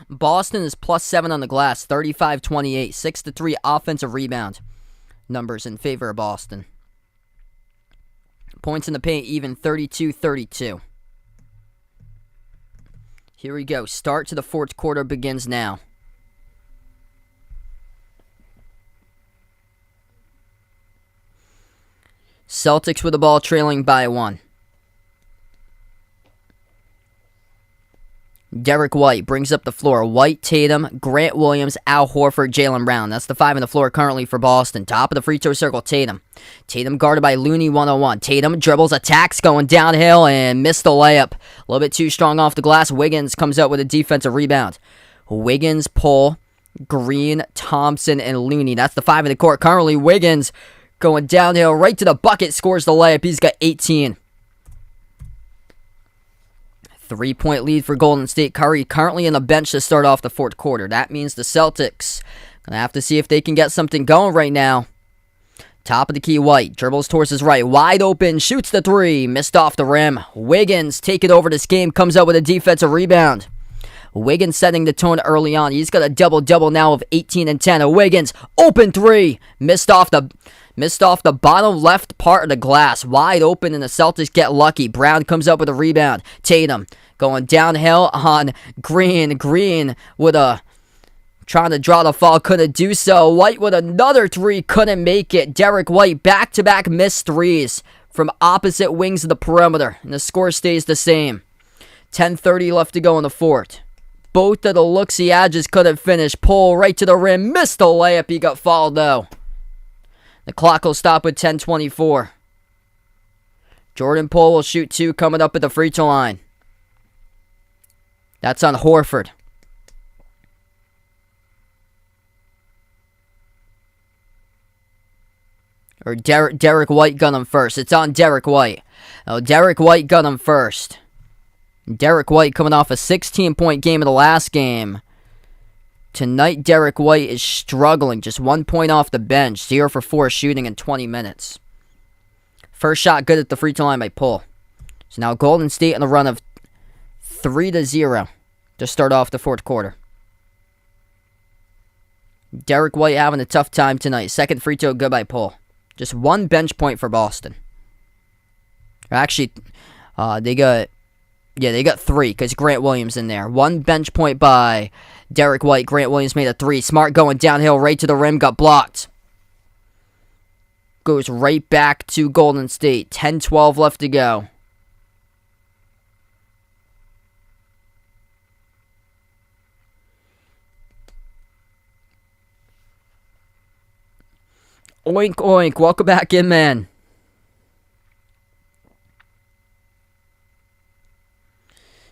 Boston is +7 on the glass, 35-28, 6-3 offensive rebound numbers in favor of Boston. Points in the paint even, 32-32. Here we go. Start to the fourth quarter begins now. Celtics with the ball trailing by 1. Derek White brings up the floor. White, Tatum, Grant Williams, Al Horford, Jaylen Brown. That's the 5 on the floor currently for Boston. Top of the free throw circle, Tatum. Tatum guarded by Looney 101. Tatum dribbles, attacks, going downhill, and missed the layup. A little bit too strong off the glass. Wiggins comes up with a defensive rebound. Wiggins, Poole, Green, Thompson, and Looney. That's the 5 in the court. Currently, Wiggins going downhill right to the bucket, scores the layup. He's got 18. 3-point lead for Golden State. Curry currently on the bench to start off the fourth quarter. That means the Celtics gonna have to see if they can get something going right now. Top of the key, White dribbles towards his right, wide open, shoots the 3, missed off the rim. Wiggins take it over this game, comes up with a defensive rebound. Wiggins setting the tone early on. He's got a double-double now of 18 and 10. Wiggins, open 3, missed off the bottom left part of the glass. Wide open, and the Celtics get lucky. Brown comes up with a rebound. Tatum going downhill on Green. Green with a trying to draw the foul, couldn't do so. White with another 3, couldn't make it. Derek White back-to-back missed 3s from opposite wings of the perimeter, and the score stays the same. 10:30 left to go in the fourth. Both of the looks he had just couldn't finish. Poole right to the rim, missed the layup. He got fouled though. The clock will stop with 10:24. Jordan Poole will shoot 2 coming up at the free throw line. That's on Horford. Or Derek White got him first. It's on Derek White. Oh, Derek White got him first. Derek White coming off a 16-point game in the last game. Tonight, Derek White is struggling. Just 1 point off the bench. 0 for 4 shooting in 20 minutes. First shot good at the free throw line by Poole. So now Golden State on a run of 3-0 to start off the fourth quarter. Derek White having a tough time tonight. Second free throw good by Poole. Just 1 bench point for Boston. Actually, they got 3 because Grant Williams in there. 1 bench point by Derek White. Grant Williams made a 3. Smart going downhill right to the rim. Got blocked. Goes right back to Golden State. 10-12 left to go. Oink, oink. Welcome back in, man.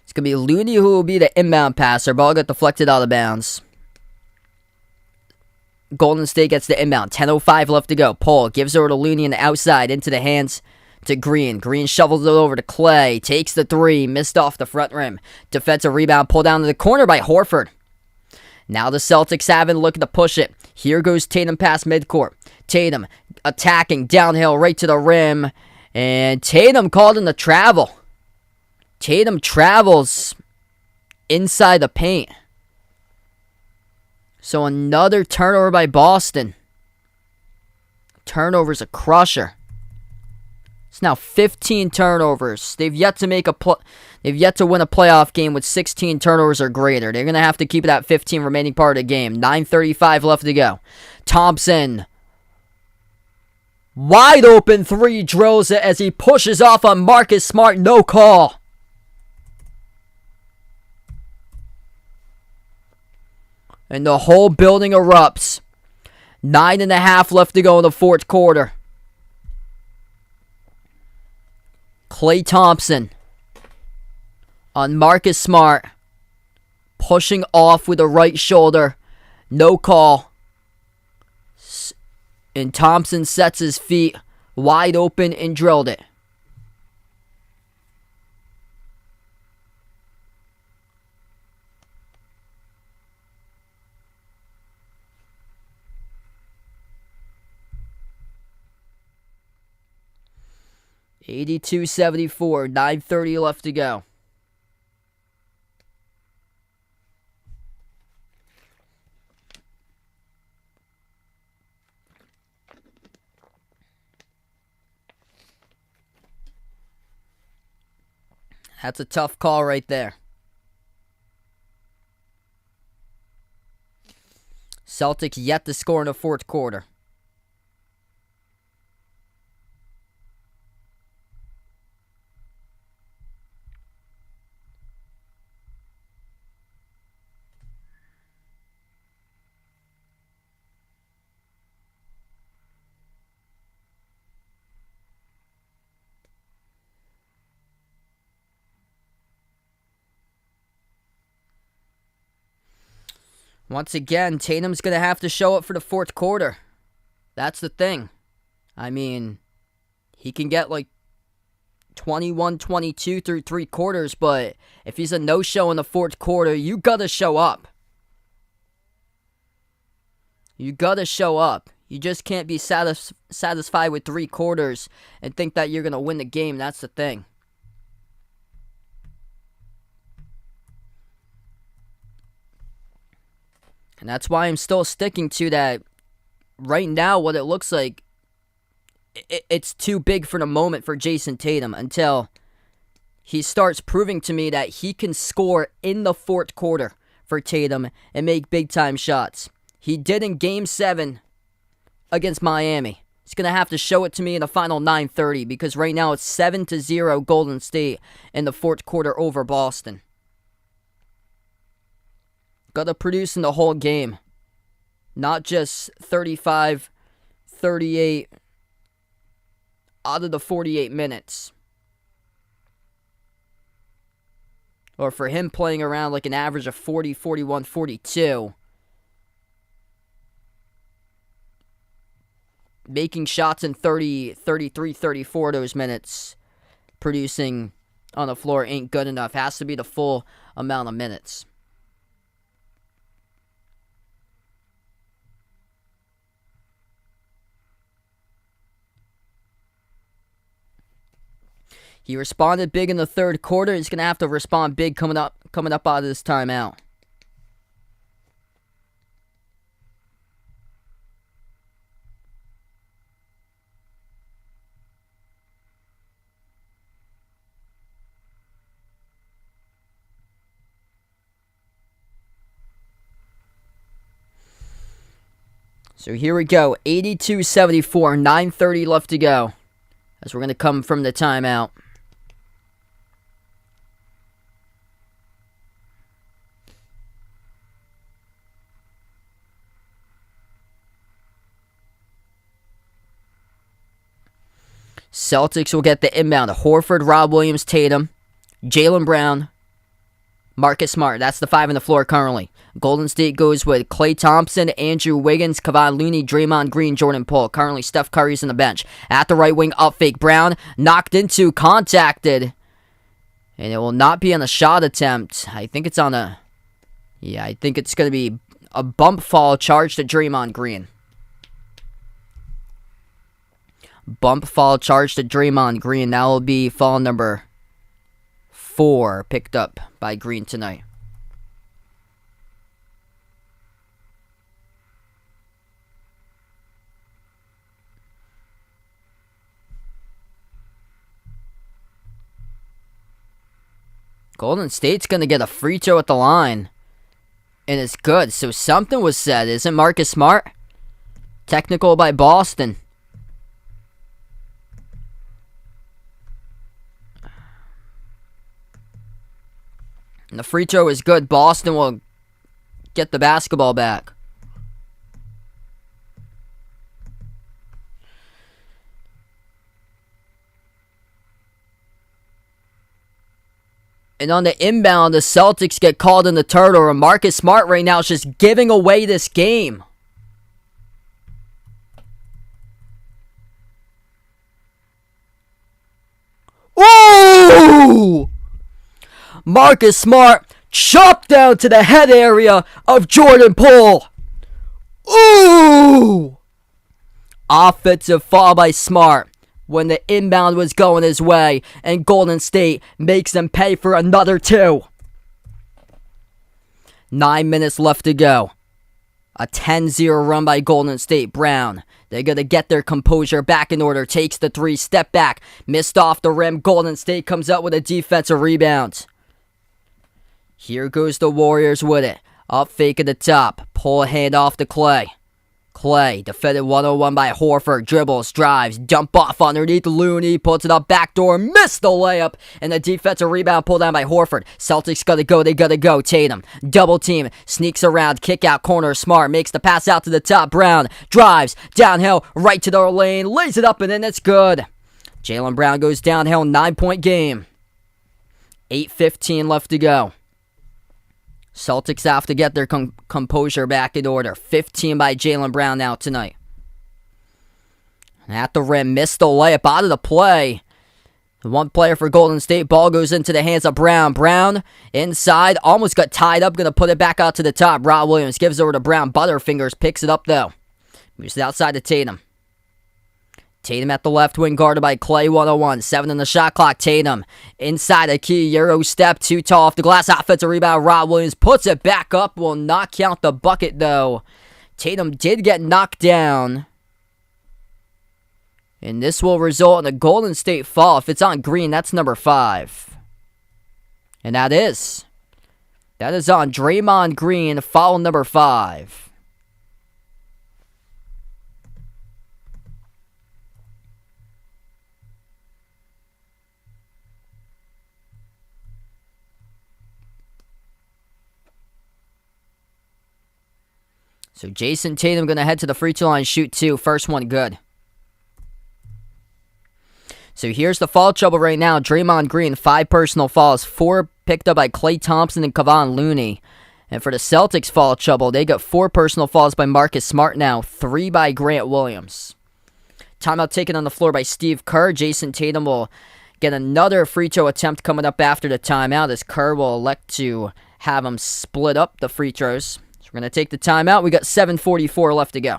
It's going to be Looney who will be the inbound passer. Ball got deflected out of bounds. Golden State gets the inbound. 10:05 left to go. Poole gives over to Looney on the outside into the hands to Green. Green shovels it over to Clay. Takes the 3. Missed off the front rim. Defensive rebound. Pulled down to the corner by Horford. Now the Celtics having looking to push it. Here goes Tatum past midcourt. Tatum attacking downhill right to the rim. And Tatum called in the travel. Tatum travels inside the paint. So another turnover by Boston. Turnover's a crusher. It's now 15 turnovers. They've yet to they've yet to win a playoff game with 16 turnovers or greater. They're going to have to keep it at 15 remaining part of the game. 9:35 left to go. Thompson, wide open three, drills it as he pushes off on Marcus Smart. No call. And the whole building erupts. 9.5 left to go in the fourth quarter. Klay Thompson on Marcus Smart, pushing off with the right shoulder. No call. And Thompson sets his feet wide open and drilled it. (82-74), 9:30 left to go. That's a tough call right there. Celtics yet to score in the fourth quarter. Once again, Tatum's going to have to show up for the fourth quarter. That's the thing. I mean, he can get like 21-22 through three quarters, but if he's a no-show in the fourth quarter, you got to show up. You got to show up. You just can't be satisfied with three quarters and think that you're going to win the game. That's the thing. And that's why I'm still sticking to that. Right now, what it looks like, it's too big for the moment for Jason Tatum until he starts proving to me that he can score in the fourth quarter for Tatum and make big-time shots. He did in Game 7 against Miami. He's going to have to show it to me in the final 9:30 because right now it's 7-0 Golden State in the fourth quarter over Boston. Got to produce in the whole game. Not just 35, 38 out of the 48 minutes. Or for him playing around like an average of 40, 41, 42. Making shots in 30, 33, 34 of those minutes. Producing on the floor ain't good enough. Has to be the full amount of minutes. He responded big in the third quarter. He's going to have to respond big coming up out of this timeout. So here we go. 82-74, 9:30 left to go. As we're going to come from the timeout. Celtics will get the inbound. Horford, Rob Williams, Tatum, Jaylen Brown, Marcus Smart. That's the five on the floor currently. Golden State goes with Klay Thompson, Andrew Wiggins, Kevon Looney, Draymond Green, Jordan Poole. Currently, Steph Curry's on the bench. At the right wing, up fake. Brown knocked into, contacted. And it will not be on a shot attempt. I think it's on a... Yeah, I think it's going to be a bump fall charge to Draymond Green. Bump fall charge to Draymond Green. That will be fall number 4 picked up by Green tonight. Golden State's going to get a free throw at the line. And it's good. So something was said. Isn't Marcus Smart? Technical by Boston. And the free throw is good. Boston will get the basketball back. And on the inbound, the Celtics get called in the turtle. And Marcus Smart right now is just giving away this game. Ooh! Marcus Smart chopped down to the head area of Jordan Poole. Ooh! Offensive foul by Smart when the inbound was going his way, and Golden State makes them pay for another 2. 9 minutes left to go. A 10-0 run by Golden State. Brown, they're going to get their composure back in order. Takes the 3, step back, missed off the rim. Golden State comes up with a defensive rebound. Here goes the Warriors with it. Up fake at the top. Pull a hand off to Clay. Clay, defended 1-on-1 by Horford. Dribbles, drives, jump off underneath Looney. Puts it up backdoor. Missed the layup. And the defensive rebound pulled down by Horford. Celtics gotta go. They gotta go. Tatum, double team. Sneaks around. Kick out corner. Smart makes the pass out to the top. Brown drives. Downhill. Right to the lane. Lays it up and then it's good. Jaylen Brown goes downhill. 9-point game. 8:15 left to go. Celtics have to get their composure back in order. 15 by Jaylen Brown now tonight. At the rim, missed the layup out of the play. The one player for Golden State. Ball goes into the hands of Brown. Brown inside, almost got tied up. Going to put it back out to the top. Rod Williams gives it over to Brown. Butterfingers picks it up though. Moves it outside to Tatum. Tatum at the left wing, guarded by Clay, 1-on-1. 7 in the shot clock. Tatum inside a key Euro step, too tall off the glass. Offensive rebound. Rod Williams puts it back up. Will not count the bucket, though. Tatum did get knocked down. And this will result in a Golden State foul. If it's on green, that's number 5. And that is on Draymond Green, foul number 5. So Jason Tatum going to head to the free throw line, shoot 2. First one good. So here's the foul trouble right now. Draymond Green, 5 personal fouls. 4 picked up by Klay Thompson and Kevon Looney. And for the Celtics foul trouble, they got 4 personal fouls by Marcus Smart now. 3 by Grant Williams. Timeout taken on the floor by Steve Kerr. Jason Tatum will get another free throw attempt coming up after the timeout, as Kerr will elect to have him split up the free throws. We're going to take the timeout. We got 7:44 left to go.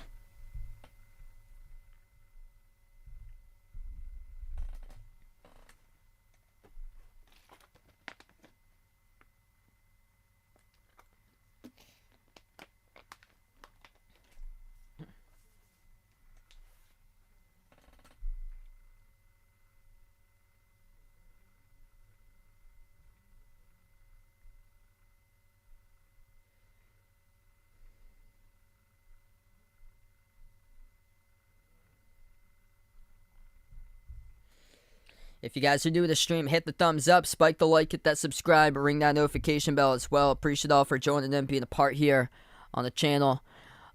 If you guys are new to the stream, hit the thumbs up, spike the like, hit that subscribe, ring that notification bell as well. Appreciate all for joining and being a part here on the channel.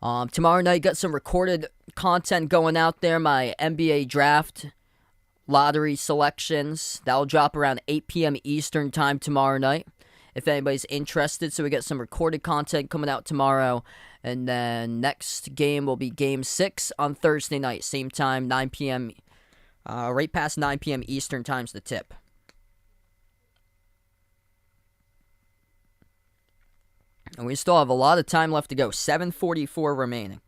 Tomorrow night, got some recorded content going out there. My NBA draft lottery selections. That'll drop around 8 p.m. Eastern time tomorrow night, if anybody's interested. So we got some recorded content coming out tomorrow. And then next game will be Game 6 on Thursday night. Same time, 9 p.m. Right past 9 p.m. Eastern time's the tip. And we still have a lot of time left to go. 7:44 remaining.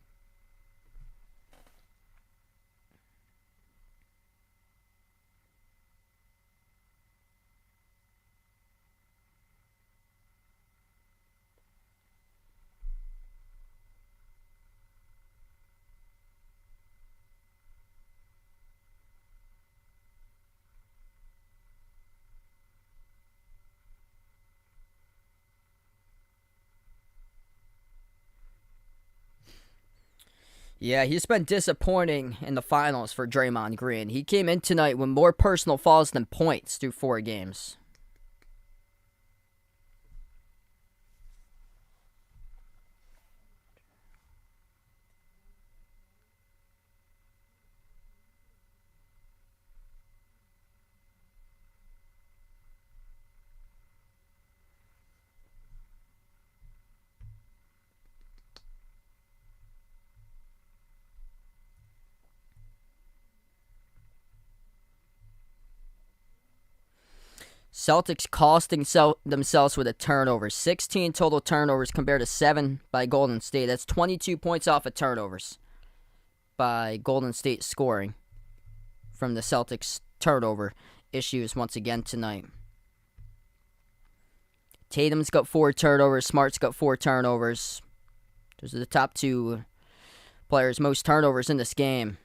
Yeah, he's been disappointing in the finals for Draymond Green. He came in tonight with more personal fouls than points through 4 games. Celtics costing themselves with a turnover. 16 total turnovers compared to 7 by Golden State. That's 22 points off of turnovers by Golden State scoring from the Celtics turnover issues once again tonight. Tatum's got 4 turnovers. Smart's got 4 turnovers. Those are the top 2 players, most turnovers in this game.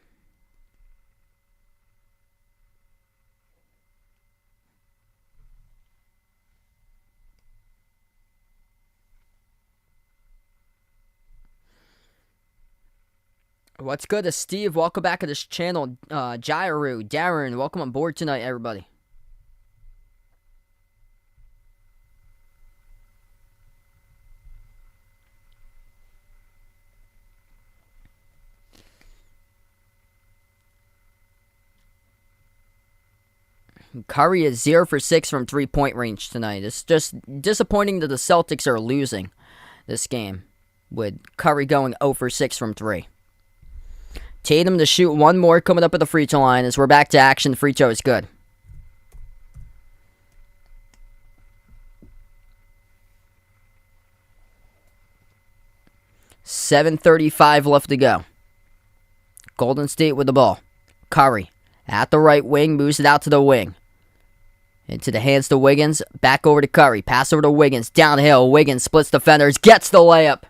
What's good, Steve? Welcome back to this channel. Jairu, Darren, welcome on board tonight, everybody. Curry is 0 for 6 from 3-point range tonight. It's just disappointing that the Celtics are losing this game, with Curry going 0 for 6 from 3. Tatum to shoot one more coming up at the free throw line as we're back to action. The free throw is good. .735 left to go. Golden State with the ball. Curry at the right wing, moves it out to the wing. Into the hands to Wiggins. Back over to Curry. Pass over to Wiggins. Downhill. Wiggins splits defenders. Gets the layup.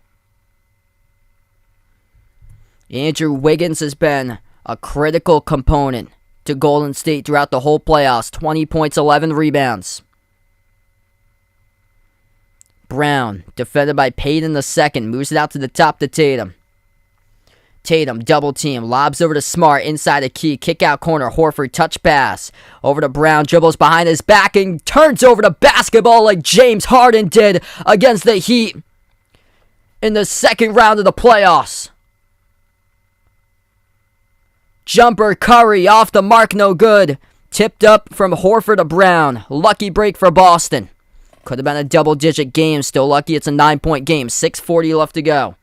Andrew Wiggins has been a critical component to Golden State throughout the whole playoffs. 20 points, 11 rebounds. Brown, defended by Payton II, moves it out to the top to Tatum. Tatum, double team, lobs over to Smart, inside the key, kick out corner, Horford, touch pass. Over to Brown, dribbles behind his back and turns over the basketball like James Harden did against the Heat in the second round of the playoffs. Jumper, Curry, off the mark, no good. Tipped up from Horford to Brown. Lucky break for Boston. Could have been a double-digit game. Still lucky it's a 9-point game. 6:40 left to go.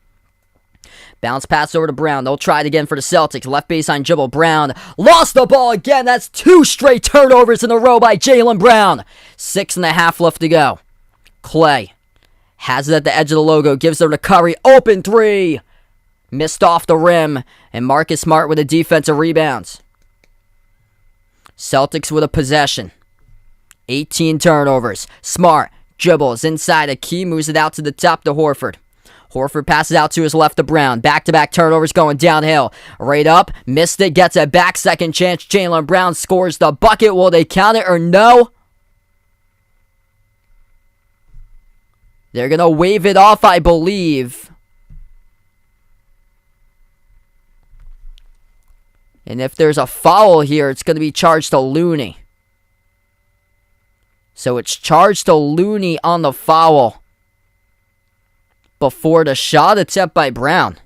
Bounce pass over to Brown. They'll try it again for the Celtics. Left baseline dribble. Brown lost the ball again. That's 2 straight turnovers in a row by Jaylen Brown. 6.5 left to go. Clay has it at the edge of the logo. Gives it to Curry. Open 3. Missed off the rim, and Marcus Smart with a defensive rebounds. Celtics with a possession. 18 turnovers. Smart dribbles inside a key, moves it out to the top to Horford. Horford passes out to his left to Brown. Back-to-back turnovers going downhill. Right up, missed it, gets it back. Second chance, Jaylen Brown scores the bucket. Will they count it or no? They're going to wave it off, I believe. And if there's a foul here, it's going to be charged to Looney. So it's charged to Looney on the foul before the shot attempt by Brown.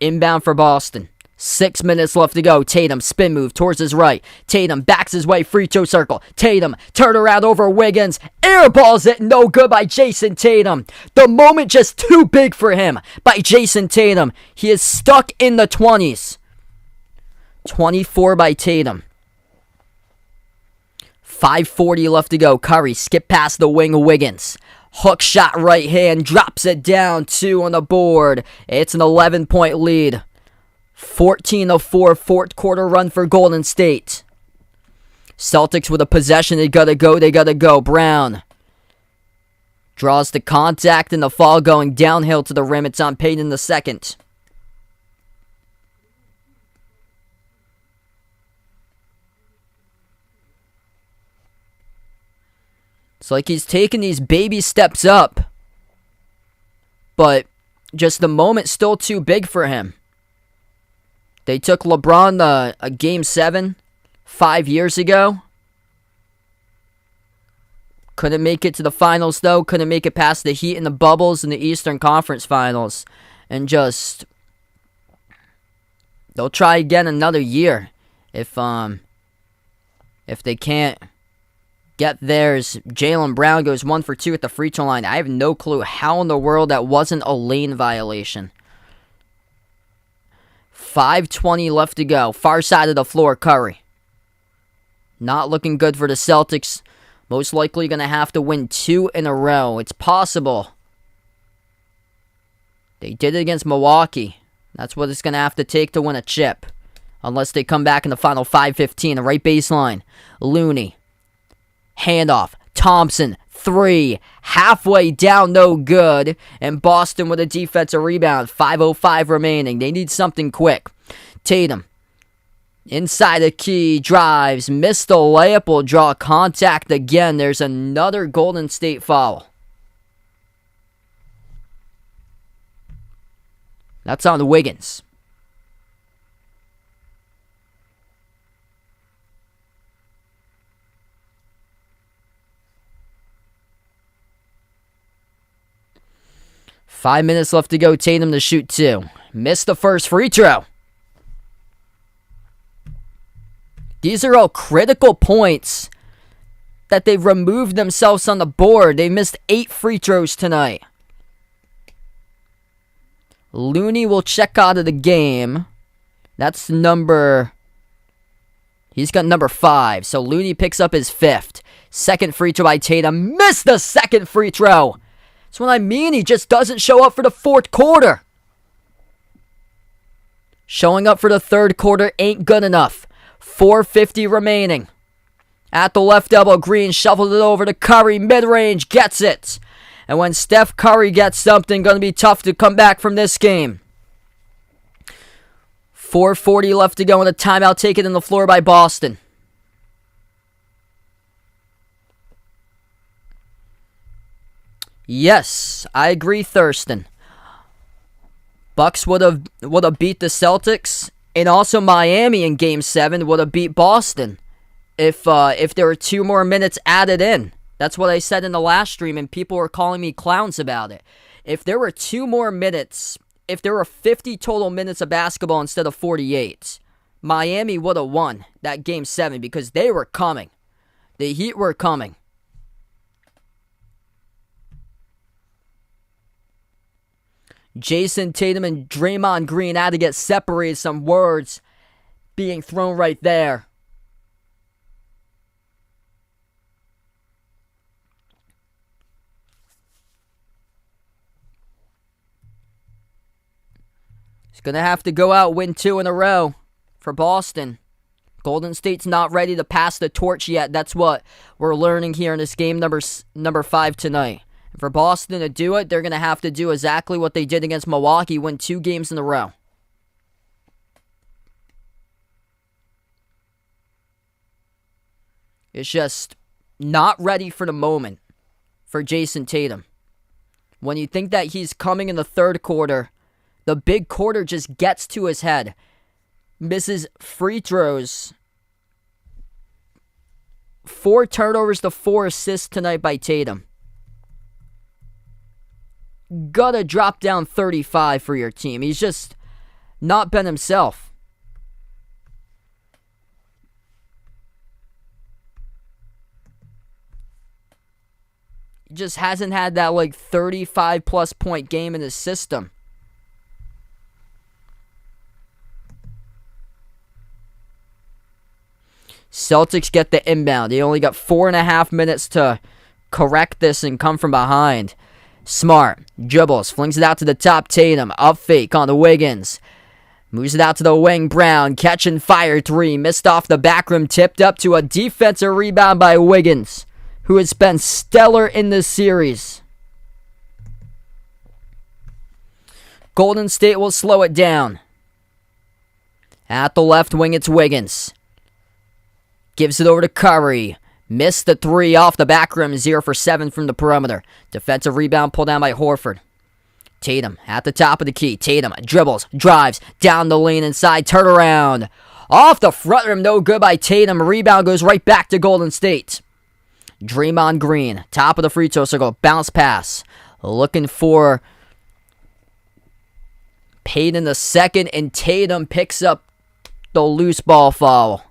Inbound for Boston. 6 minutes left to go. Tatum, spin move towards his right. Tatum backs his way, free throw circle. Tatum, turn around over Wiggins. Airballs it, no good by Jason Tatum. The moment just too big for him by Jason Tatum. He is stuck in the 20s. 24 by Tatum. 5:40 left to go. Curry, skip past the wing of Wiggins. Hook shot right hand, drops it down, 2 on the board. It's an 11-point lead. 14-4, fourth quarter run for Golden State. Celtics with a possession, they gotta go. Brown draws the contact and the fall going downhill to the rim. It's on Payton II. It's like he's taking these baby steps up, but just the moment still too big for him. They took LeBron a Game 7 5 years ago. Couldn't make it to the finals, though. Couldn't make it past the Heat and the Bubbles in the Eastern Conference Finals. And just... they'll try again another year. If they can't get theirs. Jaylen Brown goes 1 for 2 at the free throw line. I have no clue how in the world that wasn't a lane violation. 5:20 left to go. Far side of the floor, Curry. Not looking good for the Celtics. Most likely going to have to win 2 in a row. It's possible. They did it against Milwaukee. That's what it's going to have to take to win a chip. Unless they come back in the final 5:15. The right baseline. Looney. Handoff. Thompson. 3. Halfway down, no good. And Boston with a defensive rebound. 5:05 remaining. They need something quick. Tatum. Inside the key. Drives. Missed the layup. Will draw contact again. There's another Golden State foul. That's on Wiggins. Five minutes left to go. Tatum to shoot 2. Missed the first free throw. These are all critical points that they've removed themselves on the board. They missed 8 free throws tonight. Looney will check out of the game. That's number... he's got number 5. So Looney picks up his 5th. Second free throw by Tatum. Missed the second free throw. That's what I mean. He just doesn't show up for the fourth quarter. Showing up for the third quarter ain't good enough. 4:50 remaining. At the left elbow, Green shuffled it over to Curry. Mid-range, gets it. And when Steph Curry gets something, going to be tough to come back from this game. 4:40 left to go in a timeout taken in the floor by Boston. Yes, I agree, Thurston. Bucks would have beat the Celtics, and also Miami in Game 7 would have beat Boston if there were 2 more minutes added in. That's what I said in the last stream, and people were calling me clowns about it. If there were 2 more minutes, if there were 50 total minutes of basketball instead of 48, Miami would have won that Game 7 because they were coming. The Heat were coming. Jason Tatum and Draymond Green had to get separated. Some words being thrown right there. He's going to have to go out, win 2 in a row for Boston. Golden State's not ready to pass the torch yet. That's what we're learning here in this game number 5 tonight. And for Boston to do it, they're going to have to do exactly what they did against Milwaukee, win 2 games in a row. It's just not ready for the moment for Jason Tatum. When you think that he's coming in the third quarter, the big quarter just gets to his head. Misses free throws. 4 turnovers to 4 assists tonight by Tatum. Gotta drop down 35 for your team. He's just not been himself. He just hasn't had that 35 plus point game in his system. Celtics get the inbound. They only got 4.5 minutes to correct this and come from behind. Smart. Dribbles. Flings it out to the top. Tatum. Up fake on the Wiggins. Moves it out to the wing. Brown. Catch and fire 3. Missed off the back rim. Tipped up to a defensive rebound by Wiggins, who has been stellar in this series. Golden State will slow it down. At the left wing, it's Wiggins. Gives it over to Curry. Missed the 3 off the back rim. 0 for 7 from the perimeter. Defensive rebound pulled down by Horford. Tatum at the top of the key. Tatum dribbles, drives, down the lane inside, turnaround. Off the front rim, no good by Tatum. Rebound goes right back to Golden State. Draymond Green, top of the free throw circle, bounce pass. Looking for Payton the second, and Tatum picks up the loose ball foul.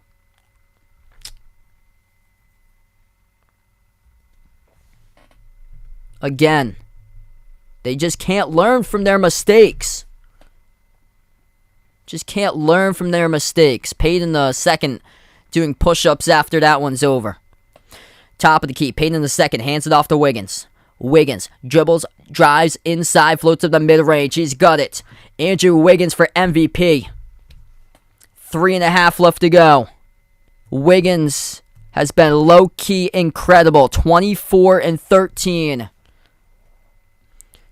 Again, they just can't learn from their mistakes. Just can't learn from their mistakes. Payton the second doing push-ups after that one's over. Top of the key. Payton the second hands it off to Wiggins. Wiggins dribbles, drives inside, floats up the mid-range. He's got it. Andrew Wiggins for MVP. 3.5 left to go. Wiggins has been low-key incredible. 24 and 13.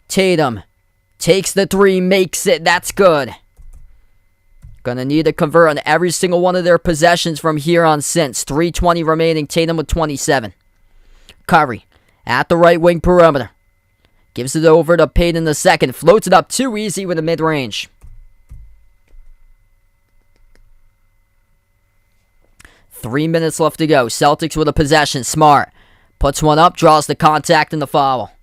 Tatum takes the three, makes it. That's good. Gonna need to convert on every single one of their possessions from here on since. 3:20 remaining. Tatum with 27. Curry at the right wing perimeter. Gives it over to Payton the second. Floats it up too easy with a mid-range. Three minutes left to go. Celtics with a possession. Smart puts one up, draws the contact and the foul.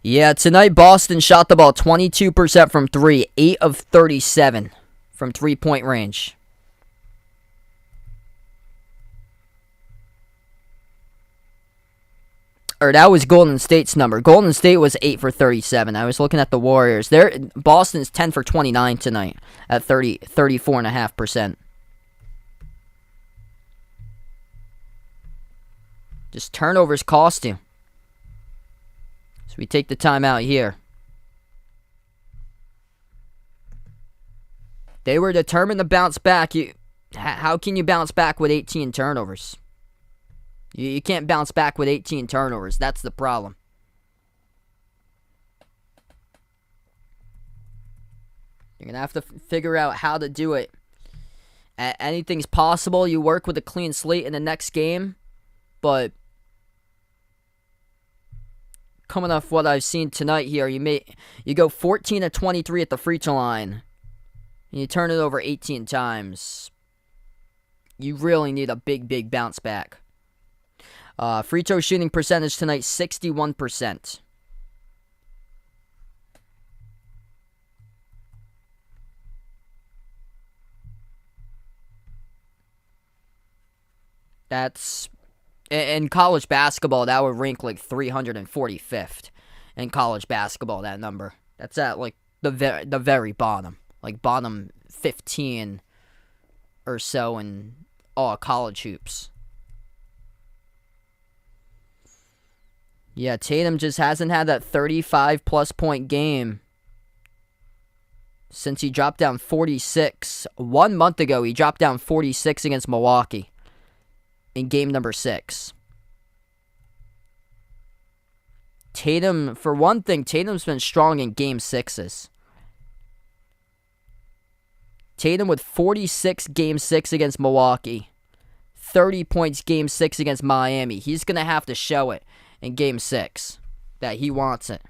Yeah, tonight Boston shot the ball 22% from 3, 8 of 37 from 3-point range. Or that was Golden State's number. Golden State was 8 for 37. I was looking at the Warriors. Boston's 10 for 29 tonight at 34.5%. Just turnovers cost you. So we take the time out here. They were determined to bounce back. How can you bounce back with 18 turnovers? You can't bounce back with 18 turnovers. That's the problem. You're going to have to figure out how to do it. Anything's possible. You work with a clean slate in the next game. But coming off what I've seen tonight here, you go 14 of 23 at the free throw line. And you turn it over 18 times. You really need a big bounce back. Free throw shooting percentage tonight, 61%. That's, in college basketball, that would rank like 345th. In college basketball, that number. That's at like the very bottom. Like bottom 15 or so in all college hoops. Yeah, Tatum just hasn't had that 35-plus point game since he dropped down 46. 1 month ago, he dropped down 46 against Milwaukee in game number 6. Tatum, for one thing, Tatum's been strong in game 6s. Tatum with 46 game 6 against Milwaukee. 30 points game 6 against Miami. He's going to have to show it in game 6 that he wants it.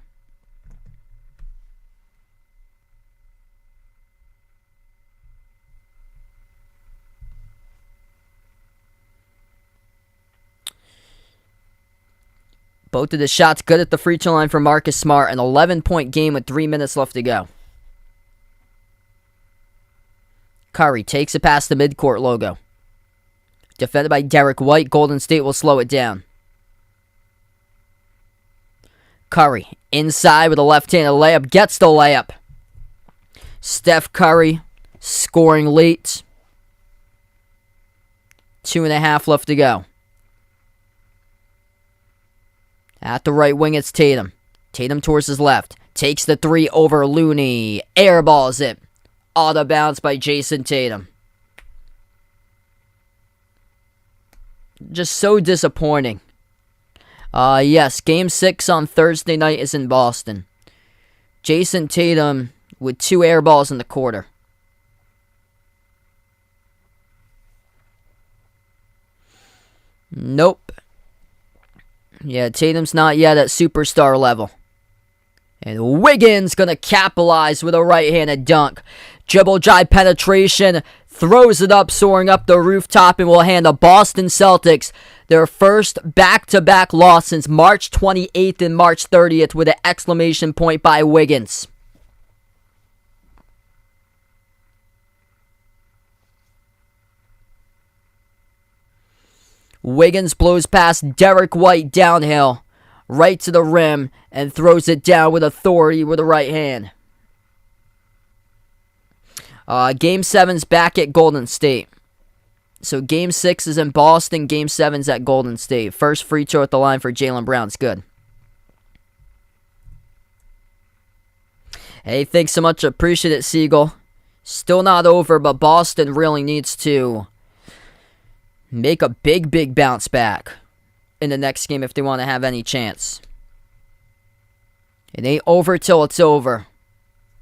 Both of the shots good at the free throw line for Marcus Smart. An 11-point game with 3 minutes left to go. Curry takes it past the midcourt logo. Defended by Derek White. Golden State will slow it down. Curry inside with a left-handed layup. Gets the layup. Steph Curry scoring late. 2.5 left to go. At the right wing, it's Tatum. Tatum towards his left. Takes the three over Looney. Airballs it. Out of bounds by Jason Tatum. Just so disappointing. Yes, Game 6 on Thursday night is in Boston. Jason Tatum with 2 air balls in the quarter. Nope. Yeah, Tatum's not yet at superstar level. And Wiggins going to capitalize with a right-handed dunk. Dribble drive penetration. Throws it up, soaring up the rooftop, and will hand the Boston Celtics their first back-to-back loss since March 28th and March 30th with an exclamation point by Wiggins. Wiggins blows past Derek White downhill, right to the rim, and throws it down with authority with the right hand. Game 7's back at Golden State. So Game 6 is in Boston. Game 7's at Golden State. First free throw at the line for Jaylen Brown's good. Hey, thanks so much. Appreciate it, Siegel. Still not over, but Boston really needs to make a big bounce back in the next game if they want to have any chance. It ain't over till it's over.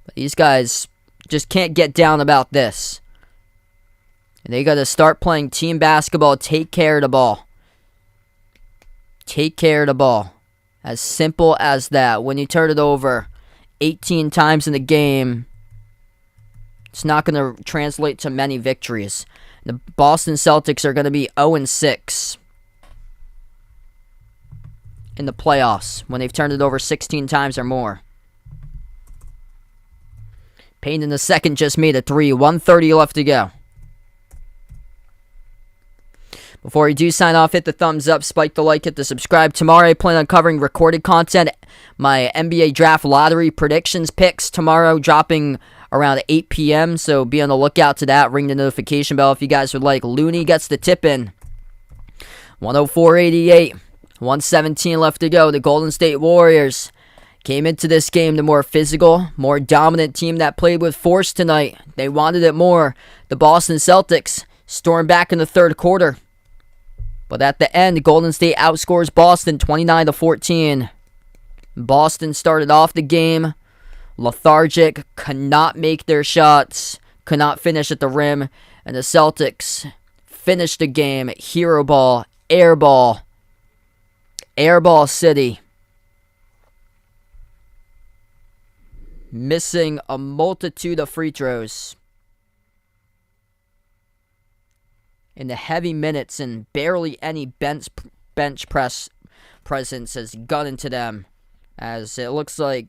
But these guys just can't get down about this. And they got to start playing team basketball. Take care of the ball. Take care of the ball. As simple as that. When you turn it over 18 times in the game, it's not going to translate to many victories. The Boston Celtics are going to be 0-6 in the playoffs when they've turned it over 16 times or more. Payne in the second just made a 3. 1:30 left to go. Before you do sign off, hit the thumbs up, spike the like, hit the subscribe. Tomorrow I plan on covering recorded content. My NBA draft lottery predictions picks tomorrow dropping around 8 p.m. So be on the lookout to that. Ring the notification bell if you guys would like. Looney gets the tip in. 104-88. 117 left to go. The Golden State Warriors came into this game the more physical, more dominant team that played with force tonight. They wanted it more. The Boston Celtics stormed back in the third quarter. But at the end, Golden State outscores Boston 29-14. Boston started off the game lethargic, could not make their shots, could not finish at the rim, and the Celtics finished the game hero ball, airball city. Missing a multitude of free throws in the heavy minutes, and barely any bench press presence has got into them, as it looks like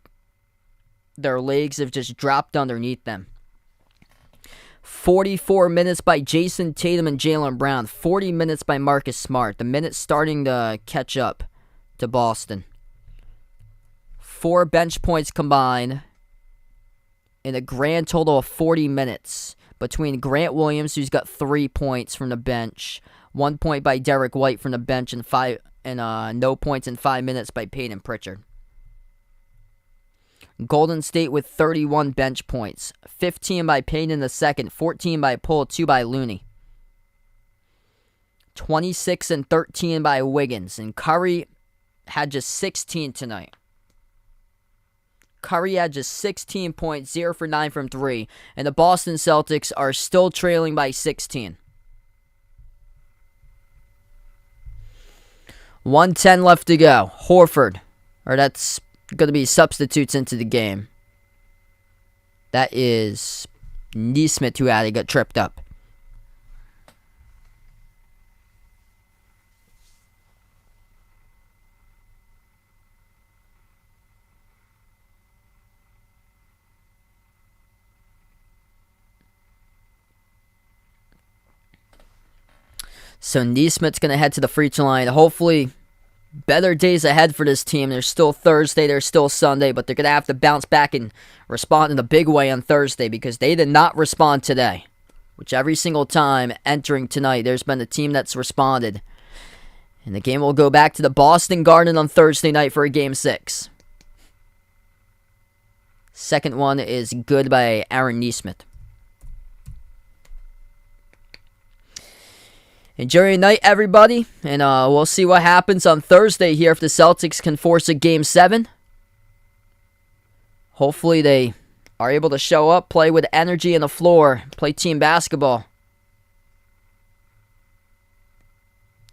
their legs have just dropped underneath them. 44 minutes by Jason Tatum and Jaylen Brown. 40 minutes by Marcus Smart. The minutes starting to catch up to Boston. 4 bench points combined in a grand total of 40 minutes between Grant Williams, who's got 3 points from the bench, 1 point by Derek White from the bench, and no points in 5 minutes by Payton Pritchard. Golden State with 31 bench points, 15 by Payton in the second, 14 by Poole, 2 by Looney. 26 and 13 by Wiggins, and Curry had just 16 tonight. Curry had just 16 points, 0 for 9 from 3, and the Boston Celtics are still trailing by 16. 1:10 left to go. Horford, or that's going to be substitutes into the game. That is Neesmith who had to get tripped up. So Neesmith's going to head to the free throw line. Hopefully, better days ahead for this team. There's still Thursday, there's still Sunday, but they're going to have to bounce back and respond in a big way on Thursday because they did not respond today. Which every single time entering tonight, there's been a team that's responded. And the game will go back to the Boston Garden on Thursday night for a Game 6. Second one is good by Aaron Neesmith. Enjoy your night, everybody, and we'll see what happens on Thursday here if the Celtics can force a Game 7. Hopefully they are able to show up, play with energy on the floor, play team basketball.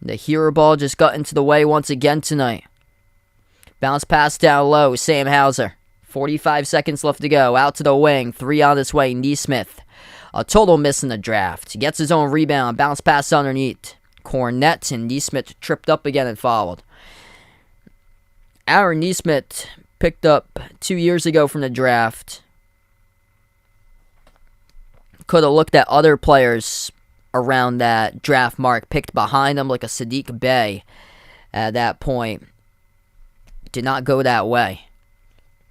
The hero ball just got into the way once again tonight. Bounce pass down low, Sam Hauser. 45 seconds left to go. Out to the wing. 3 on its way. Nesmith. A total miss in the draft. Gets his own rebound. Bounce pass underneath. Cornette, and Nesmith tripped up again and fouled. Aaron Nesmith picked up 2 years ago from the draft. Could have looked at other players around that draft mark, picked behind him like a Sadiq Bey at that point. Did not go that way.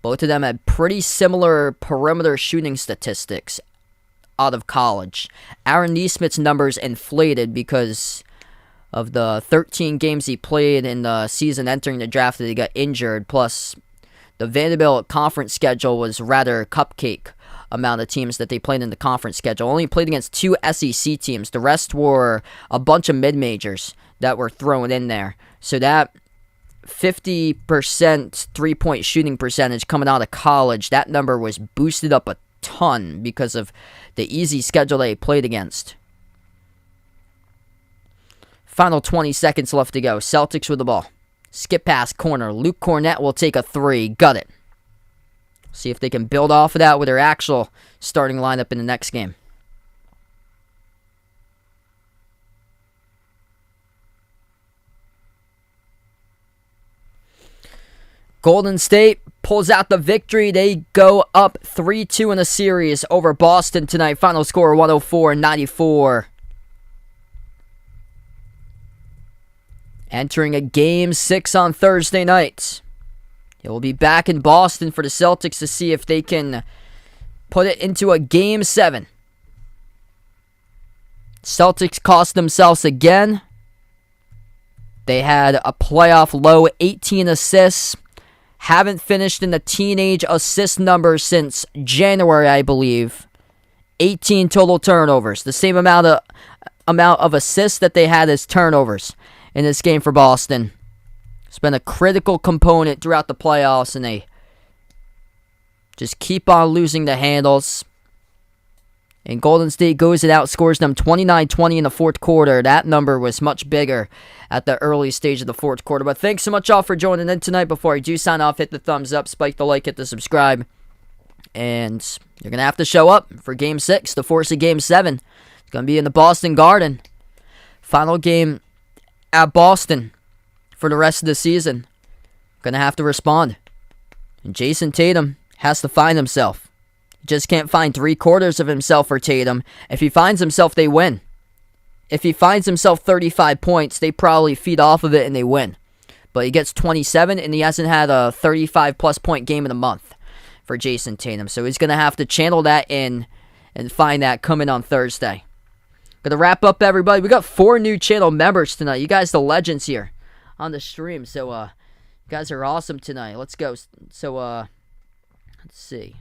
Both of them had pretty similar perimeter shooting statistics out of college. Aaron Nesmith's numbers inflated because of the 13 games he played in the season entering the draft that he got injured, plus the Vanderbilt conference schedule was rather cupcake amount of teams that they played in the conference schedule. Only played against 2 SEC teams. The rest were a bunch of mid-majors that were thrown in there. So that 50% three-point shooting percentage coming out of college, that number was boosted up a ton because of the easy schedule they played against. Final 20 seconds left to go. Celtics with the ball. Skip pass corner. Luke Cornette will take a 3. Got it. See if they can build off of that with their actual starting lineup in the next game. Golden State pulls out the victory. They go up 3-2 in the series over Boston tonight. Final score 104-94. Entering a Game 6 on Thursday night. It will be back in Boston for the Celtics to see if they can put it into a Game 7. Celtics cost themselves again. They had a playoff low 18 assists. Haven't finished in the teenage assist number since January, I believe. 18 total turnovers. The same amount of assists that they had as turnovers in this game for Boston. It's been a critical component throughout the playoffs, and they just keep on losing the handles. And Golden State goes and outscores them 29-20 in the fourth quarter. That number was much bigger at the early stage of the fourth quarter. But thanks so much all for joining in tonight. Before I do sign off, hit the thumbs up, spike the like, hit the subscribe. And you're going to have to show up for Game 6, the force of Game 7. It's going to be in the Boston Garden. Final game at Boston for the rest of the season. Going to have to respond. And Jason Tatum has to find himself. He just can't find 3/4 of himself for Tatum. If he finds himself, they win. If he finds himself 35 points, they probably feed off of it and they win. But he gets 27 and he hasn't had a 35-plus point game in a month for Jason Tatum. So he's going to have to channel that in and find that coming on Thursday. Going to wrap up, everybody. We got 4 new channel members tonight. You guys the legends here on the stream. So, you guys are awesome tonight. Let's go. So, let's see.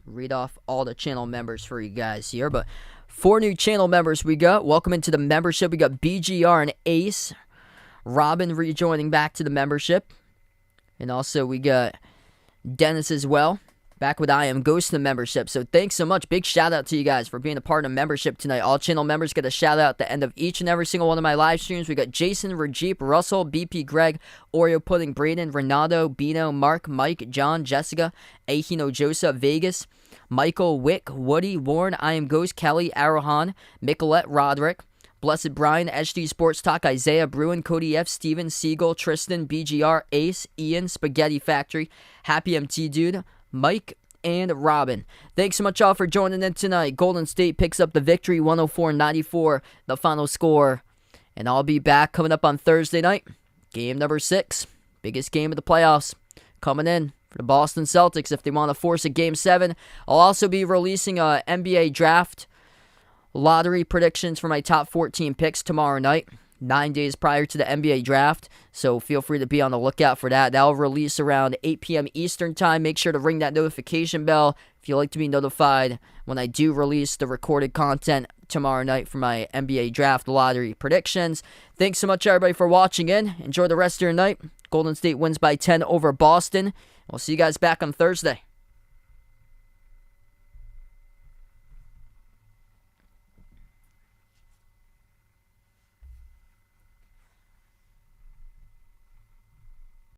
Read off all the channel members for you guys here. But 4 new channel members we got. Welcome into the membership. We got BGR and Ace. Robin rejoining back to the membership. And also we got Dennis as well. Back with I Am Ghost in the membership. So thanks so much. Big shout out to you guys for being a part of membership tonight. All channel members get a shout out at the end of each and every single one of my live streams. We got Jason, Rajeep, Russell, BP, Greg, Oreo Pudding, Braden, Renato, Bino, Mark, Mike, John, Jessica, Ahino, Joseph, Vegas, Michael, Wick, Woody, Warren, I Am Ghost, Kelly, Arahan, Micolette, Roderick, Blessed Brian, HD Sports Talk, Isaiah, Bruin, Cody F, Steven, Siegel, Tristan, BGR, Ace, Ian, Spaghetti Factory, Happy MT Dude, Mike, and Robin. Thanks so much all for joining in tonight. Golden State picks up the victory, 104-94, the final score. And I'll be back coming up on Thursday night. Game number 6, biggest game of the playoffs, coming in for the Boston Celtics if they want to force a Game 7. I'll also be releasing a NBA draft lottery predictions for my top 14 picks tomorrow night, 9 days prior to the NBA draft. So feel free to be on the lookout for that. That'll release around 8 p.m. Eastern time. Make sure to ring that notification bell if you like to be notified when I do release the recorded content tomorrow night for my NBA draft lottery predictions. Thanks so much, everybody, for watching in. Enjoy the rest of your night. Golden State wins by 10 over Boston. We'll see you guys back on Thursday.